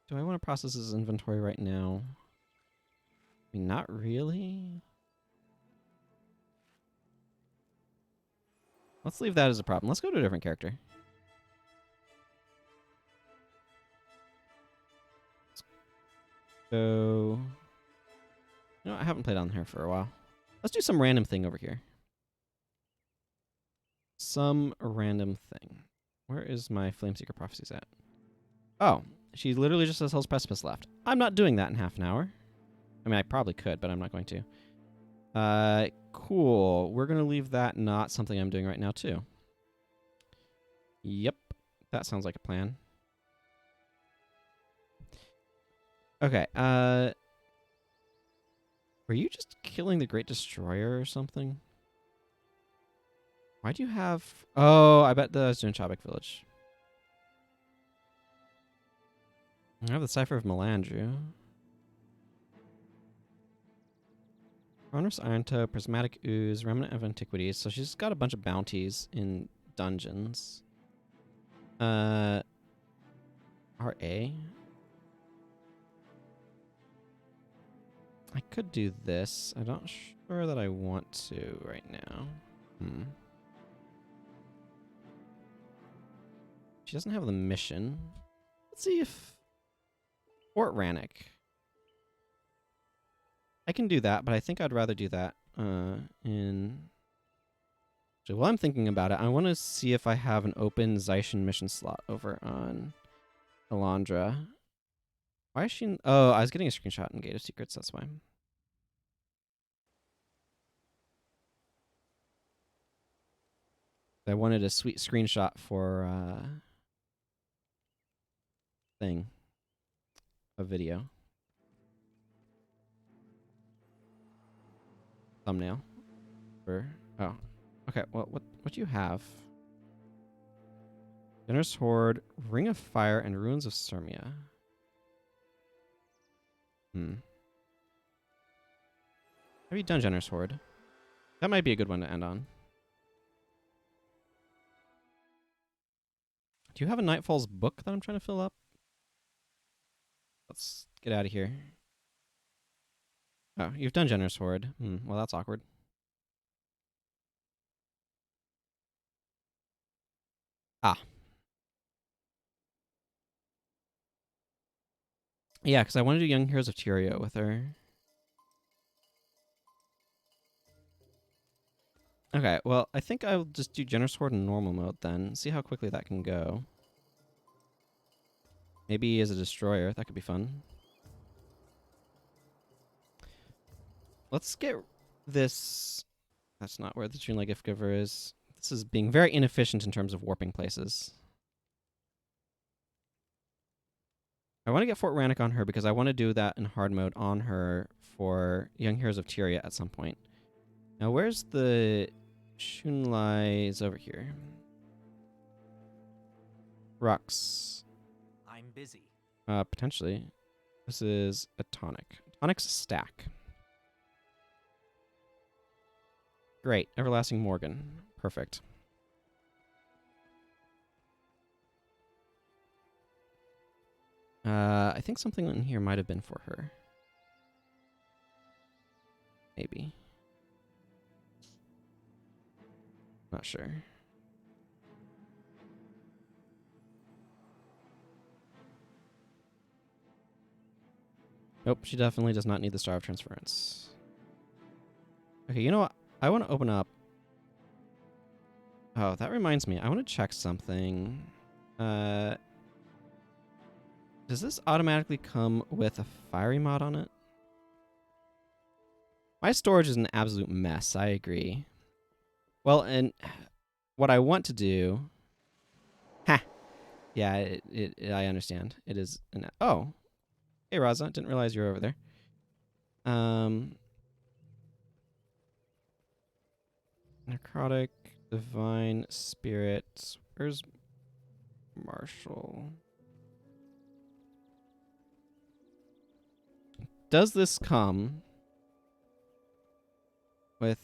Do I want to process his inventory right now? I mean, not really. Let's leave that as a problem. Let's go to a different character. So, no, I haven't played on here for a while. Let's do some random thing over here. Some random thing. Where is my Flameseeker Prophecies at? Oh, she literally just says Hell's Precipice left. I'm not doing that in half an hour. I mean, I probably could, but I'm not going to. Cool. We're going to leave that not something I'm doing right now, too. Yep. That sounds like a plan. Okay, were you just killing the Great Destroyer or something? Why'd you have... Oh, I bet that was doing Chobik Village. I have the Cipher of Melandru. Chronos Irontoe, Prismatic Ooze, Remnant of Antiquities. So she's got a bunch of bounties in dungeons. RA? I could do this. I'm not sure that I want to right now. She doesn't have the mission. Let's see if... Fort Rannoch. I can do that, but I think I'd rather do that in... Actually, while I'm thinking about it, I want to see if I have an open Zaishen mission slot over on Elandra. Why is she... Oh, I was getting a screenshot in Gate of Secrets, that's why. I wanted a sweet screenshot for a video. Thumbnail. Oh. Okay, well, what do you have? Generous Horde, Ring of Fire, and Ruins of Sirmia. Have you done Generous Horde? That might be a good one to end on. Do you have a Nightfall's book that I'm trying to fill up? Let's get out of here. Oh, you've done Generous Horde. Well, that's awkward. Ah. Yeah, because I want to do Young Heroes of Tyria with her. Okay, well, I think I'll just do Generous Horde in normal mode then. See how quickly that can go. Maybe as a destroyer. That could be fun. Let's get this... That's not where the Dreamlight Gift Giver is. This is being very inefficient in terms of warping places. I want to get Fort Rannoch on her because I want to do that in hard mode on her for Young Heroes of Tyria at some point. Now, where's the... Shunlai is over here. Rocks. I'm busy. Potentially. This is a tonic. Tonic's a stack. Great. Everlasting Morgan. Perfect. I think something in here might have been for her. Maybe. Not sure. Nope, she definitely does not need the Star of Transference. Okay, you know what? I want to open up... Oh, that reminds me. I want to check something. Does this automatically come with a fiery mod on it? My storage is an absolute mess, I agree. Well, and what I want to do... Ha! Yeah, I understand. It is an... Oh! Hey, Raza. Didn't realize you were over there. Necrotic, Divine, Spirit. Where's Marshall? Does this come with...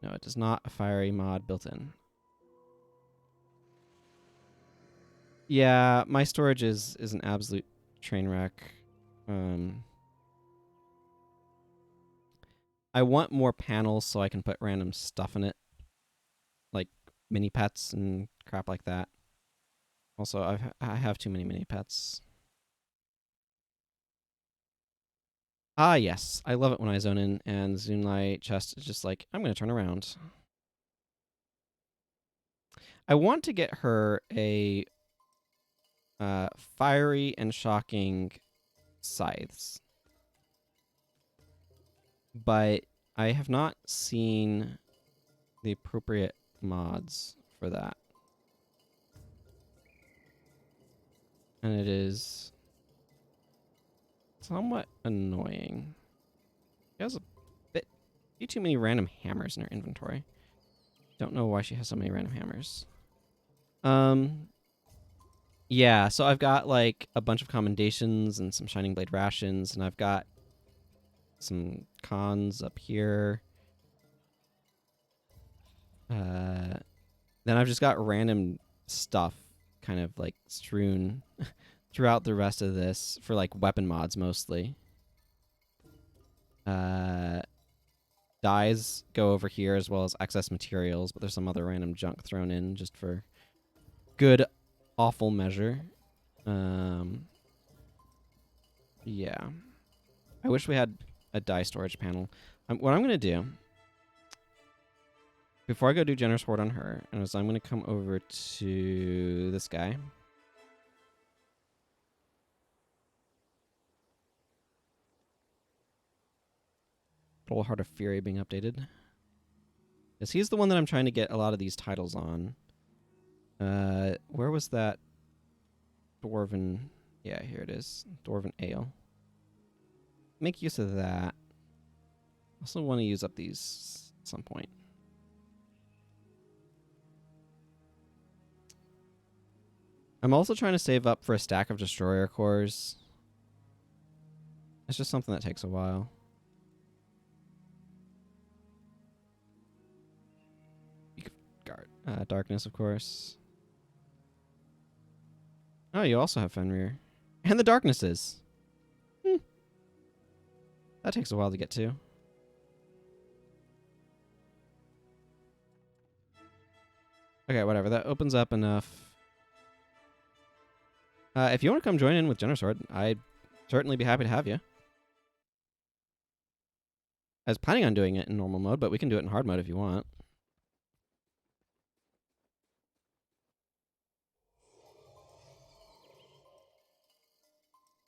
No, it does not. A fiery mod built in. Yeah, my storage is an absolute train wreck. I want more panels so I can put random stuff in it. Like mini pets and crap like that. Also, I have too many mini pets. Ah, yes. I love it when I zone in and Zoomlight chest is just like, I'm going to turn around. I want to get her a fiery and shocking scythes. But I have not seen the appropriate mods for that. And it is somewhat annoying. She has a bit too many random hammers in her inventory. Don't know why she has so many random hammers. Yeah, so I've got like a bunch of commendations and some Shining Blade rations, and I've got some cons up here. Then I've just got random stuff kind of like strewn throughout the rest of this for like weapon mods mostly. Dyes go over here as well as excess materials, but there's some other random junk thrown in just for good awful measure. Yeah. I wish we had a dye storage panel. What I'm going to do, before I go do Generous Horde on her, is I'm going to come over to this guy. Little Heart of Fury being updated. Because he's the one that I'm trying to get a lot of these titles on. Where was that Dwarven... Yeah, here it is. Dwarven Ale. Make use of that. Also want to use up these at some point. I'm also trying to save up for a stack of Destroyer cores. It's just something that takes a while. Darkness, of course. Oh, you also have Fenrir. And the Darknesses. That takes a while to get to. Okay, whatever. That opens up enough. If you want to come join in with Generous Horde, I'd certainly be happy to have you. I was planning on doing it in normal mode, but we can do it in hard mode if you want.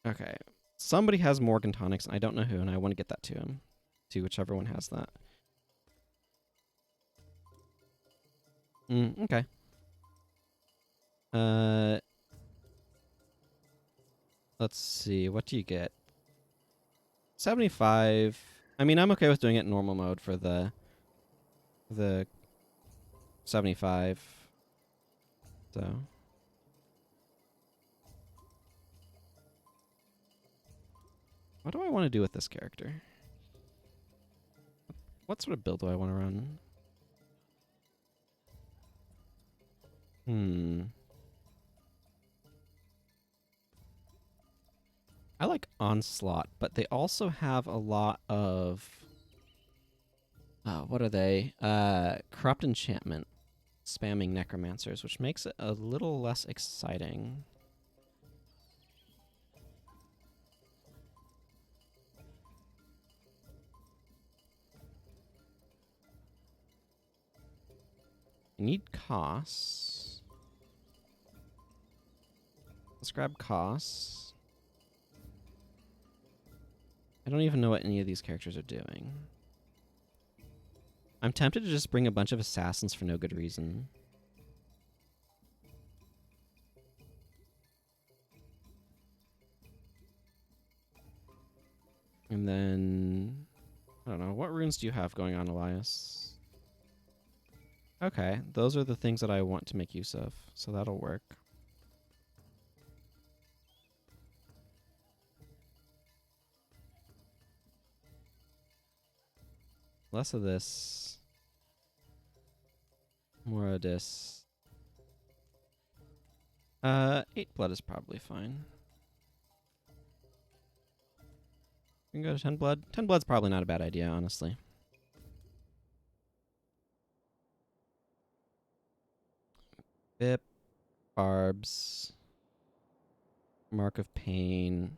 Okay. Somebody has Morgan tonics, and I don't know who, and I want to get that to him. To whichever one has that. Okay. Let's see. What do you get? 75. I mean, I'm okay with doing it in normal mode for the 75. So. What do I want to do with this character? What sort of build do I want to run? Hmm. I like Onslaught, but they also have a lot of what are they? Corrupt Enchantment, spamming Necromancers, which makes it a little less exciting. I need costs. Let's grab costs. I don't even know what any of these characters are doing. I'm tempted to just bring a bunch of assassins for no good reason. And then, I don't know, what runes do you have going on, Elias? Okay, those are the things that I want to make use of, so that'll work. Less of this. More of this. 8 blood is probably fine. We can go to 10 blood. 10 blood's probably not a bad idea, honestly. Bip. Barbs. Mark of Pain.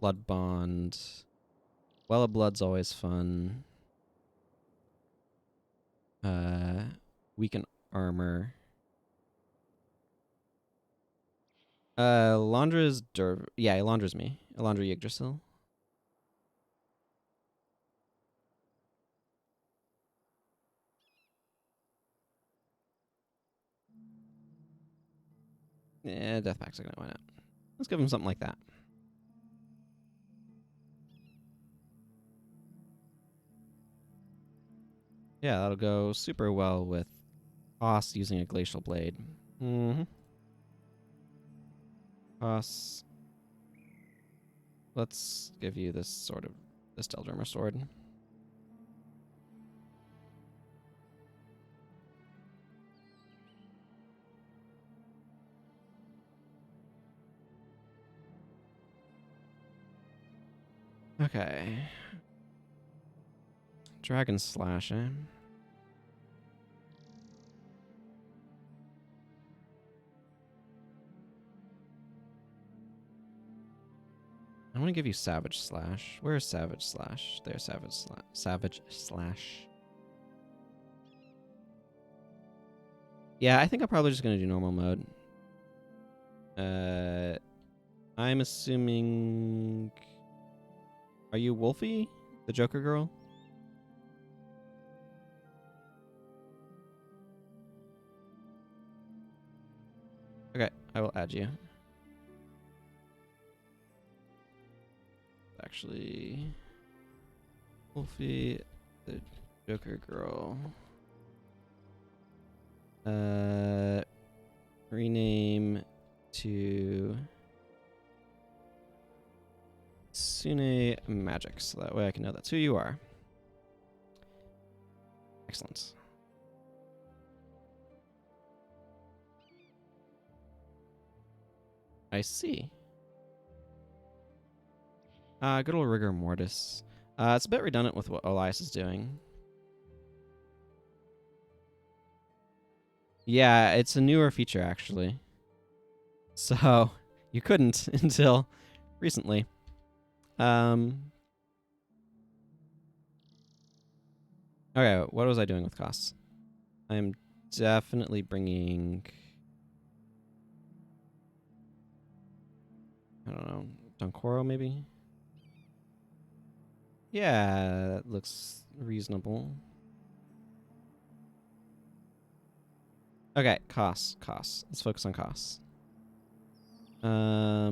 Blood Bond. Well of Blood's always fun. Weaken Armor. Elandra's yeah, Elandra's me. Elandra Yggdrasil. Yeah, Deathpack's gonna why not? Let's give him something like that. Yeah, that'll go super well with Haas using a Glacial Blade. Mm-hmm. Haas. Let's give you this sort of this Deldrummer sword. Okay. Dragon Slash, eh? I want to give you Savage Slash. Where's Savage Slash? There's Savage Slash. Savage Slash. Yeah, I think I'm probably just going to do normal mode. I'm assuming... Are you Wolfie? The Joker girl? Okay, I will add you. Actually... Wolfie, the Joker girl. Rename to Sune Magic, so that way I can know that's who you are. Excellent. I see. Good old Rigor Mortis. It's a bit redundant with what Elias is doing. Yeah, it's a newer feature, actually. So, you couldn't until recently. Okay, what was I doing with costs? I'm definitely bringing... I don't know, Donkoro maybe? Yeah, that looks reasonable. Okay, costs. Let's focus on costs. I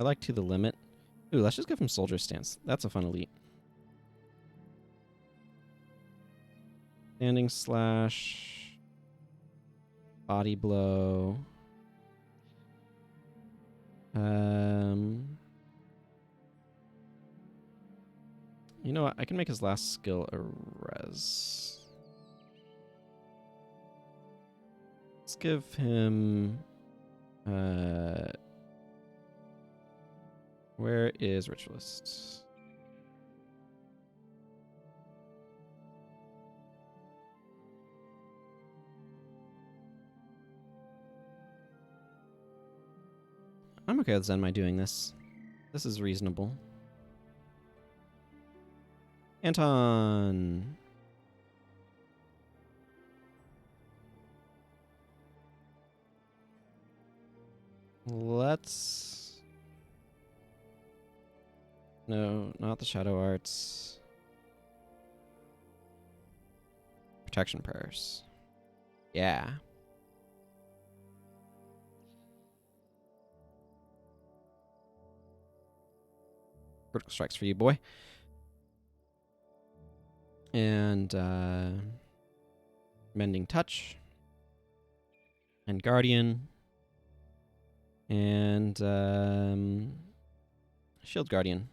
like To the Limit. Ooh, let's just give him Soldier Stance. That's a fun elite. Standing Slash. Body Blow. You know what? I can make his last skill a res. Let's give him... where is Ritualist? I'm okay with Zenmai doing this. This is reasonable. Anton! Let's... No, not the Shadow Arts. Protection Prayers. Yeah. Critical strikes for you, boy. And Mending Touch. And Guardian. And Shield Guardian.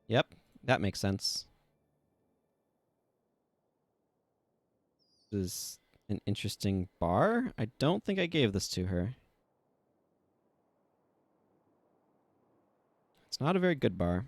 Yep, that makes sense. This is an interesting bar. I don't think I gave this to her. It's not a very good bar.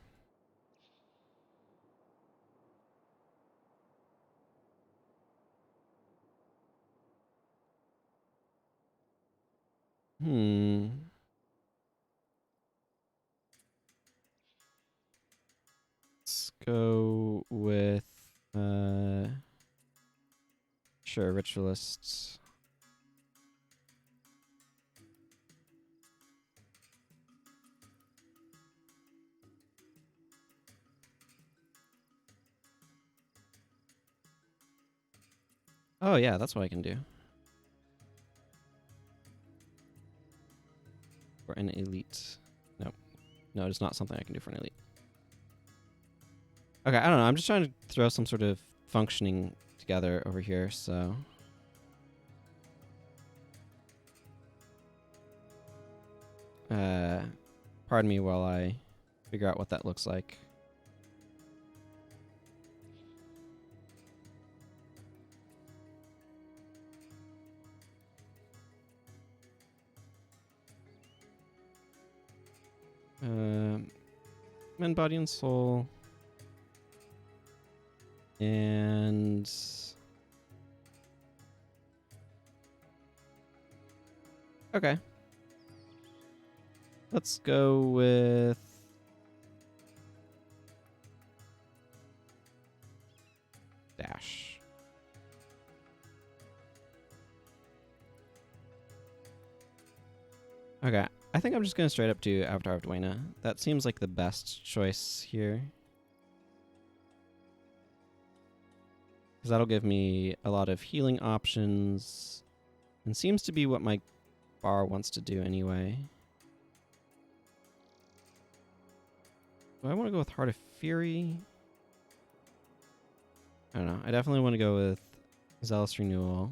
Let's go with sure, Ritualists. Oh yeah, that's what I can do. For an elite. Nope. No, it's not something I can do for an elite. Okay, I don't know. I'm just trying to throw some sort of functioning together over here, so... pardon me while I figure out what that looks like. Men, Body, and Soul. And... okay. Let's go with... Dash. Okay. I think I'm just going to straight up do Avatar of Dwayna. That seems like the best choice here. Because that'll give me a lot of healing options. And seems to be what my bar wants to do anyway. Do I want to go with Heart of Fury? I don't know. I definitely want to go with Zealous Renewal.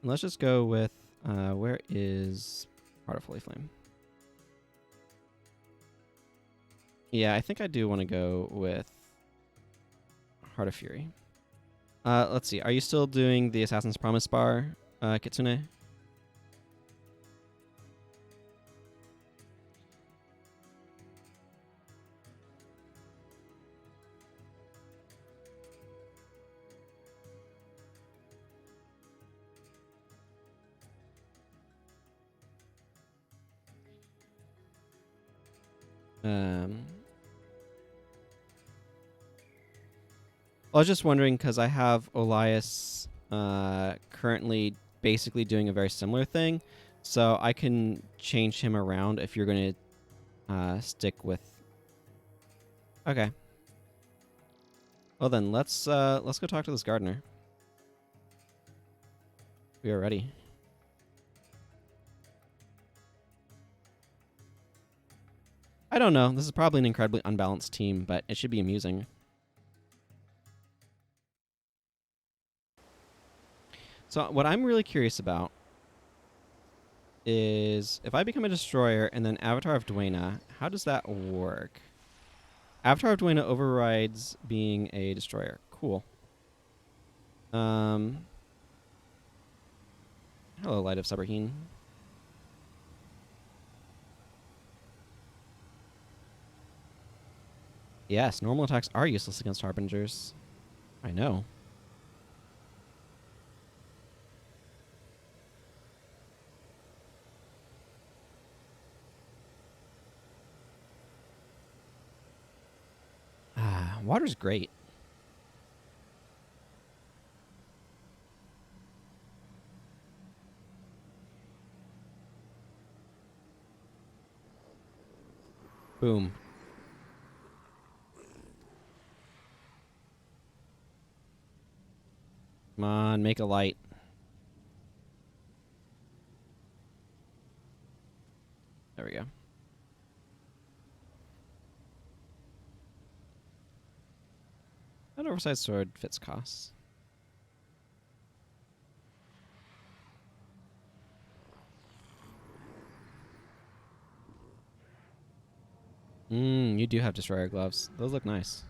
And let's just go with... where is Heart of Holy Flame? Yeah, I think I do want to go with Heart of Fury. Let's see. Are you still doing the Assassin's Promise bar, Kitsune? I was just wondering because I have Olias currently basically doing a very similar thing, so I can change him around if you're going to stick with. Okay. Well then, let's go talk to this gardener. We are ready. I don't know. This is probably an incredibly unbalanced team, but it should be amusing. So what I'm really curious about is if I become a destroyer and then Avatar of Dwayna, how does that work? Avatar of Dwayna overrides being a destroyer. Cool. Hello, Light of Sabraheen. Yes, normal attacks are useless against Harbingers. I know. Ah, water's great. Boom. Come on, make a light. There we go. That oversized sword fits costs. You do have Destroyer gloves. Those look nice.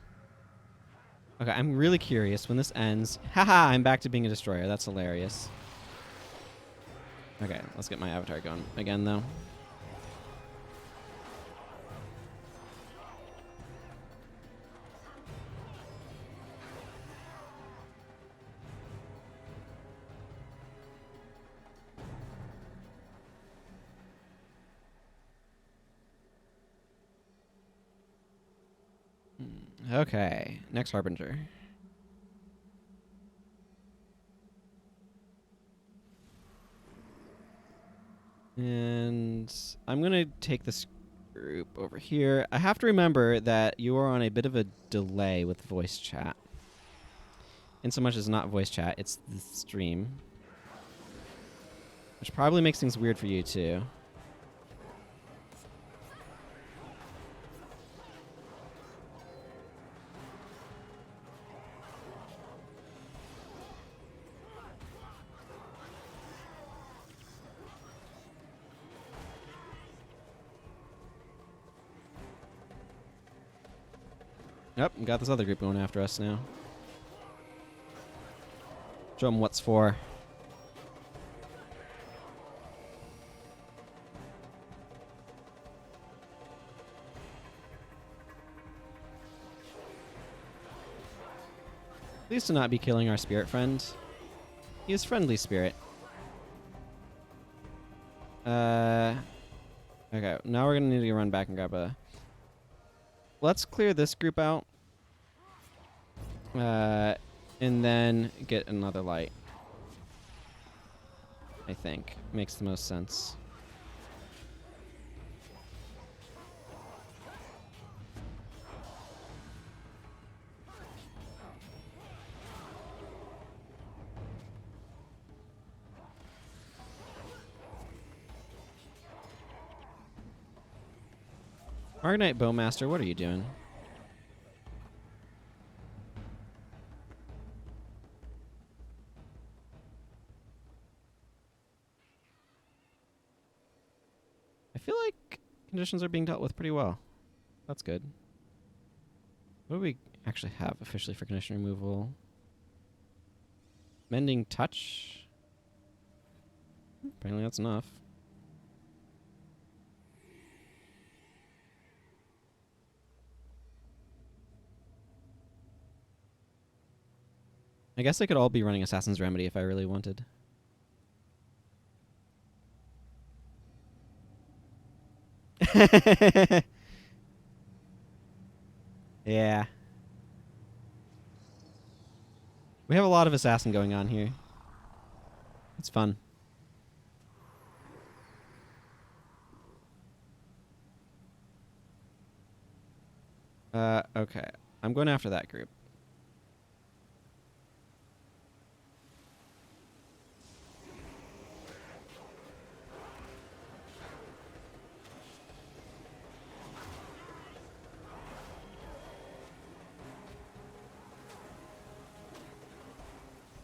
Okay, I'm really curious when this ends. Haha, I'm back to being a Destroyer. That's hilarious. Okay, let's get my avatar going again, though. Okay, next Harbinger. And I'm going to take this group over here. I have to remember that you are on a bit of a delay with voice chat. In so much as not voice chat, it's the stream. Which probably makes things weird for you, too. Yep, we got this other group going after us now. Show them what's for. Please do not be killing our spirit friend. He is friendly spirit. Okay, now we're gonna need to run back and grab a... Let's clear this group out. And then get another light. I think. Makes the most sense. Argonite Bowmaster, what are you doing? I feel like conditions are being dealt with pretty well. That's good. What do we actually have officially for condition removal? Mending Touch? Apparently that's enough. I guess I could all be running Assassin's Remedy if I really wanted. Yeah. We have a lot of assassin going on here. It's fun. Okay. I'm going after that group.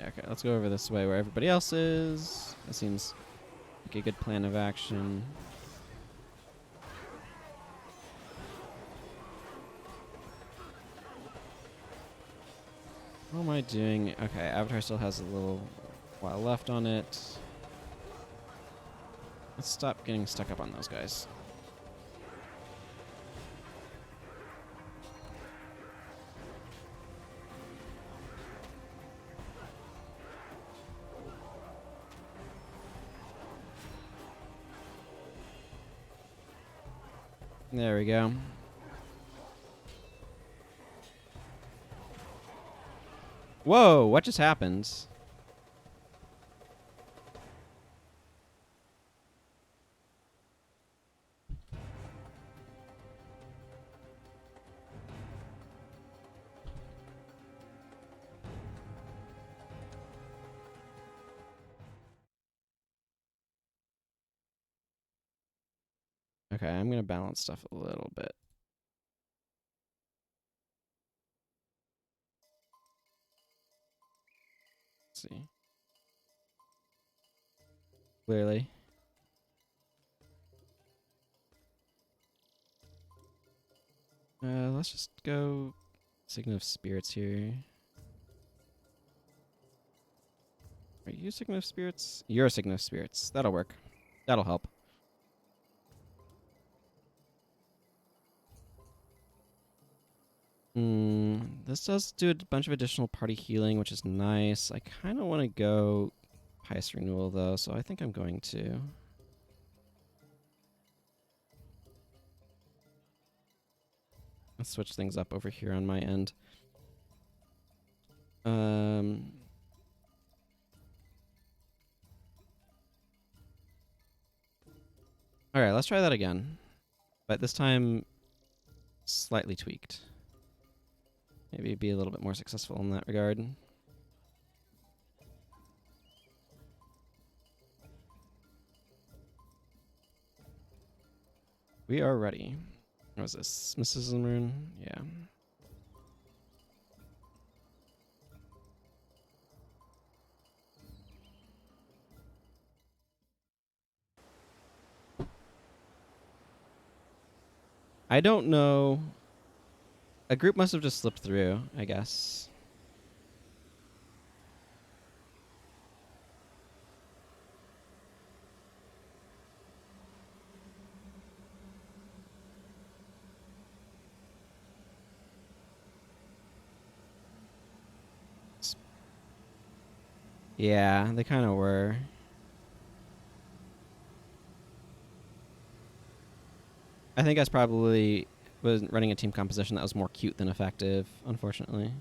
Okay, let's go over this way where everybody else is. That seems like a good plan of action. What am I doing? Okay, Avatar still has a little while left on it. Let's stop getting stuck up on those guys. There we go. Whoa, what just happened? Okay, I'm going to balance stuff a little bit. Let's see. Clearly. Let's just go Sign of Spirits here. Are you Sign of Spirits? You're a Sign of Spirits. That'll work. That'll help. This does do a bunch of additional party healing, which is nice. I kind of want to go Pious Renewal, though, so I think I'm going to. Let's switch things up over here on my end. Alright, let's try that again. But this time, slightly tweaked. Maybe be a little bit more successful in that regard. We are ready. What was this? Mysticism Rune? Yeah. I don't know. A group must have just slipped through, I guess. Yeah, they kind of were. I think I probably was running a team composition that was more cute than effective, unfortunately.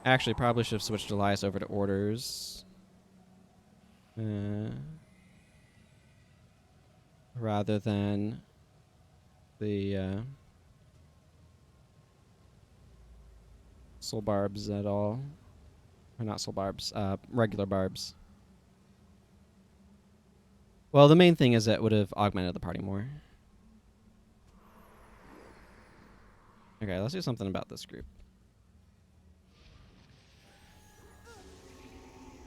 Actually, probably should have switched Elias over to orders. Rather than the soul barbs at all. Or not soul barbs, regular barbs. Well, the main thing is that it would have augmented the party more. Okay, let's do something about this group.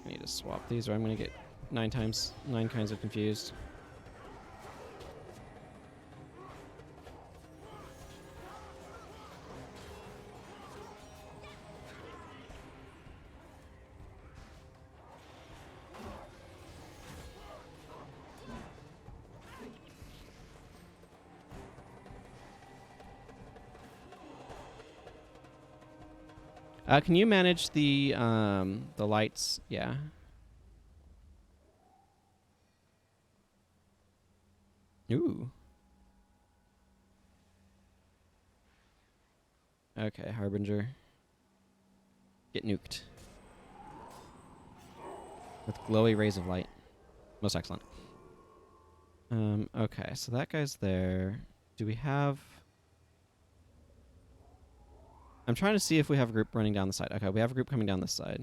I need to swap these or I'm going to get 9 kinds of confused. Can you manage the lights? Yeah. Ooh. Okay, Harbinger. Get nuked. With glowy rays of light. Most excellent. Okay, so that guy's there. Do we have... I'm trying to see if we have a group running down the side. Okay, we have a group coming down this side.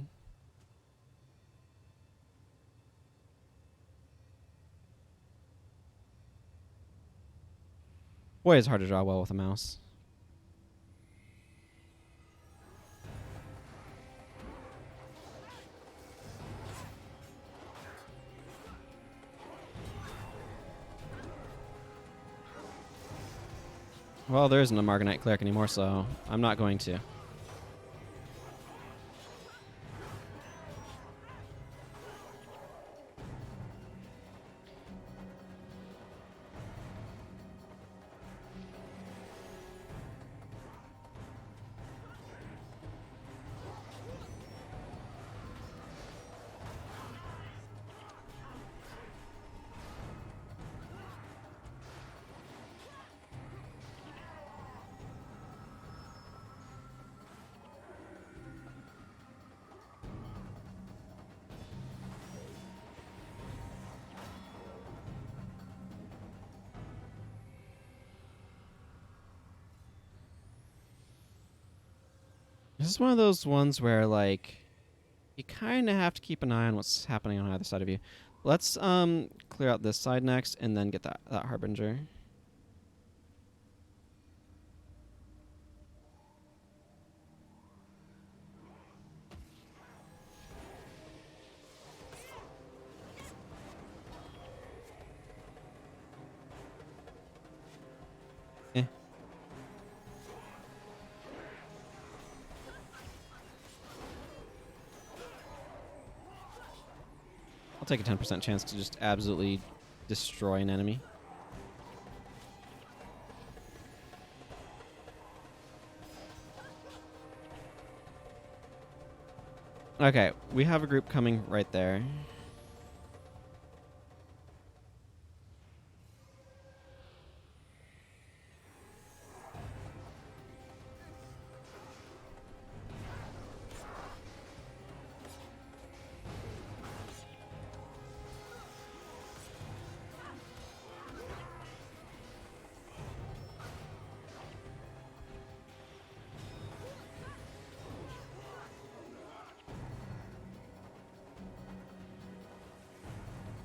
Boy, it's hard to draw well with a mouse. Well, there isn't a Margonite Cleric anymore, so I'm not going to. This is one of those ones where, like, you kind of have to keep an eye on what's happening on either side of you. Let's clear out this side next and then get that Harbinger. Eh. I'll take a 10% chance to just absolutely destroy an enemy. Okay, we have a group coming right there.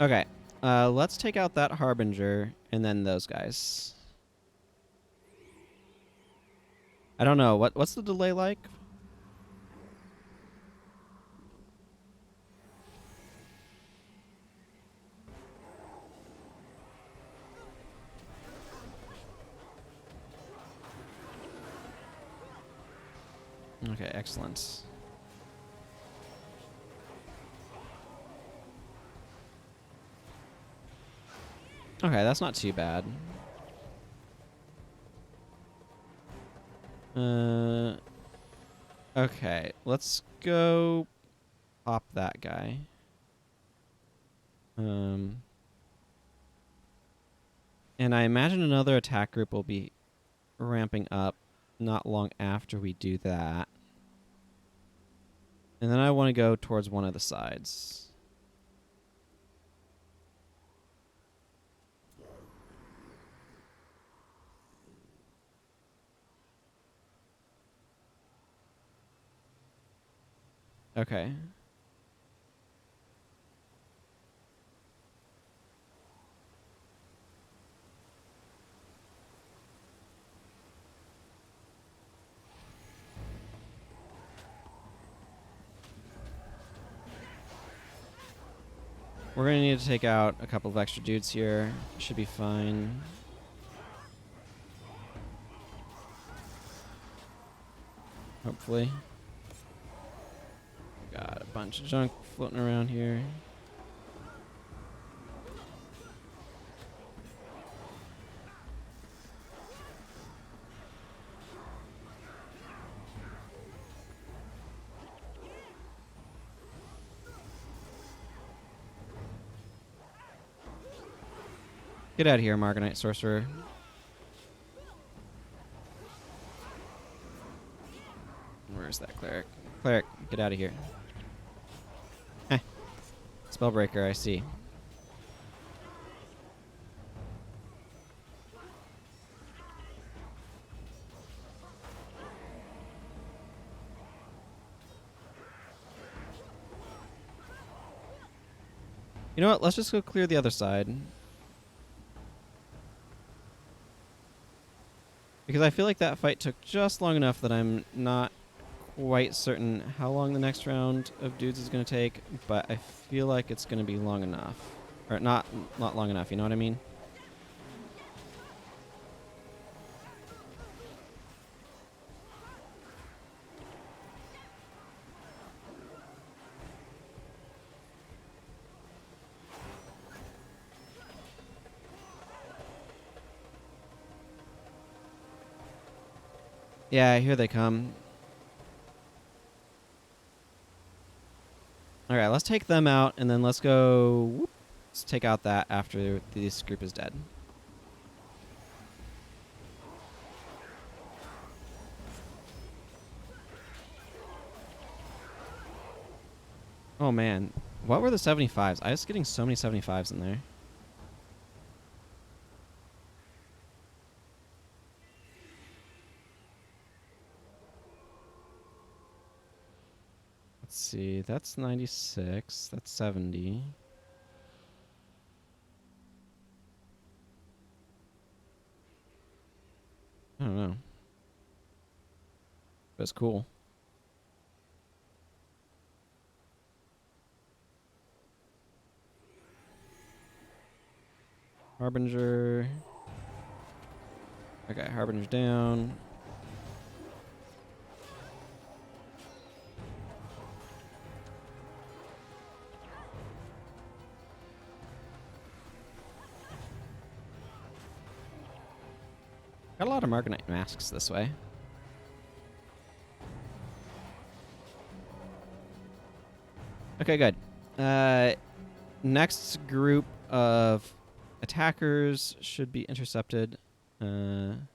Okay, let's take out that Harbinger and then those guys. I don't know, what's the delay like? Okay, excellent. Okay, that's not too bad. Okay, let's go pop that guy. And I imagine another attack group will be ramping up not long after we do that. And then I want to go towards one of the sides. Okay. We're going to need to take out a couple of extra dudes here. Should be fine. Hopefully. Got a bunch of junk floating around here. Get out of here, Margonite Sorcerer. Where's that cleric? Cleric, get out of here. Heh. Spellbreaker, I see. You know what? Let's just go clear the other side. Because I feel like that fight took just long enough that I'm not quite certain how long the next round of dudes is going to take, but I feel like it's going to be long enough. Or not long enough, you know what I mean? Yeah, here they come. Alright, let's take them out, and then let's go... Whoop, let's take out that after this group is dead. Oh, man. What were the 75s? I was getting so many 75s in there. Let's see. That's 96. That's 70. I don't know. But it's cool. Harbinger. Okay, Harbinger down. Got a lot of Marganite masks this way. Okay, good. Next group of attackers should be intercepted. And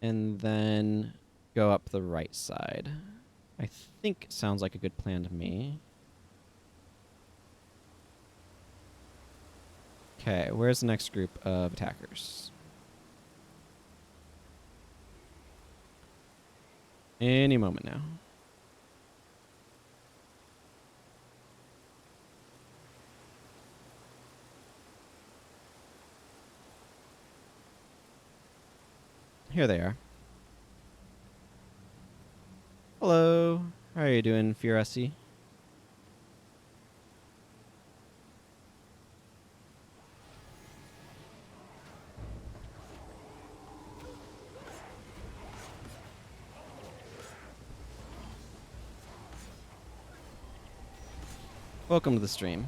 then go up the right side. I think sounds like a good plan to me. Okay, where's the next group of attackers? Any moment now. Here they are. Hello. How are you doing, Furesi? Welcome to the stream.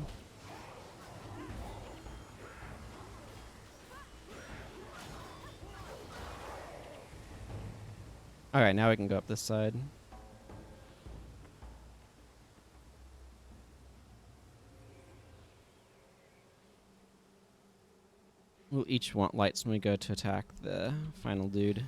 Alright, now we can go up this side. We'll each want lights when we go to attack the final dude.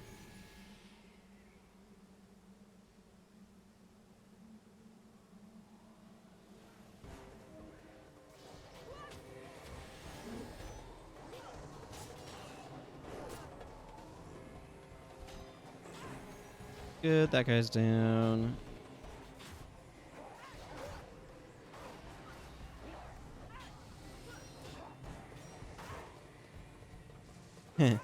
Good, that guy's down. Yep.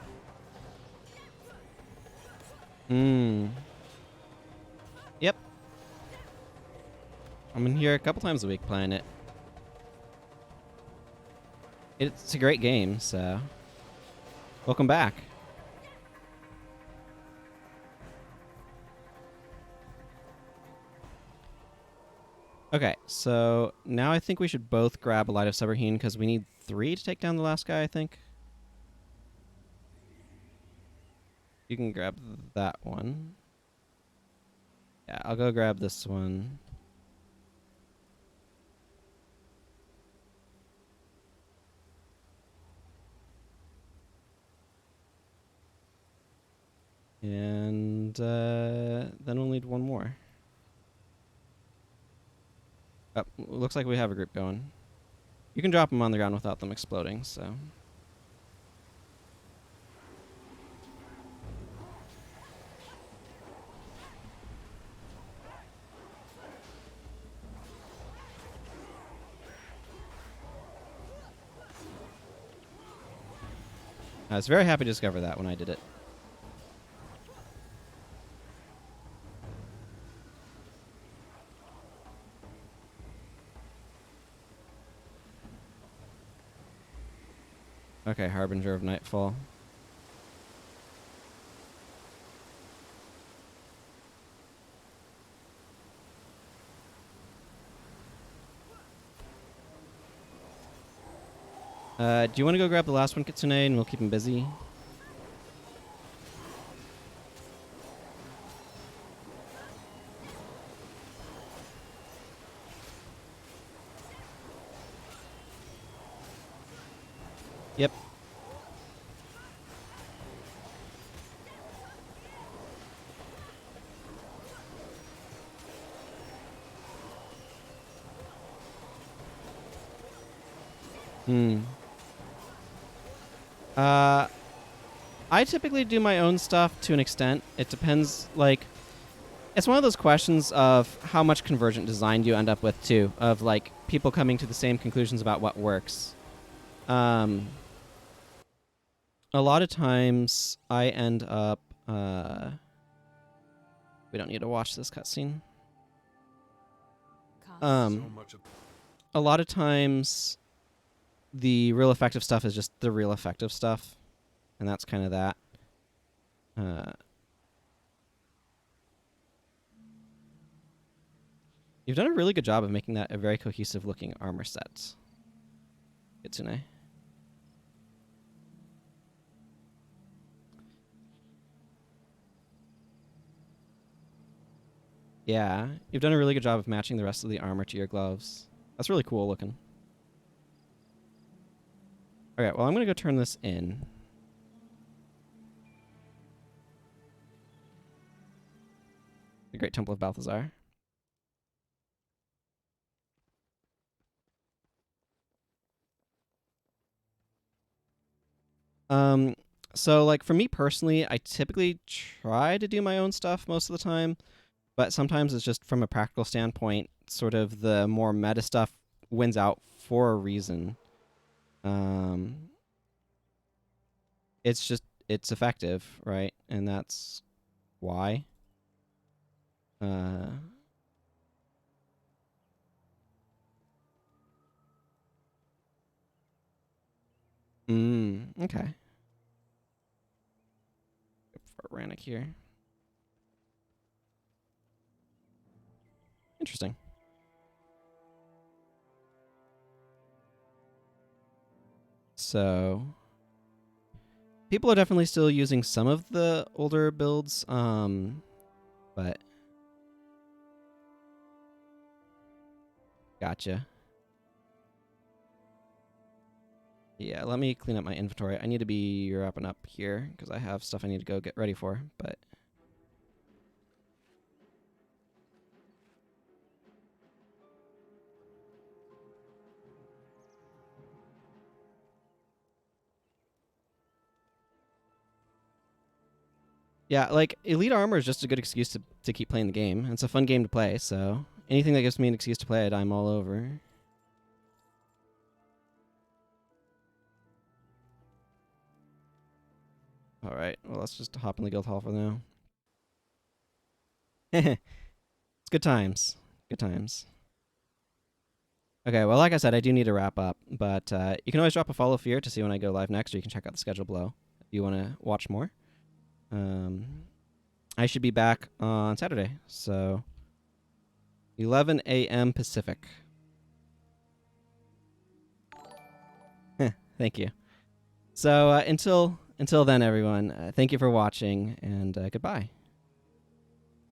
I'm in here a couple times a week playing it. It's a great game, so welcome back. Okay, so now I think we should both grab a Light of Sabraheen because we need 3 to take down the last guy, I think. You can grab that one. Yeah, I'll go grab this one. And then we'll need one more. Oh, looks like we have a group going. You can drop them on the ground without them exploding, so... I was very happy to discover that when I did it. Okay, Harbinger of Nightfall. Do you want to go grab the last one, Kitsune, and we'll keep him busy? Yep. Hmm. I typically do my own stuff to an extent. It depends, like, it's one of those questions of how much convergent design do you end up with, too, of, like, people coming to the same conclusions about what works. A lot of times I end up, we don't need to watch this cutscene. So much of A lot of times the real effective stuff is just the real effective stuff, and that's kind of that. You've done a really good job of making that a very cohesive looking armor set, Kitsune. Yeah, you've done a really good job of matching the rest of the armor to your gloves. That's really cool looking. Alright, well, I'm going to go turn this in. The Great Temple of Balthazar. So, like, for me personally, I typically try to do my own stuff most of the time, but sometimes it's just from a practical standpoint, sort of the more meta stuff wins out for a reason. It's just, it's effective, right? And that's why. Okay. For Rannick here. Interesting. So, people are definitely still using some of the older builds, but gotcha. Yeah, let me clean up my inventory. I need to be wrapping up here because I have stuff I need to go get ready for, but yeah, like, Elite Armor is just a good excuse to keep playing the game. It's a fun game to play, so anything that gives me an excuse to play it, I'm all over. Alright, well, let's just hop in the guild hall for now. It's good times. Good times. Okay, well, like I said, I do need to wrap up, but you can always drop a follow here to see when I go live next, or you can check out the schedule below if you want to watch more. I should be back on Saturday, so 11 a.m. Pacific. Thank you. So until then, everyone, thank you for watching, and goodbye.